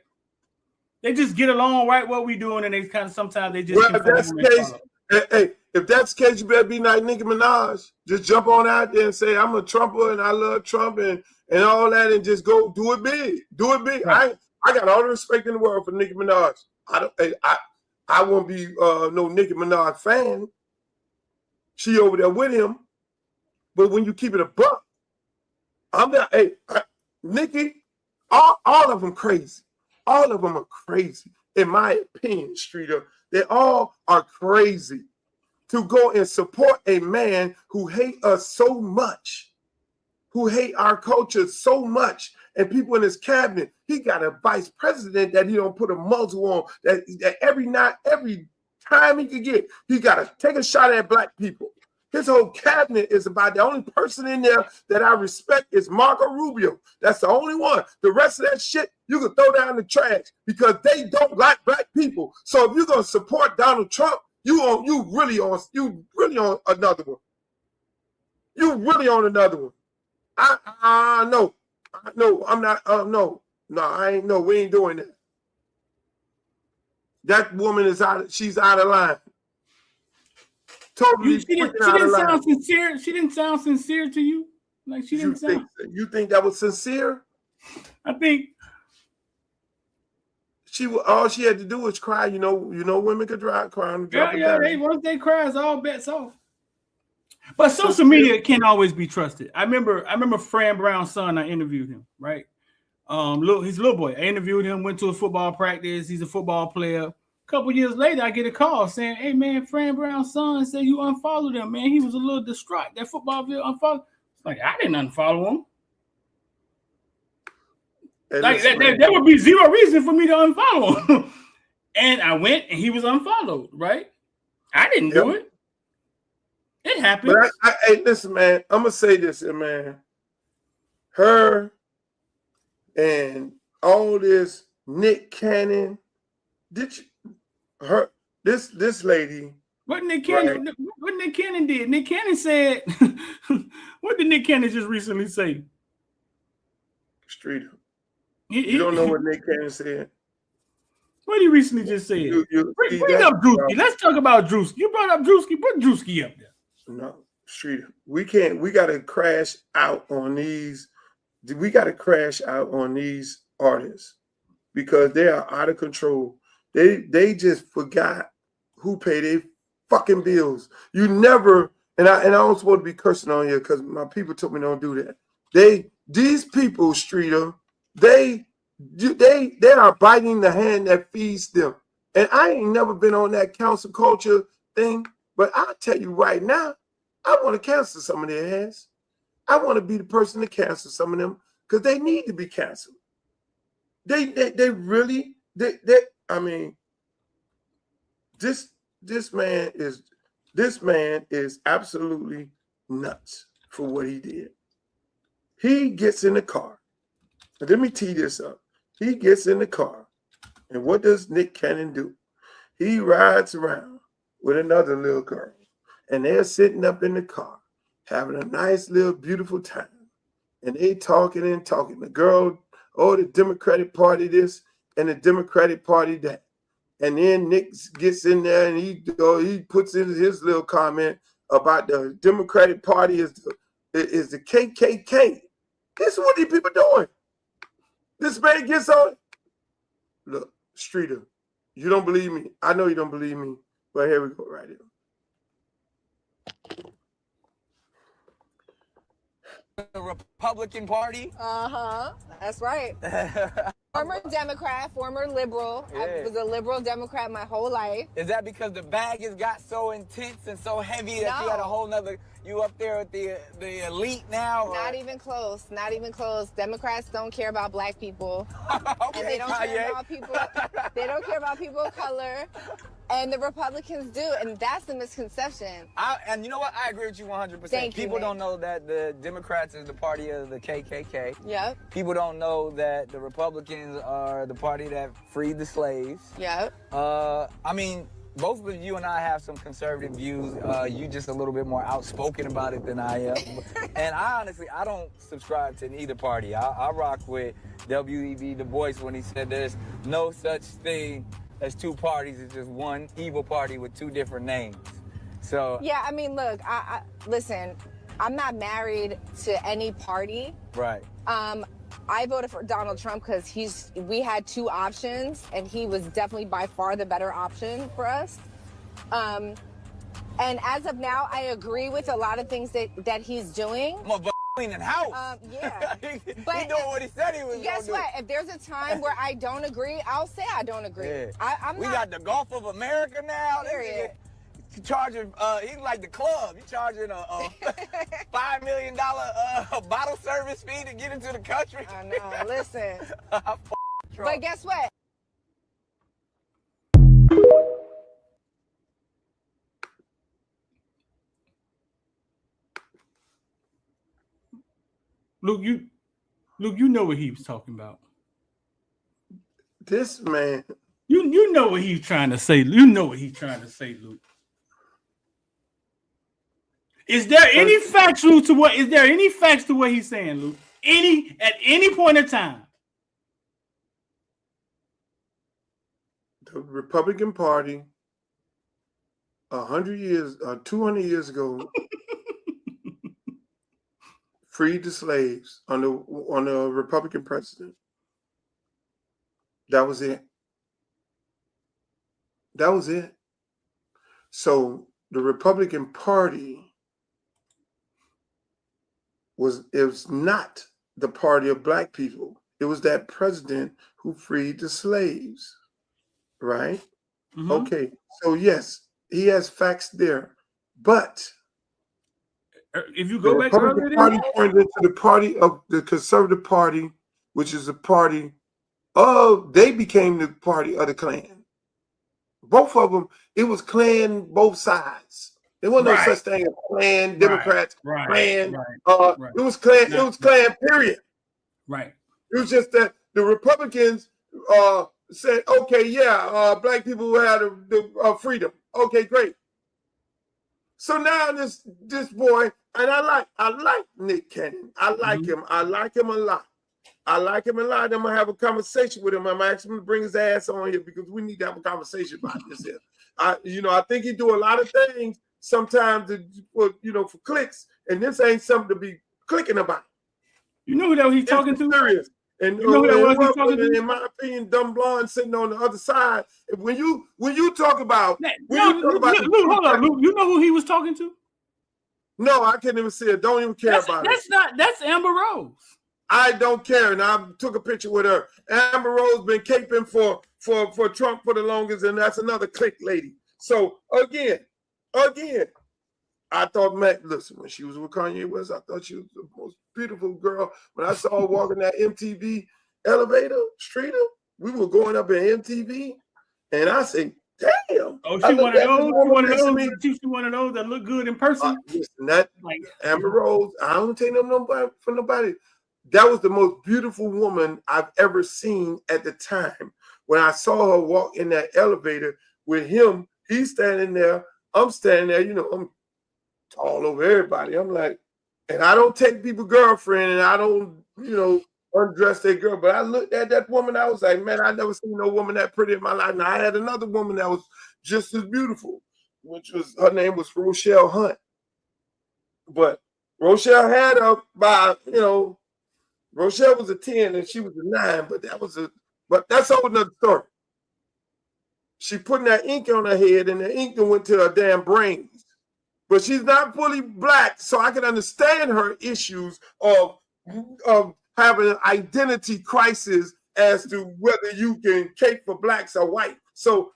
They just get along right what we doing, and they kind of sometimes they just. Well, if that's the case, if that's the case, you better be like Nicki Minaj. Just jump on out there and say I'm a Trumper and I love Trump and all that, and just go do it big. Do it big. Right. I got all the respect in the world for Nicki Minaj. I won't be no Nicki Minaj fan. She over there with him, but when you keep it a buck, I'm not. Hey, Nicki, all of them crazy. All of them are crazy, in my opinion, Streeter. They all are crazy to go and support a man who hate us so much, who hate our culture so much, and people in his cabinet. He got a vice president that he don't put a muzzle on. That every time he could get, he got to take a shot at black people. His whole cabinet is about the only person in there that I respect is Marco Rubio. That's the only one. The rest of that shit you can throw down the trash because they don't like black people. So if you're gonna support Donald Trump, you really on another one. You really on another one. No, I'm not. No, I ain't. No, we ain't doing that. That woman is out. She's out of line. Totally. She didn't sound sincere. She didn't sound sincere to you. Like she didn't sound. You think that was sincere? I think all she had to do was cry. You know, women could cry. Once they cry, it's all bets off. But social media can't always be trusted. I remember Fran Brown's son. I interviewed him. Right, he's a little boy. I interviewed him. Went to a football practice. He's a football player. A couple years later, I get a call saying, "Hey man, Fran Brown's son said you unfollowed him. Man, he was a little distraught. That football video unfollowed." It's like I didn't unfollow him. Like there would be zero reason for me to unfollow him. And I went and he was unfollowed, right? I didn't do it. It happened. But hey, listen, man, I'm gonna say this, man. Her and all this Nick Cannon, this lady. What Nick Cannon? Right? What Nick Cannon did? Nick Cannon said. What did Nick Cannon just recently say? Streeter. You don't know what Nick Cannon said? What did he recently just said? Bring up Drewski. Let's talk about Drewski. You brought up Drewski. Put Drewski up there. No, Streeter. We can't. We got to crash out on these. We got to crash out on these artists because they are out of control. They just forgot who paid their fucking bills. You never. And I don't supposed to be cursing on you because my people told me don't do that. These people, Streeter. They are biting the hand that feeds them. And I ain't never been on that council culture thing. But I'll tell you right now, I want to cancel some of their ass. I want to be the person to cancel some of them because they need to be canceled. They really, I mean, this man is absolutely nuts for what he did. He gets in the car. Let me tee this up. He gets in the car, and what does Nick Cannon do? He rides around with another little girl, and they're sitting up in the car, having a nice little beautiful time, and they talking and talking. The girl, the Democratic Party this and the Democratic Party that. And then Nick gets in there and he puts in his little comment about the Democratic Party is the KKK. This is what these people doing. This man gets on. Look, Streeter, you don't believe me. I know you don't believe me, but here we go right here. The Republican Party. That's right. Former Democrat, former liberal. Yeah. I was a liberal Democrat my whole life. Is that because the bag has got so intense and so heavy that you had a whole nother, you up there with the elite now? Not even close. Not even close. Democrats don't care about black people. Okay, and they don't care about people. They don't care about people of color. And the Republicans do, and that's the misconception. And you know what? I agree with you 100%. Thank you, People Nick. don't know that the Democrats is the party of the KKK. Yep. People don't know that the Republicans are the party that freed the slaves. Yep. I mean, both of you and I have some conservative views. You just a little bit more outspoken about it than I am. And I honestly don't subscribe to neither party. I rock with W.E.B. Du Bois when he said there's no such thing as two parties. It's just one evil party with two different names. So yeah, I mean, look, I listen, I'm not married to any party. Right. I voted for Donald Trump because we had two options, and he was definitely by far the better option for us. And as of now, I agree with a lot of things that he's doing. Cleaning house. Yeah. But he doing what he said he was going to do. Guess what? If there's a time where I don't agree, I'll say I don't agree. Yeah. We got the Gulf of America now. Period. Charging, he's like the club. He's charging a $5 million bottle service fee to get into the country. I know. Listen. But guess what? Luke, you know what he was talking about. This man. You know what he's trying to say. You know what he's trying to say, Luke. Is there any facts to what he's saying, Luke? At any point in time? The Republican Party 200 years ago freed the slaves on the Republican president. That was it. That was it. So the Republican Party was not the party of black people. It was that president who freed the slaves, right? Mm-hmm. Okay, so yes, he has facts there, but if you go back, the Republican Party pointed into the party of the Conservative Party, which is the party of, they became the party of the Klan. Both of them, it was Klan, both sides. There wasn't no such thing as Klan, Democrats, Klan. It was Klan. It was Klan. Period. Right. It was just that the Republicans said, "Okay, black people had the freedom. Okay, great." So now this boy, and I like Nick Cannon. I like him. I like him a lot. I'm gonna have a conversation with him. I'm gonna ask him to bring his ass on here because we need to have a conversation about this here. I think he do a lot of things sometimes for clicks, and this ain't something to be clicking about. You know who that he's talking to? Serious. And you know who that was he's talking to? In my opinion, dumb blonde sitting on the other side. When you talk about Luke, hold on, Luke. You know who he was talking to? No, I can't even see it. Don't even care about it. That's Amber Rose. I don't care, and I took a picture with her. Amber Rose been caping for Trump for the longest, and that's another click lady. So again, again, I thought, man, listen, when she was with Kanye West, I thought she was the most beautiful girl. When I saw her walking that MTV elevator, streeter, we were going up in MTV, and I said, damn. Oh, she one of those? She one of those that look good in person? Listen, that like Amber Rose, I don't take them from nobody. That was the most beautiful woman I've ever seen at the time. When I saw her walk in that elevator with him, he's standing there, I'm standing there, you know, I'm all over everybody. I'm like, and I don't take people girlfriend and I don't, you know, undress their girl. But I looked at that woman, I was like, man, I never seen no woman that pretty in my life. And I had another woman that was just as beautiful, which was, her name was Rochelle Hunt. But Rochelle had her by, you know, Rochelle was a 10 and she was a 9, but that's a whole nother story. She putting that ink on her head and the ink went to her damn brains. But she's not fully black, so I can understand her issues of having an identity crisis as to whether you can cape for blacks or white. So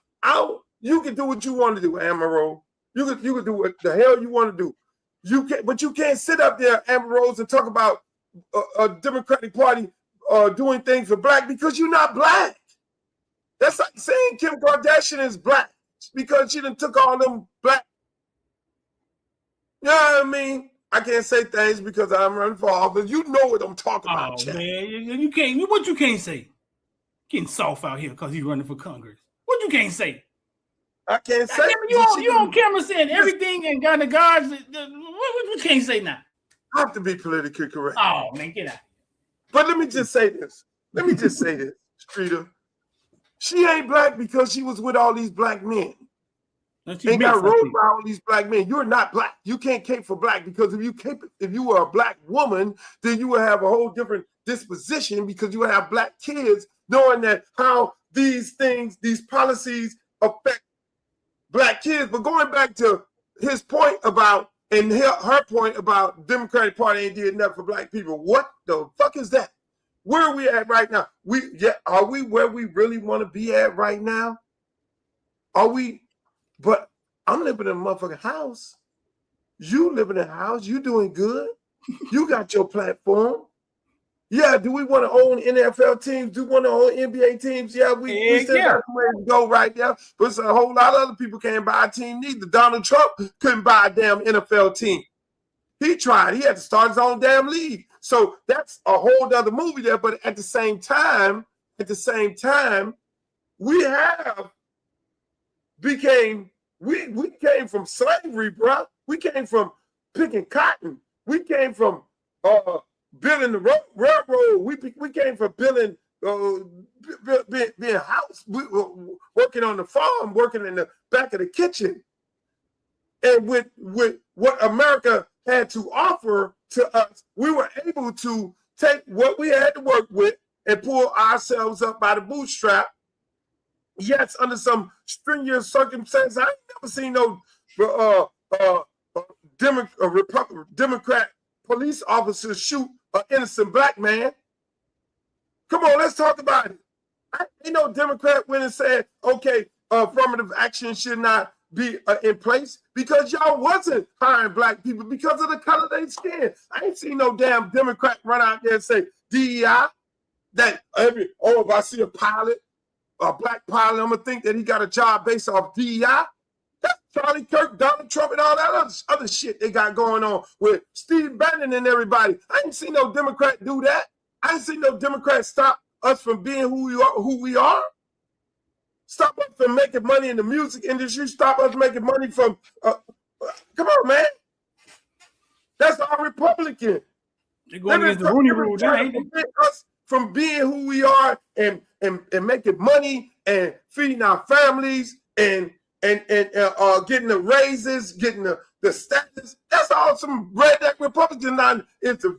you can do what you want to do, Amaro. You can do what the hell you want to do. But you can't sit up there, Amber Rose, and talk about a Democratic Party doing things for black because you're not black. That's like saying Kim Kardashian is black because she done took all them black. You know what I mean? I can't say things because I'm running for office. You know what I'm talking about, Chad. Man, you can't. What you can't say? Getting soft out here because he's running for Congress. What you can't say? I can't say. You on camera saying everything and got the guards. What you can't say now? I have to be politically correct. Oh man, get out. But let me just say this. Streeter. She ain't black because she was with all these black men. And got rolled by all these black men. You're not black. You can't cape for black because if you were a black woman, then you would have a whole different disposition because you would have black kids knowing that how these things, these policies affect black kids. But going back to his point about and her point about Democratic Party ain't did nothing for black people. What the fuck is that? Where are we at right now? Are we where we really want to be at right now? Are we? But I'm living in a motherfucking house. You live in a house. You doing good. You got your platform. Yeah, do we want to own NFL teams? Do we want to own NBA teams? Yeah, we still got some way to go right now. But a whole lot of other people can't buy a team neither. Donald Trump couldn't buy a damn NFL team. He tried. He had to start his own damn league. So that's a whole other movie there. But at the same time, we came from slavery, bro. We came from picking cotton. We came from building the railroad. We came from building, being house, working on the farm, working in the back of the kitchen. And with what America had to offer to us, we were able to take what we had to work with and pull ourselves up by the bootstrap. Yes, under some strenuous circumstances. I ain't never seen no Democrat police officers shoot an innocent black man. Come on, let's talk about it. Ain't no Democrat went and said, okay, affirmative action should not be in place because y'all wasn't hiring black people because of the color of their skin. I ain't seen no damn Democrat run out there and say DEI, that if I see a black pilot, I'm going to think that he got a job based off DEI. That's Charlie Kirk, Donald Trump, and all that other shit they got going on with Steve Bannon and everybody. I ain't seen no Democrat do that. I ain't seen no Democrat stop us from being who we are. Stop us from making money in the music industry. Stop us making money from, come on, man. That's our Republican. They're going against the Rooney Rule, ain't they? Us from being who we are and making money and feeding our families and getting the raises, getting the status. That's all some redneck Republican. Is the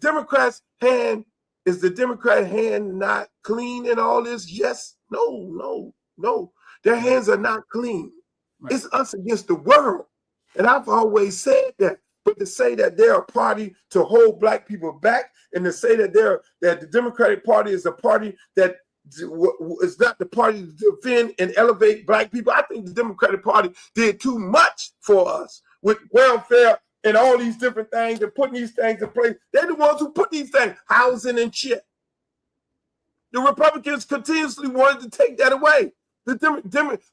Democrat hand not clean in all this? Yes. No. Their hands are not clean. Right. It's us against the world. And I've always said that. But to say that they're a party to hold black people back and to say that the Democratic Party is a party that is not the party to defend and elevate black people. I think the Democratic Party did too much for us with welfare and all these different things and putting these things in place. They're the ones who put these things, housing and shit. The Republicans continuously wanted to take that away.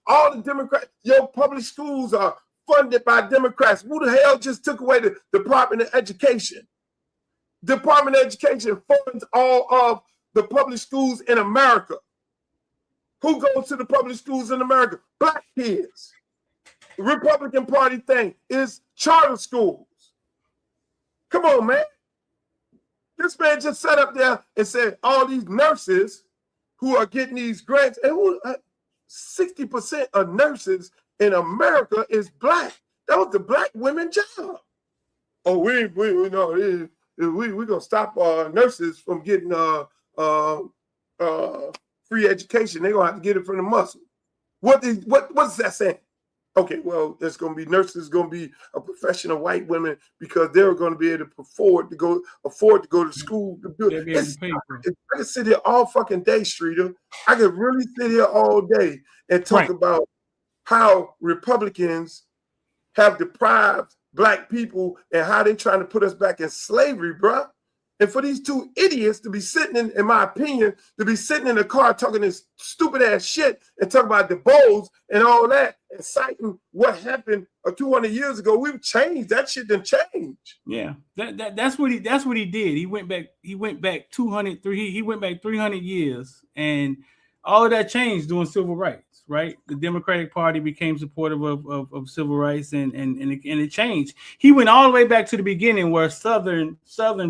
All the Democrats, your public schools are funded by Democrats. Who the hell just took away the Department of Education? Department of Education funds all of the public schools in America. Who goes to the public schools in America? Black kids. The Republican Party thing is charter schools. Come on, man. This man just sat up there and said all these nurses who are getting these grants, and 60% of nurses in America is black. That was the black women's job. Oh, we know we're gonna stop nurses from getting free education. They're gonna have to get it from the muscle. What's that saying? Okay, well, there's gonna be nurses, gonna be a profession of white women because they're gonna be able to afford to go to school to do it. I can sit here all fucking day, Streeter. I could really sit here all day and talk about how Republicans have deprived black people and how they're trying to put us back in slavery, bruh. And for these two idiots to be sitting in my opinion, to be sitting in the car talking this stupid ass shit and talking about the bowls and all that and citing what happened 200 years ago. We've changed. That shit didn't change. Yeah, that's what he did. He went back 200, he went back 300 years, and all of that changed during civil rights. Right, the Democratic Party became supportive of civil rights, and it changed. He went all the way back to the beginning, where Southern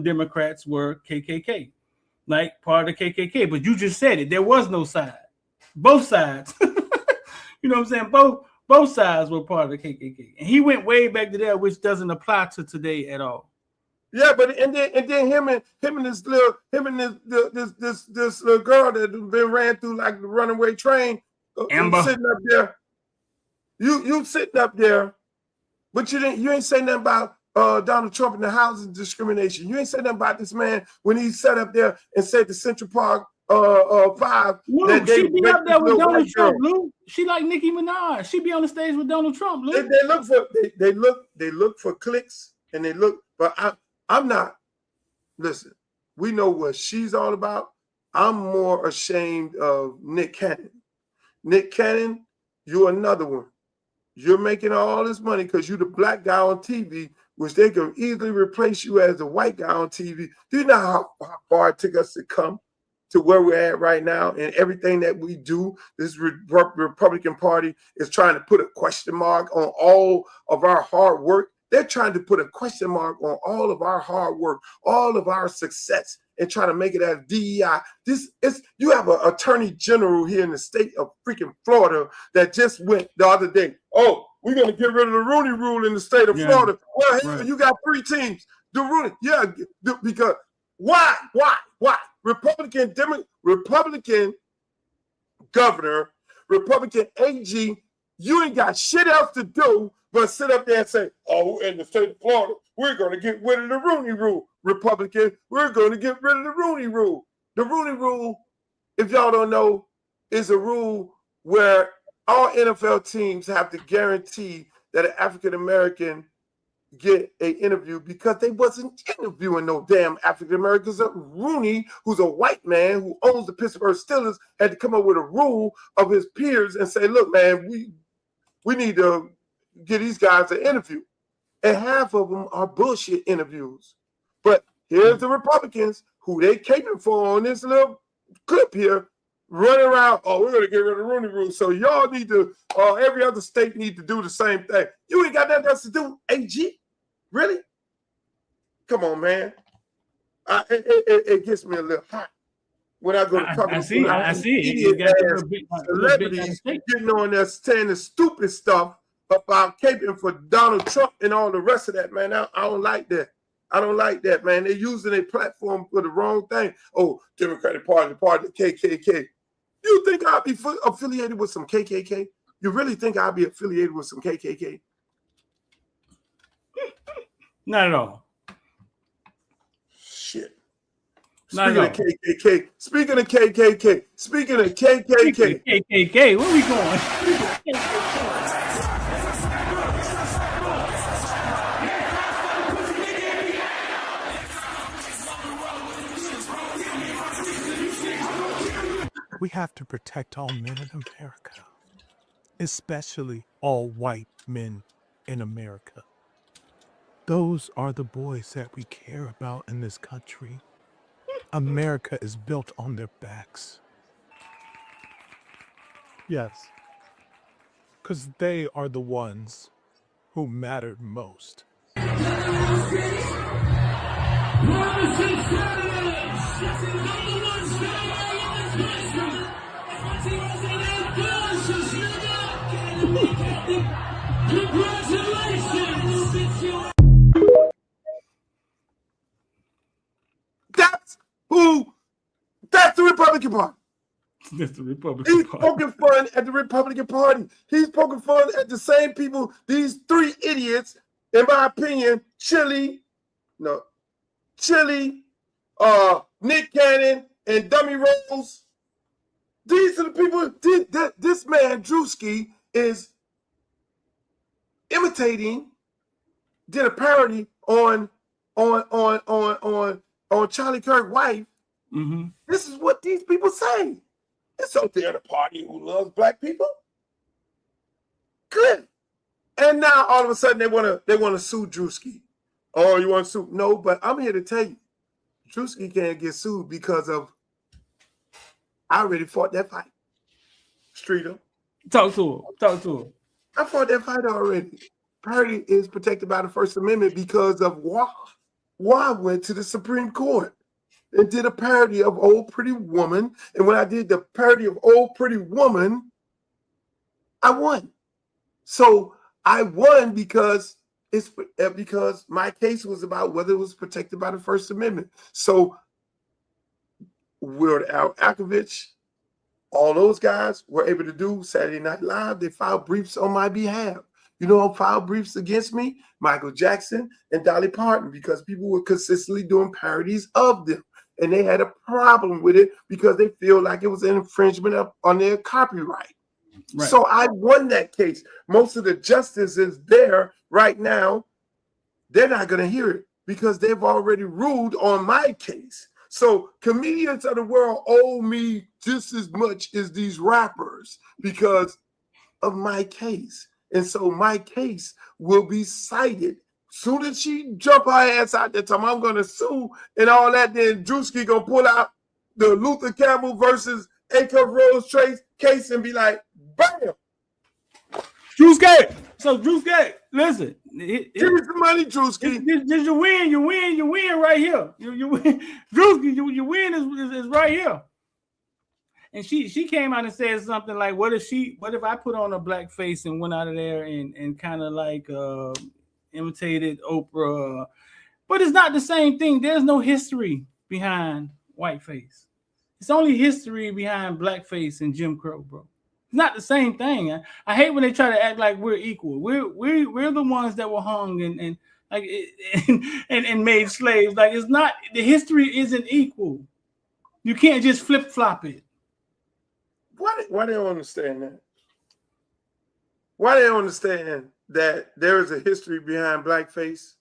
Democrats were KKK, like part of the KKK. But you just said it; there was no side. Both sides, you know what I'm saying? Both sides were part of the KKK, and he went way back to there, which doesn't apply to today at all. Yeah, but and then him and this little girl that been ran through like the runaway train. Amber. Sitting up there, you sitting up there, but you ain't saying nothing about Donald Trump and the housing discrimination. You ain't saying nothing about this man when he sat up there and said the Central Park 5. Lou, she be up there with Donald Trump, Lou. She like Nicki Minaj. She be on the stage with Donald Trump, Lou. They look for clicks and they look, but I'm not. Listen, we know what she's all about. I'm more ashamed of Nick Cannon. Nick Cannon, you're another one. You're making all this money because you're the black guy on TV, which they can easily replace you as the white guy on TV. Do you know how far it took us to come to where we're at right now? And everything that we do, this Republican Party is trying to put a question mark on all of our hard work. They're trying to put a question mark on all of our hard work, all of our success, and trying to make it as DEI. You have an attorney general here in the state of freaking Florida that just went the other day. Oh, we're gonna get rid of the Rooney Rule in the state of Florida. Well, hey, you got 3 teams. The Rooney, because why? Republican governor, Republican AG, you ain't got shit else to do but sit up there and say, oh, in the state of Florida, we're going to get rid of the Rooney Rule. Republican, we're going to get rid of the Rooney Rule. The Rooney Rule, if y'all don't know, is a rule where all NFL teams have to guarantee that an African-American get an interview because they wasn't interviewing no damn African-Americans. Rooney, who's a white man who owns the Pittsburgh Steelers, had to come up with a rule of his peers and say, look, man, we need to get these guys an interview. And half of them are bullshit interviews. But here's the Republicans who they caping for on this little clip here, running around, oh, we're going to get rid of the Rooney Rule. So y'all need to, every other state need to do the same thing. You ain't got nothing else to do, AG? Really? Come on, man. It gets me a little hot when I go to talk about celebrities getting on there saying the stupid stuff about caping for Donald Trump and all the rest of that, man. I don't like that. I don't like that, man. They're using their platform for the wrong thing. Oh, Democratic Party, part of the KKK. You think I'll be affiliated with some KKK? You really think I'll be affiliated with some KKK? Not at all. Shit. Not Speaking at of all. KKK, speaking of KKK, speaking of KKK, KKK, where we going? We have to protect all men in America, especially all white men in America. Those are the boys that we care about in this country. America is built on their backs. Yes, because they are the ones who mattered most. That's the Republican Party. That's the Republican He's Party. poking fun at the Republican Party. He's poking fun at the same people, these three idiots, in my opinion, Chili, Nick Cannon, and Dummy Rose. These are the people, this man, Drewski, is imitating, did a parody on Charlie Kirk's wife. Mm-hmm. This is what these people say. It's out there in a party who loves black people. Good. And now all of a sudden they want to sue Drewski. Oh, you want to sue? No, but I'm here to tell you, Drewski can't get sued because of I already fought that fight. Streeter. Talk to him. I fought that fight already. Parody is protected by the First Amendment because of why. Why went to the Supreme Court and did a parody of Old Pretty Woman. And when I did the parody of Old Pretty Woman, I won. So I won because my case was about whether it was protected by the First Amendment. So Weird Al Yankovic, all those guys were able to do Saturday Night Live. They filed briefs on my behalf. You know who filed briefs against me? Michael Jackson and Dolly Parton, because people were consistently doing parodies of them. And they had a problem with it because they feel like it was an infringement on their copyright. Right. So I won that case. Most of the justices there right now, they're not going to hear it because they've already ruled on my case. So comedians of the world owe me just as much as these rappers because of my case. And so my case will be cited. Soon as she jump her ass out there, time I'm gonna sue and all that, then Drewski gonna pull out the Luther Campbell versus A-Cup Rose Trace case and be like, bam! Drewski! So Drewski, listen. Give me some money, Drewski. This you win right here. You win. Drewski, your win is right here. And she came out and said something like, what if I put on a black face and went out of there and kind of like imitated Oprah? But it's not the same thing. There's no history behind whiteface. It's only history behind blackface and Jim Crow, bro. It's not the same thing. I hate when they try to act like we're equal. We're the ones that were hung and made slaves. Like it's not, the history isn't equal. You can't just flip-flop it. Why they don't understand that? Why they don't understand that there is a history behind blackface?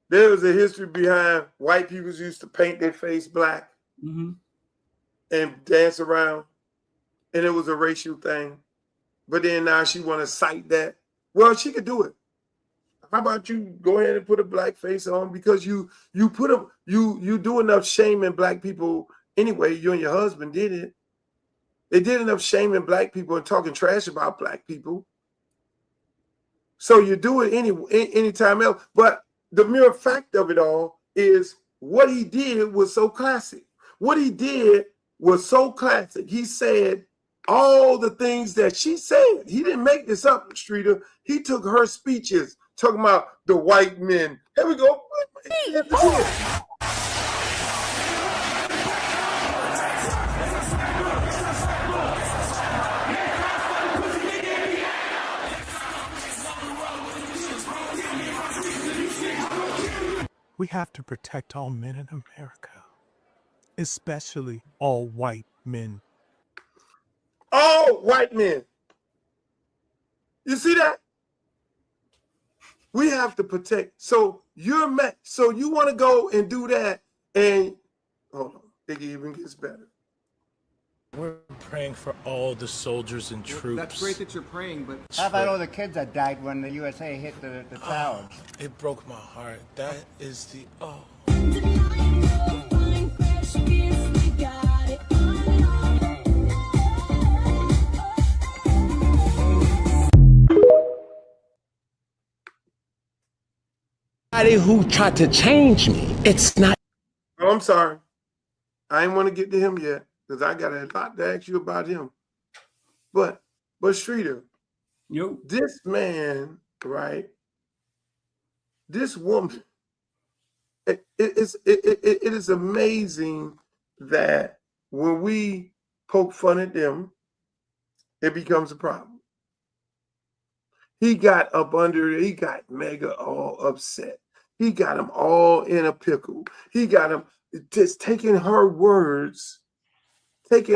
There is a history behind white people used to paint their face black and dance around, and it was a racial thing. But then now she want to cite that. Well, she could do it. How about you go ahead and put a black face on because you do enough shaming black people anyway. You and your husband did it. They did enough shaming black people and talking trash about black people. So you do it anytime else. But the mere fact of it all is what he did was so classic. What he did was so classic. He said all the things that she said. He didn't make this up, Streeter. He took her speeches talking about the white men. Here we go. We have to protect all men in America, especially all white men. All white men. You see that? We have to protect. So so you want to go and do that, and hold on, it even gets better. We're praying for all the soldiers and troops. That's great that you're praying, but how about all the kids that died when the USA hit the towers? It broke my heart. That is the Who tried to change me? It's not. Oh, I'm sorry. I didn't want to get to him yet because I got a lot to ask you about him. But Streeter, this man, right? This woman. It is amazing that when we poke fun at them, it becomes a problem. He got up under it. He got mega all upset. He got him all in a pickle. He got him just taking her words. It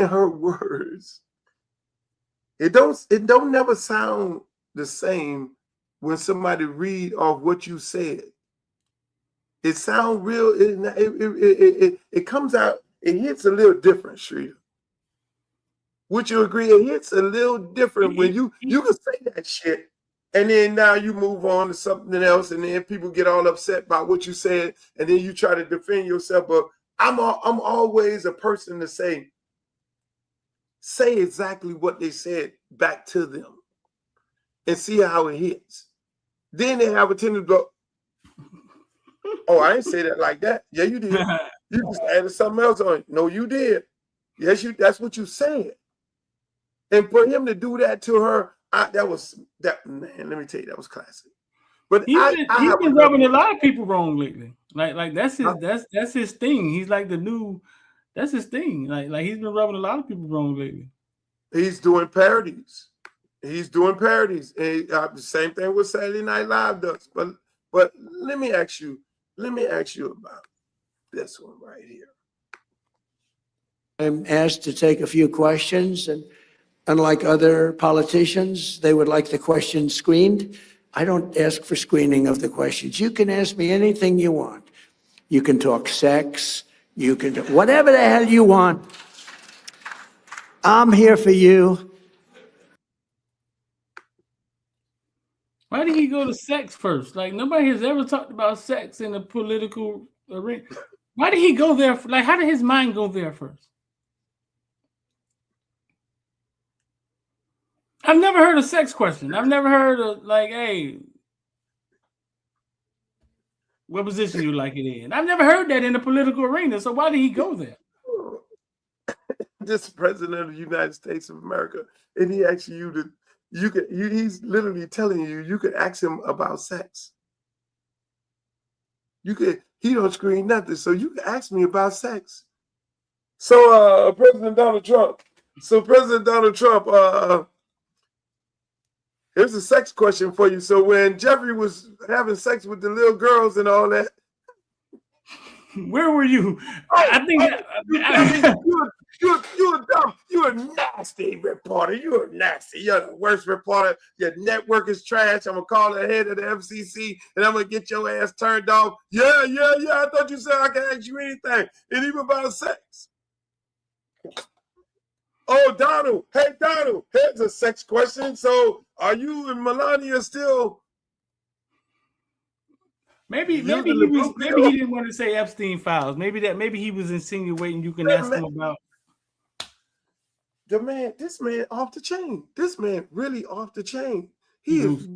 don't never sound the same when somebody read off what you said. It sounds real. It comes out. It hits a little different, Shrita. Would you agree? It hits a little different when you can say that shit, and then now you move on to something else, and then people get all upset about what you said, and then you try to defend yourself. But I'm always a person to say exactly what they said back to them, and see how it hits. Then they have a tendency to go, "Oh, I didn't say that like that." Yeah, you did. You just added something else on it. No, you did. Yes, that's what you said. And for him to do that to her, man, let me tell you, that was classic. But he's been rubbing a lot of people wrong lately. Like that's his thing. He's like that's his thing. Like he's been rubbing a lot of people wrong lately. He's doing parodies. And the same thing with Saturday Night Live does. But let me ask you about this one right here. I'm asked to take a few questions, and unlike other politicians, they would like the questions screened. I don't ask for screening of the questions. You can ask me anything you want. You can talk sex. You can do whatever the hell you want. I'm here for you. Why did he go to sex first? Like, nobody has ever talked about sex in a political arena. Why did he go there? How did his mind go there first? I've never heard a sex question. I've never heard of hey, what position you like it in? I've never heard that in the political arena. So why did he go there? This president of the United States of America, and he asks you to, he's literally telling you could ask him about sex. He don't screen nothing, so you can ask me about sex. So President Donald Trump, here's a sex question for you. So when Jeffrey was having sex with the little girls and all that, where were you? I think you're a nasty reporter. You're nasty. You're the worst reporter. Your network is trash. I'm gonna call the head of the FCC and I'm gonna get your ass turned off. Yeah. I thought you said I can ask you anything, and even about sex. Oh, Donald. Hey, Donald. Here's a sex question. So, are you and Melania still? Maybe he didn't want to say Epstein files. Maybe he was insinuating you can ask him about. This man off the chain. This man really off the chain. He is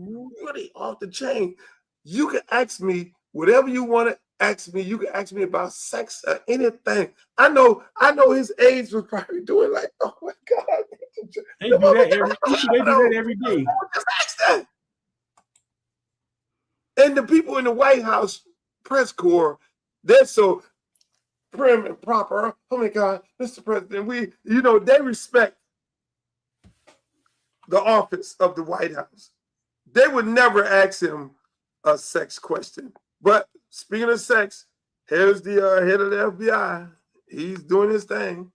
really off the chain. You can ask me whatever you want to ask me. You can ask me about sex or anything. I know his aides was probably doing like, oh my God. They do that every day. Just ask that. And the people in the White House press corps, they're so prim and proper. Oh my God, Mr. President, they respect the office of the White House. They would never ask him a sex question. But speaking of sex, here's the head of the FBI. He's doing his thing.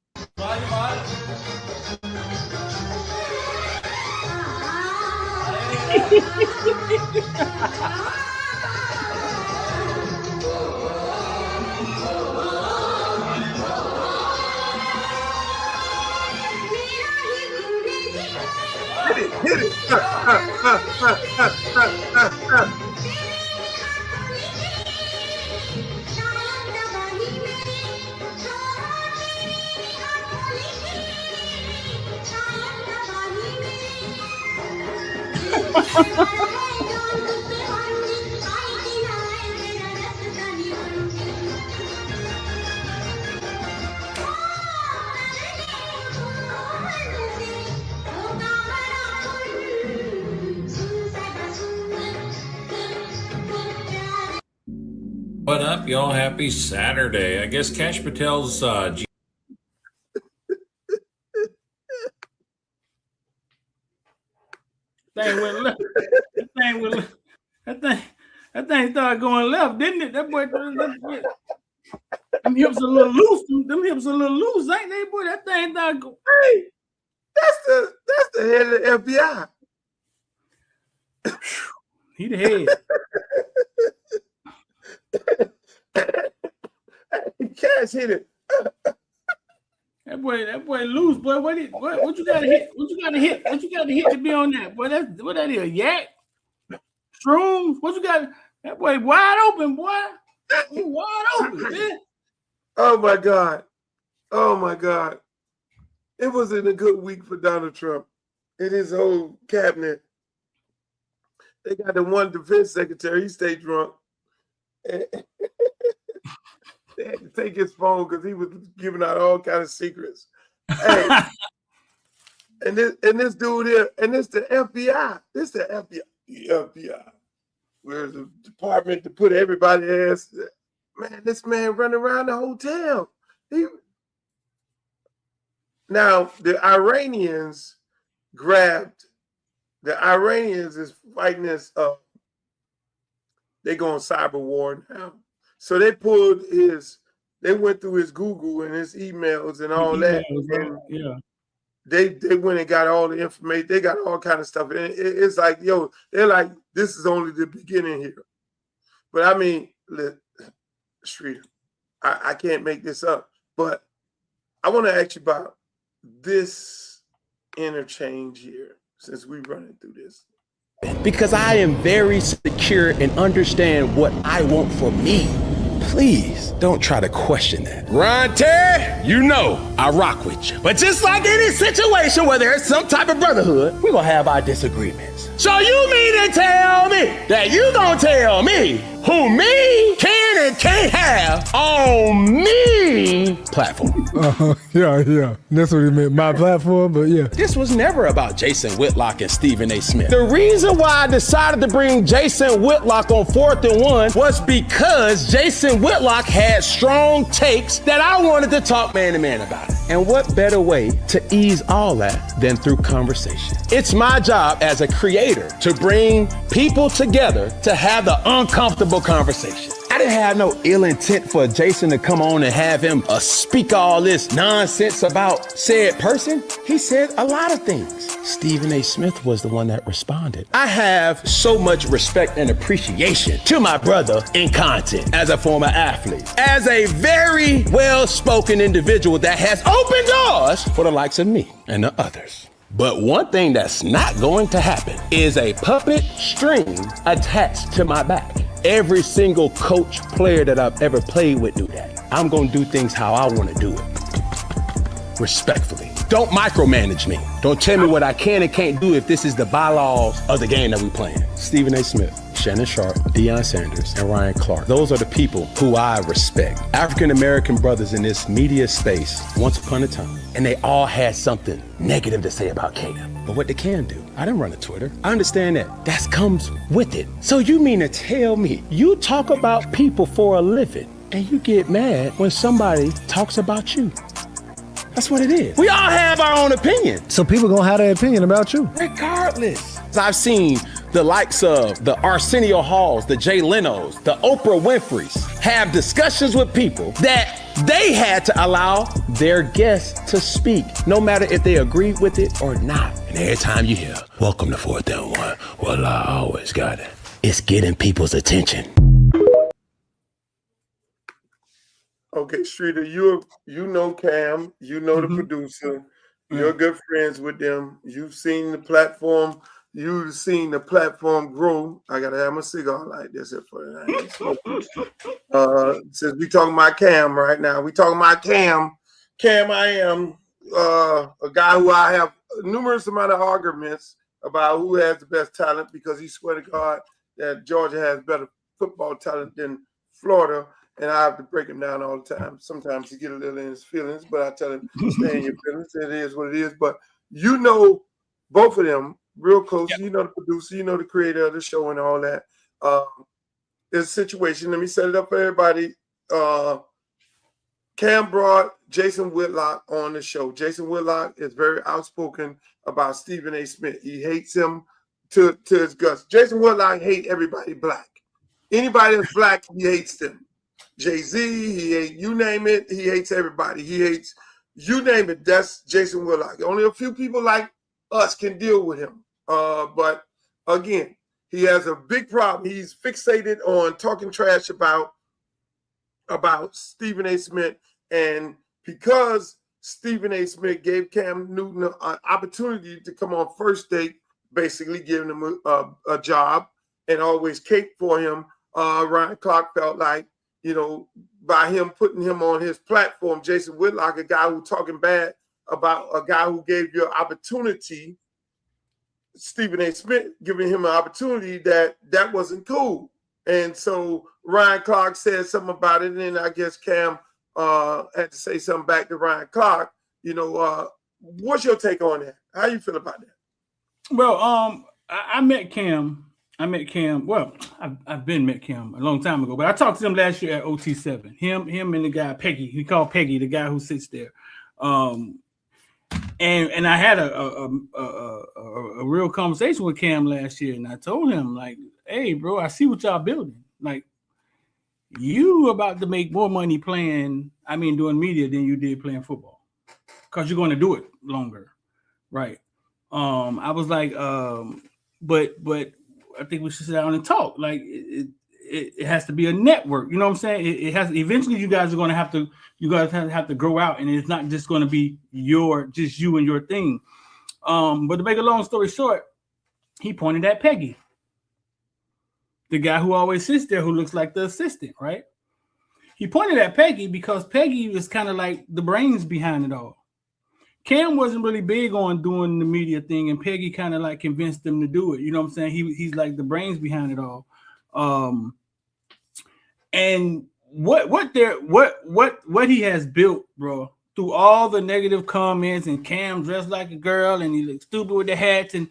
Hit it. What up, y'all? Happy Saturday. I guess Cash Patel's That thing went left. That thing started going left, didn't it? That boy, them hips a little loose. Them hips a little loose, ain't they, boy? That thing started going. Hey, that's the head of the FBI. He the head. Cash hit it. That boy loose, boy. What you gotta hit? What you gotta hit? What you gotta hit to be on that? Boy, that's what that is. Yak? Shrooms? What you got? That boy wide open, boy. He wide open, man. Oh my God. Oh my God. It wasn't a good week for Donald Trump and his whole cabinet. They got the one defense secretary, he stayed drunk. They had to take his phone because he was giving out all kind of secrets. Hey, and this dude here, and this the FBI. This the FBI. The FBI. Where's the department to put everybody ass? Man, this man running around the hotel. Now the Iranians is fighting this. They going cyber war now. So they went through his Google and his emails and all that. And yeah. They went and got all the information. They got all kind of stuff. And it's like, yo, they're like, this is only the beginning here. But I mean, Streeter, I can't make this up. But I want to ask you about this interchange here since we're running through this. Because I am very secure and understand what I want for me. Please don't try to question that. Ron Terry, you know I rock with you. But just like any situation where there's some type of brotherhood, we're gonna have our disagreements. So you mean to tell me that you gonna tell me who me can and can't have on me platform? Yeah. That's what he meant, my platform, but yeah. This was never about Jason Whitlock and Stephen A. Smith. The reason why I decided to bring Jason Whitlock on 4th and 1 was because Jason Whitlock had strong takes that I wanted to talk man to man about. And what better way to ease all that than through conversation? It's my job as a creator to bring people together to have the uncomfortable conversation. I didn't have no ill intent for Jason to come on and have him speak all this nonsense about said person. He said a lot of things. Stephen A. Smith was the one that responded. I have so much respect and appreciation to my brother in content as a former athlete, as a very well-spoken individual that has opened doors for the likes of me and the others. But one thing that's not going to happen is a puppet string attached to my back. Every single coach, player that I've ever played with knew that. I'm gonna do things how I wanna do it. Respectfully. Don't micromanage me. Don't tell me what I can and can't do if this is the bylaws of the game that we playing. Stephen A. Smith, Shannon Sharp, Deion Sanders, and Ryan Clark. Those are the people who I respect. African-American brothers in this media space once upon a time, and they all had something negative to say about Cam. But what they can do, I didn't run a Twitter. I understand that comes with it. So you mean to tell me you talk about people for a living and you get mad when somebody talks about you? That's what it is. We all have our own opinion. So people gonna have their opinion about you. Regardless. I've seen the likes of the Arsenio Halls, the Jay Lenos, the Oprah Winfreys have discussions with people that they had to allow their guests to speak, no matter if they agreed with it or not. And every time you hear, welcome to 4th and 1, well, I always got it. It's getting people's attention. Okay, Streeter, you know Cam, you know the producer, you're good friends with them. You've seen the platform. You've seen the platform grow. I gotta have my cigar like this for since we talking about Cam right now. We talking about Cam. Cam, I am a guy who I have numerous amount of arguments about who has the best talent, because he swear to God that Georgia has better football talent than Florida, and I have to break him down all the time. Sometimes he get a little in his feelings, but I tell him, stay in your feelings. It is what it is. But you know both of them real close. Yep. You know the producer, you know the creator of the show and all that. There's a situation. Let me set it up for everybody. Cam brought Jason Whitlock on the show. Jason Whitlock is very outspoken about Stephen A. Smith. He hates him to his guts. Jason Whitlock hates everybody black. Anybody that's black, he hates them. Jay-Z, he hates, you name it, he hates everybody. He hates, you name it, that's Jason Whitlock. Only a few people like us can deal with him. But again, he has a big problem. He's fixated on talking trash about Stephen A. Smith. And because Stephen A. Smith gave Cam Newton an opportunity to come on First Take, basically giving him a job and always cape for him, Ryan Clark felt like, you know, by him putting him on his platform, Jason Whitlock, a guy who talking bad about a guy who gave you an opportunity, Stephen A. Smith giving him an opportunity, that wasn't cool. And so Ryan Clark said something about it, and then I guess Cam had to say something back to Ryan Clark. You know, what's your take on that? How you feel about that? Well, I met Cam. Well, I've been met Cam a long time ago, but I talked to him last year at OT7. Him and the guy Peggy. He called Peggy, the guy who sits there. And I had a real conversation with Cam last year, and I told him, like, hey, bro, I see what y'all building. Like, you about to make more money doing media than you did playing football, because you're going to do it longer, right? I was like, but I think we should sit down and talk. Like, it has to be a network. You know what I'm saying? It has. Eventually, you guys are going to have to. You guys have to grow out, and it's not just going to be just you and your thing. But to make a long story short, he pointed at Peggy, the guy who always sits there, who looks like the assistant, right? He pointed at Peggy because Peggy was kind of like the brains behind it all. Cam wasn't really big on doing the media thing, and Peggy kind of like convinced him to do it. You know what I'm saying? He's like the brains behind it all. And what he has built, bro, through all the negative comments, and Cam dressed like a girl, and he looked stupid with the hats, and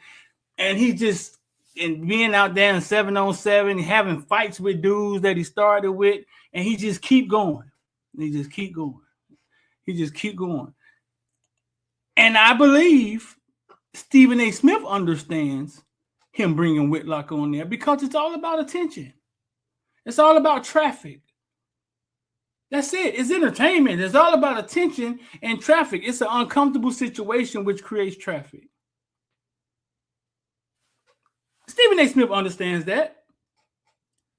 he just, and being out there in 7-on-7, having fights with dudes that he started with, and he just keep going. He just keep going. And I believe Stephen A. Smith understands him bringing Whitlock on there, because it's all about attention. It's all about traffic. That's it. It's entertainment. It's all about attention and traffic. It's an uncomfortable situation which creates traffic. Stephen A. Smith understands that.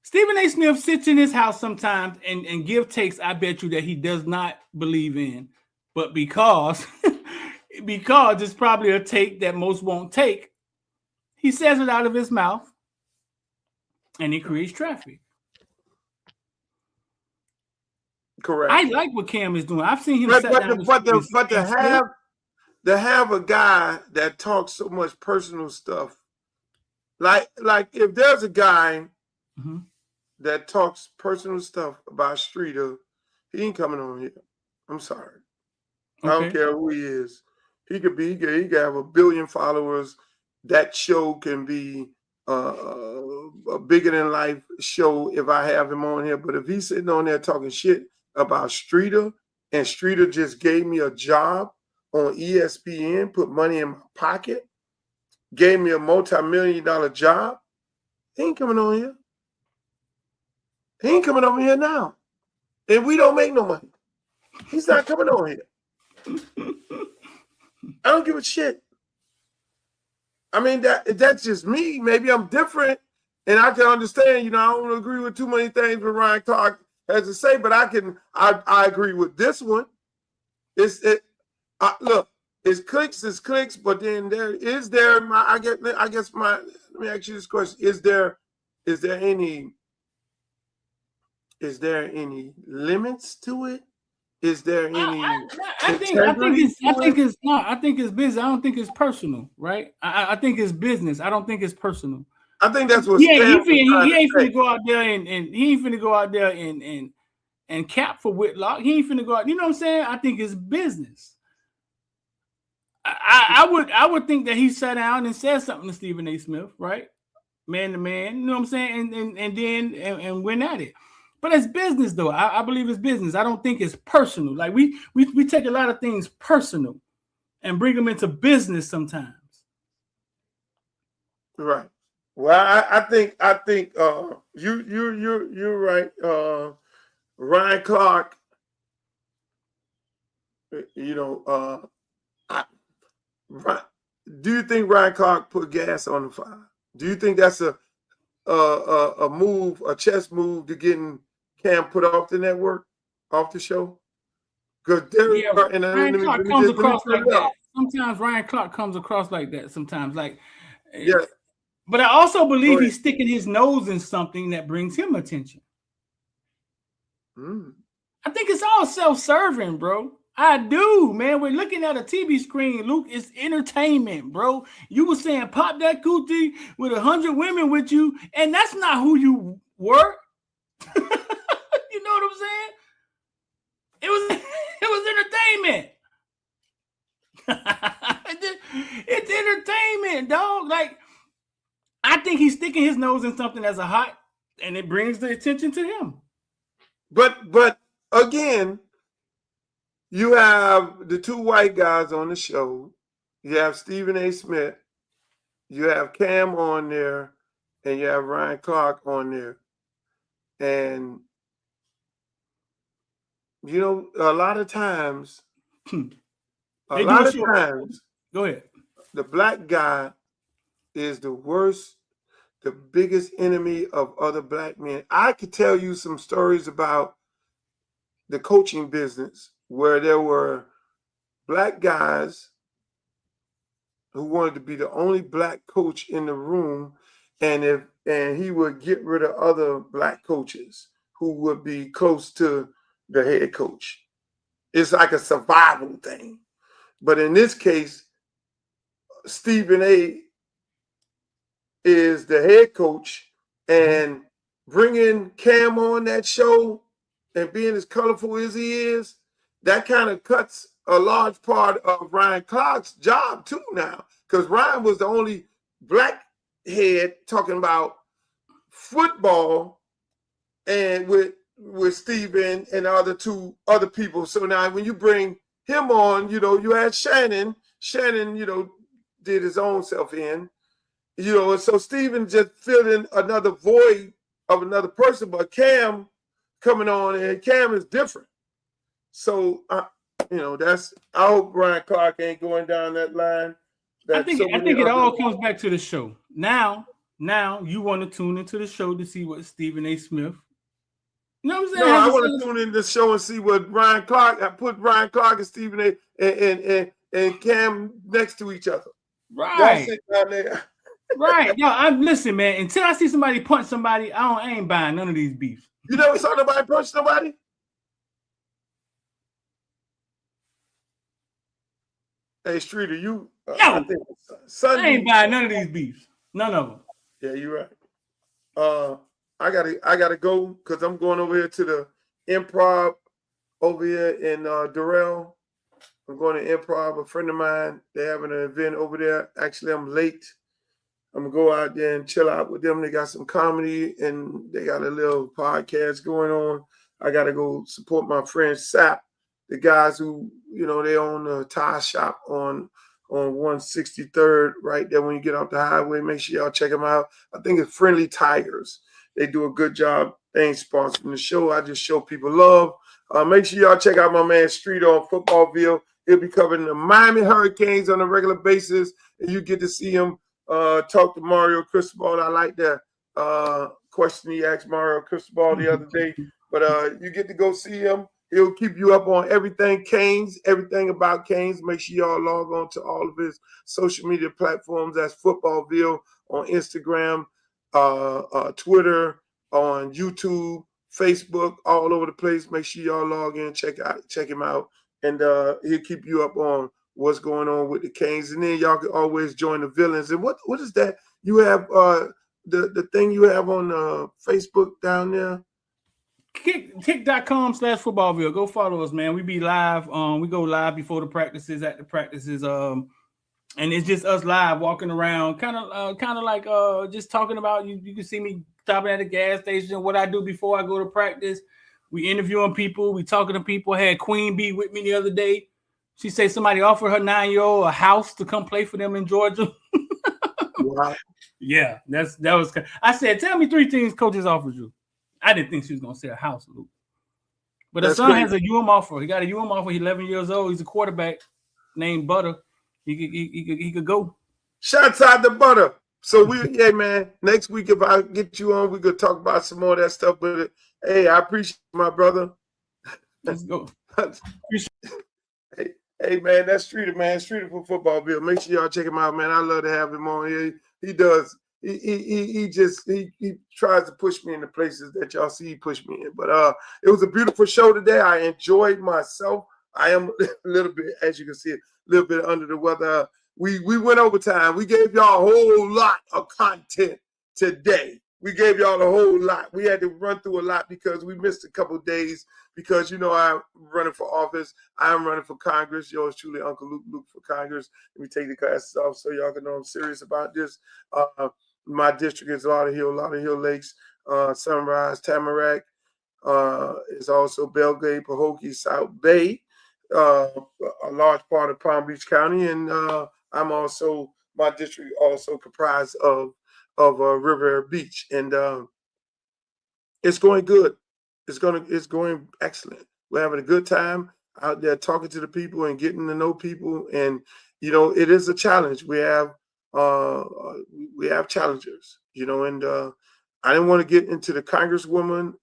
Stephen A. Smith sits in his house sometimes and give takes, I bet you, that he does not believe in. But because it's probably a take that most won't take, he says it out of his mouth, and he creates traffic. Correct. I like what Cam is doing. I've seen him. But to have a guy that talks so much personal stuff, like if there's a guy that talks personal stuff about Streeter, he ain't coming on here. I'm sorry. Okay. I don't care who he is. He could have 1 billion followers. That show can be a bigger than life show if I have him on here. But if he's sitting on there talking shit about Streeter, and Streeter just gave me a job on ESPN, put money in my pocket, gave me a multi-million-dollar job, he ain't coming on here. He ain't coming over here now. And we don't make no money. He's not coming on here. I don't give a shit. I mean, that's just me. Maybe I'm different, and I can understand. You know, I don't agree with too many things that Ryan Clark has to say, but I agree with this one. Look, it's clicks, but then let me ask you this question: Is there any limits to it? Is there any? I think it's business. I don't think it's personal, right? I think it's business. I don't think it's personal. I think that's what. He ain't finna go out there and he ain't finna go out there and cap for Whitlock. He ain't finna go out. You know what I'm saying? I think it's business. I would think that he sat down and said something to Stephen A. Smith, right? Man to man. You know what I'm saying? And then went at it. But it's business, though. I believe it's business. I don't think it's personal. Like we take a lot of things personal and bring them into business sometimes. Right. Well, I think you're right. Ryan Clark. You know, do you think Ryan Clark put gas on the fire? Do you think that's a move, a chess move to getting Cam put off the network, off the show? Because Ryan Clark comes across like that. Sometimes Ryan Clark comes across like that. Sometimes, like, yeah. But I also believe he's sticking his nose in something that brings him attention. I think it's all self-serving, bro. I do, man. We're looking at a TV screen, Luke. It's entertainment, bro. You were saying pop that coochie with 100 women with you, and that's not who you were. You know what I'm saying? It was entertainment. It's entertainment, dog. Like, I think he's sticking his nose in something that's hot, and it brings the attention to him. But again, you have the two white guys on the show. You have Stephen A. Smith. You have Cam on there, and you have Ryan Clark on there. And you know, a lot of times, go ahead. The black guy is the worst, the biggest enemy of other black men. I could tell you some stories about the coaching business where there were black guys who wanted to be the only black coach in the room, and he would get rid of other black coaches who would be close to the head coach. It's like a survival thing. But in this case, Stephen A. is the head coach, and bringing Cam on that show and being as colorful as he is, that kind of cuts a large part of Ryan Clark's job too now, because Ryan was the only black head talking about football and with Stephen and the other people. So now when you bring him on, you know, you had Shannon, you know, did his own self in, you know, and so Stephen just filled in another void of another person, but Cam coming on, and Cam is different. So, you know, I hope Ryan Clark ain't going down that line. I think it all comes back to the show. Now you want to tune into the show to see what Stephen A. Smith. You know what I'm saying? No, I want to tune into the show and see what Ryan Clark. I put Ryan Clark and Stephen A. and Cam next to each other. Right. That's it down there. Right. Yo, listen, man. Until I see somebody punch somebody, I ain't buying none of these beefs. You never saw nobody punch nobody? Hey, Streeter, you. No, I think Sunday, I ain't buying none of these beefs. None of them. Yeah, you're right. I gotta go because I'm going over here to the Improv over here in Durrell. I'm going to Improv. A friend of mine, they're having an event over there. Actually, I'm late. I'm gonna go out there and chill out with them. They got some comedy and they got a little podcast going on. I gotta go support my friend Sap, the guys who, you know, they own a tire shop on 163rd, right there when you get off the highway. Make sure y'all check them out. I think it's Friendly Tigers. They do a good job They ain't sponsoring the show. I just show people love. Make sure y'all check out my man Street on Footballville. He'll be covering the Miami Hurricanes on a regular basis, and you get to see him talk to Mario Cristobal. I like that question he asked Mario Cristobal the other day. But you get to go see him. He'll keep you up on everything Canes, everything about Canes. Make sure y'all log on to all of his social media platforms. That's Footballville on Instagram, Twitter, on YouTube, Facebook, all over the place. Make sure y'all log in, check him out, and he'll keep you up on what's going on with the Canes. And then y'all can always join the villains. And what is that? You have the thing you have on Facebook down there? Kick.com/footballville. Go follow us, man. We be live. We go live before the practices, at the practices. And it's just us live walking around, kind of like just talking about you. You can see me stopping at a gas station, what I do before I go to practice. We interviewing people, we talking to people. I had Queen Bee with me the other day. She said somebody offered her 9-year-old a house to come play for them in Georgia. Wow. Yeah, that was. I said, tell me 3 things coaches offered you. I didn't think she was gonna say a house, Luke. But her son has a UM offer. He got a UM offer. He's 11 years old. He's a quarterback named Butter. He could go. Shouts out to Butter. So yeah, man. Next week, if I get you on, we could talk about some more of that stuff. But hey, I appreciate my brother. Let's go. Hey, man, that's Streeter, man. Streeter for Footballville. Make sure y'all check him out, man. I love to have him on here. He does. He tries to push me into places that y'all see he push me in. But it was a beautiful show today. I enjoyed myself. I am a little bit, as you can see, a little bit under the weather. We went overtime. We gave y'all a whole lot of content today. We gave y'all a whole lot. We had to run through a lot because we missed a couple of days because, you know, I'm running for office. I'm running for Congress. Yours truly, Uncle Luke for Congress. Let me take the glasses off so y'all can know I'm serious about this. My district is Lauderhill Lakes, Sunrise, Tamarack. Is also Belgrade, Pahokee, South Bay, a large part of Palm Beach County. And my district also comprised of Riviera Beach, and it's going good. It's going excellent. We're having a good time out there talking to the people and getting to know people. And you know, it is a challenge. We have challengers. You know, and I didn't want to get into the Congresswoman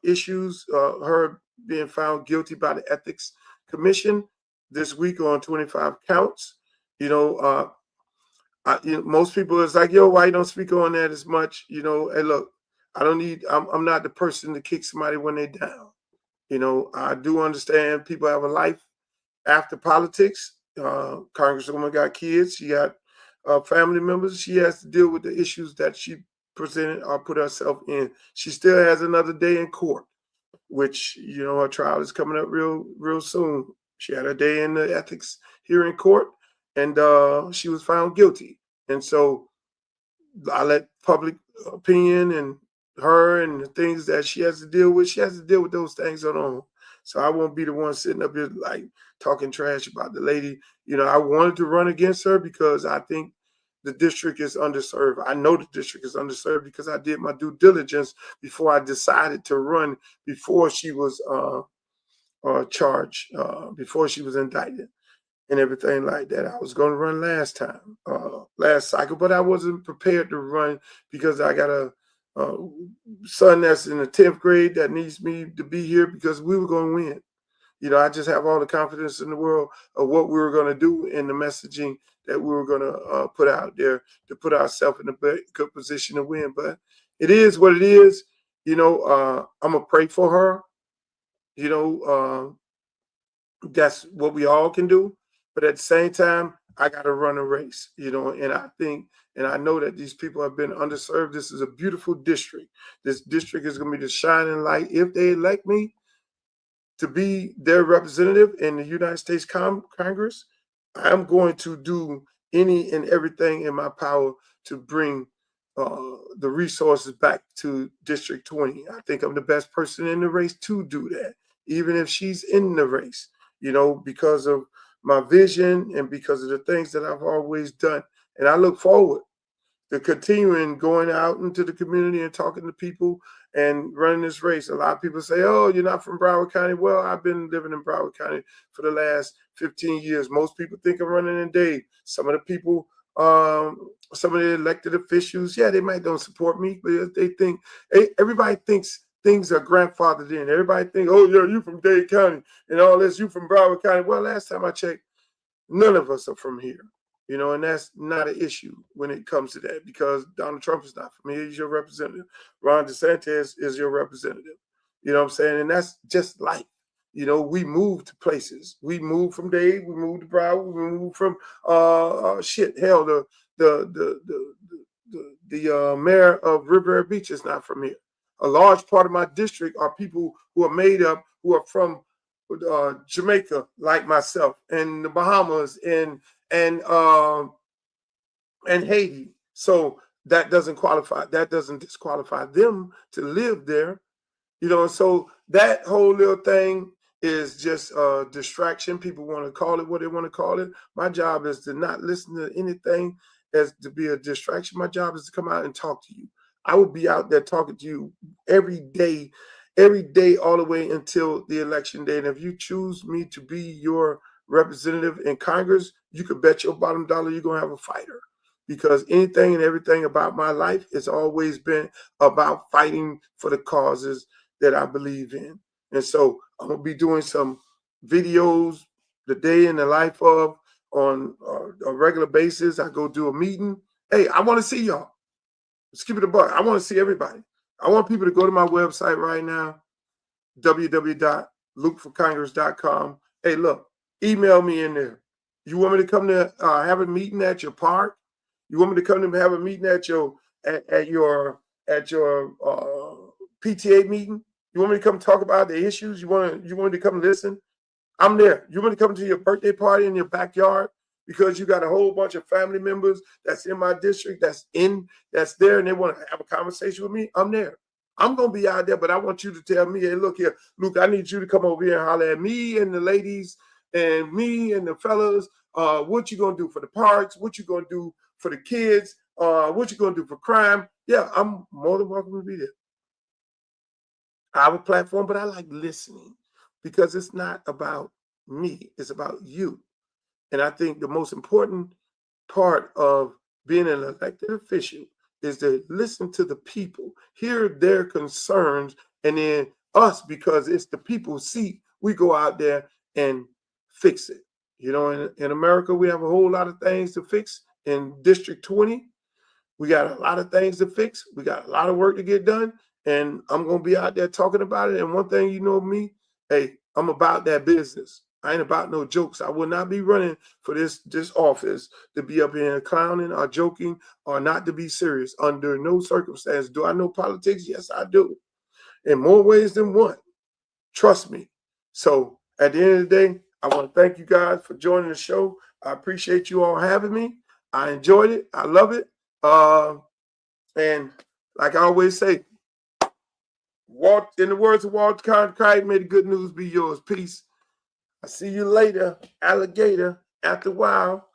issues. Her being found guilty by the Ethics Commission this week on 25 counts. You know. Most people is like, yo, why you don't speak on that as much? You know, hey, look, I'm not the person to kick somebody when they're down. You know, I do understand people have a life after politics. Congresswoman got kids. She got family members. She has to deal with the issues that she presented or put herself in. She still has another day in court, which, you know, her trial is coming up real soon. She had a day in the ethics hearing court. And she was found guilty. And so I let public opinion and her and the things that she has to deal with those things on her own. So I won't be the one sitting up here like talking trash about the lady. You know, I wanted to run against her because I think the district is underserved. I know the district is underserved because I did my due diligence before I decided to run, before she was charged, before she was indicted. And everything like that. I was going to run last cycle, but I wasn't prepared to run because I got a son that's in the 10th grade that needs me to be here because we were going to win. You know, I just have all the confidence in the world of what we were going to do and the messaging that we were going to put out there to put ourselves in a good position to win. But it is what it is. You know, I'm going to pray for her. You know, that's what we all can do. But at the same time, I got to run a race, you know, and I think, and I know that these people have been underserved. This is a beautiful district. This district is going to be the shining light. If they elect me to be their representative in the United States Congress, I'm going to do any and everything in my power to bring the resources back to District 20. I think I'm the best person in the race to do that, even if she's in the race, you know, because of my vision and because of the things that I've always done. And I look forward to continuing going out into the community and talking to people and running this race. A lot of people say, oh, you're not from Broward County. Well, I've been living in Broward County for the last 15 years. Most people think I'm running in Dade. Some of the people, some of the elected officials, yeah, they might don't support me, but they think, everybody thinks things are grandfathered in. Everybody think, oh, yeah, you from Dade County and all this, you from Broward County. Well, last time I checked, none of us are from here. You know, and that's not an issue when it comes to that, because Donald Trump is not from here. He's your representative. Ron DeSantis is your representative. You know what I'm saying? And that's just life. You know, we move to places. We move from Dade. We move to Broward. We move from the mayor of Riviera Beach is not from here. A large part of my district are people who are made up, who are from Jamaica, like myself, and the Bahamas, and Haiti. So that doesn't qualify. That doesn't disqualify them to live there. You know, so that whole little thing is just a distraction. People want to call it what they want to call it. My job is to not listen to anything as to be a distraction. My job is to come out and talk to you. I will be out there talking to you every day, all the way until the election day. And if you choose me to be your representative in Congress, you could bet your bottom dollar you're going to have a fighter, because anything and everything about my life has always been about fighting for the causes that I believe in. And so I'm going to be doing some videos, the day in the life of, on a regular basis. I go do a meeting. Hey, I want to see y'all. Let's keep it a buck. I want to see everybody. I want people to go to my website right now, www.lukeforcongress.com. Hey, look, email me in there. You want me to come to have a meeting at your park? You want me to come to have a meeting at your PTA meeting? You want me to come talk about the issues? You want me to come listen? I'm there. You want to come to your birthday party in your backyard because you got a whole bunch of family members that's in my district, that's there, and they want to have a conversation with me? I'm there. I'm going to be out there, but I want you to tell me, hey, look here, Luke, I need you to come over here and holler at me and the ladies and me and the fellas. What you going to do for the parks? What you going to do for the kids? What you going to do for crime? Yeah, I'm more than welcome to be there. I have a platform, but I like listening because it's not about me. It's about you. And I think the most important part of being an elected official is to listen to the people, hear their concerns, and then us, because it's the people's seat, we go out there and fix it. You know, in America, we have a whole lot of things to fix. In District 20, we got a lot of things to fix. We got a lot of work to get done. And I'm going to be out there talking about it. And one thing you know me, hey, I'm about that business. I ain't about no jokes. I will not be running for this office to be up here clowning or joking or not to be serious under no circumstance. Do I know politics? Yes, I do. In more ways than one. Trust me. So at the end of the day, I want to thank you guys for joining the show. I appreciate you all having me. I enjoyed it. I love it. And like I always say, in the words of Walter Cronkite, may the good news be yours. Peace. I see you later, alligator, after a while.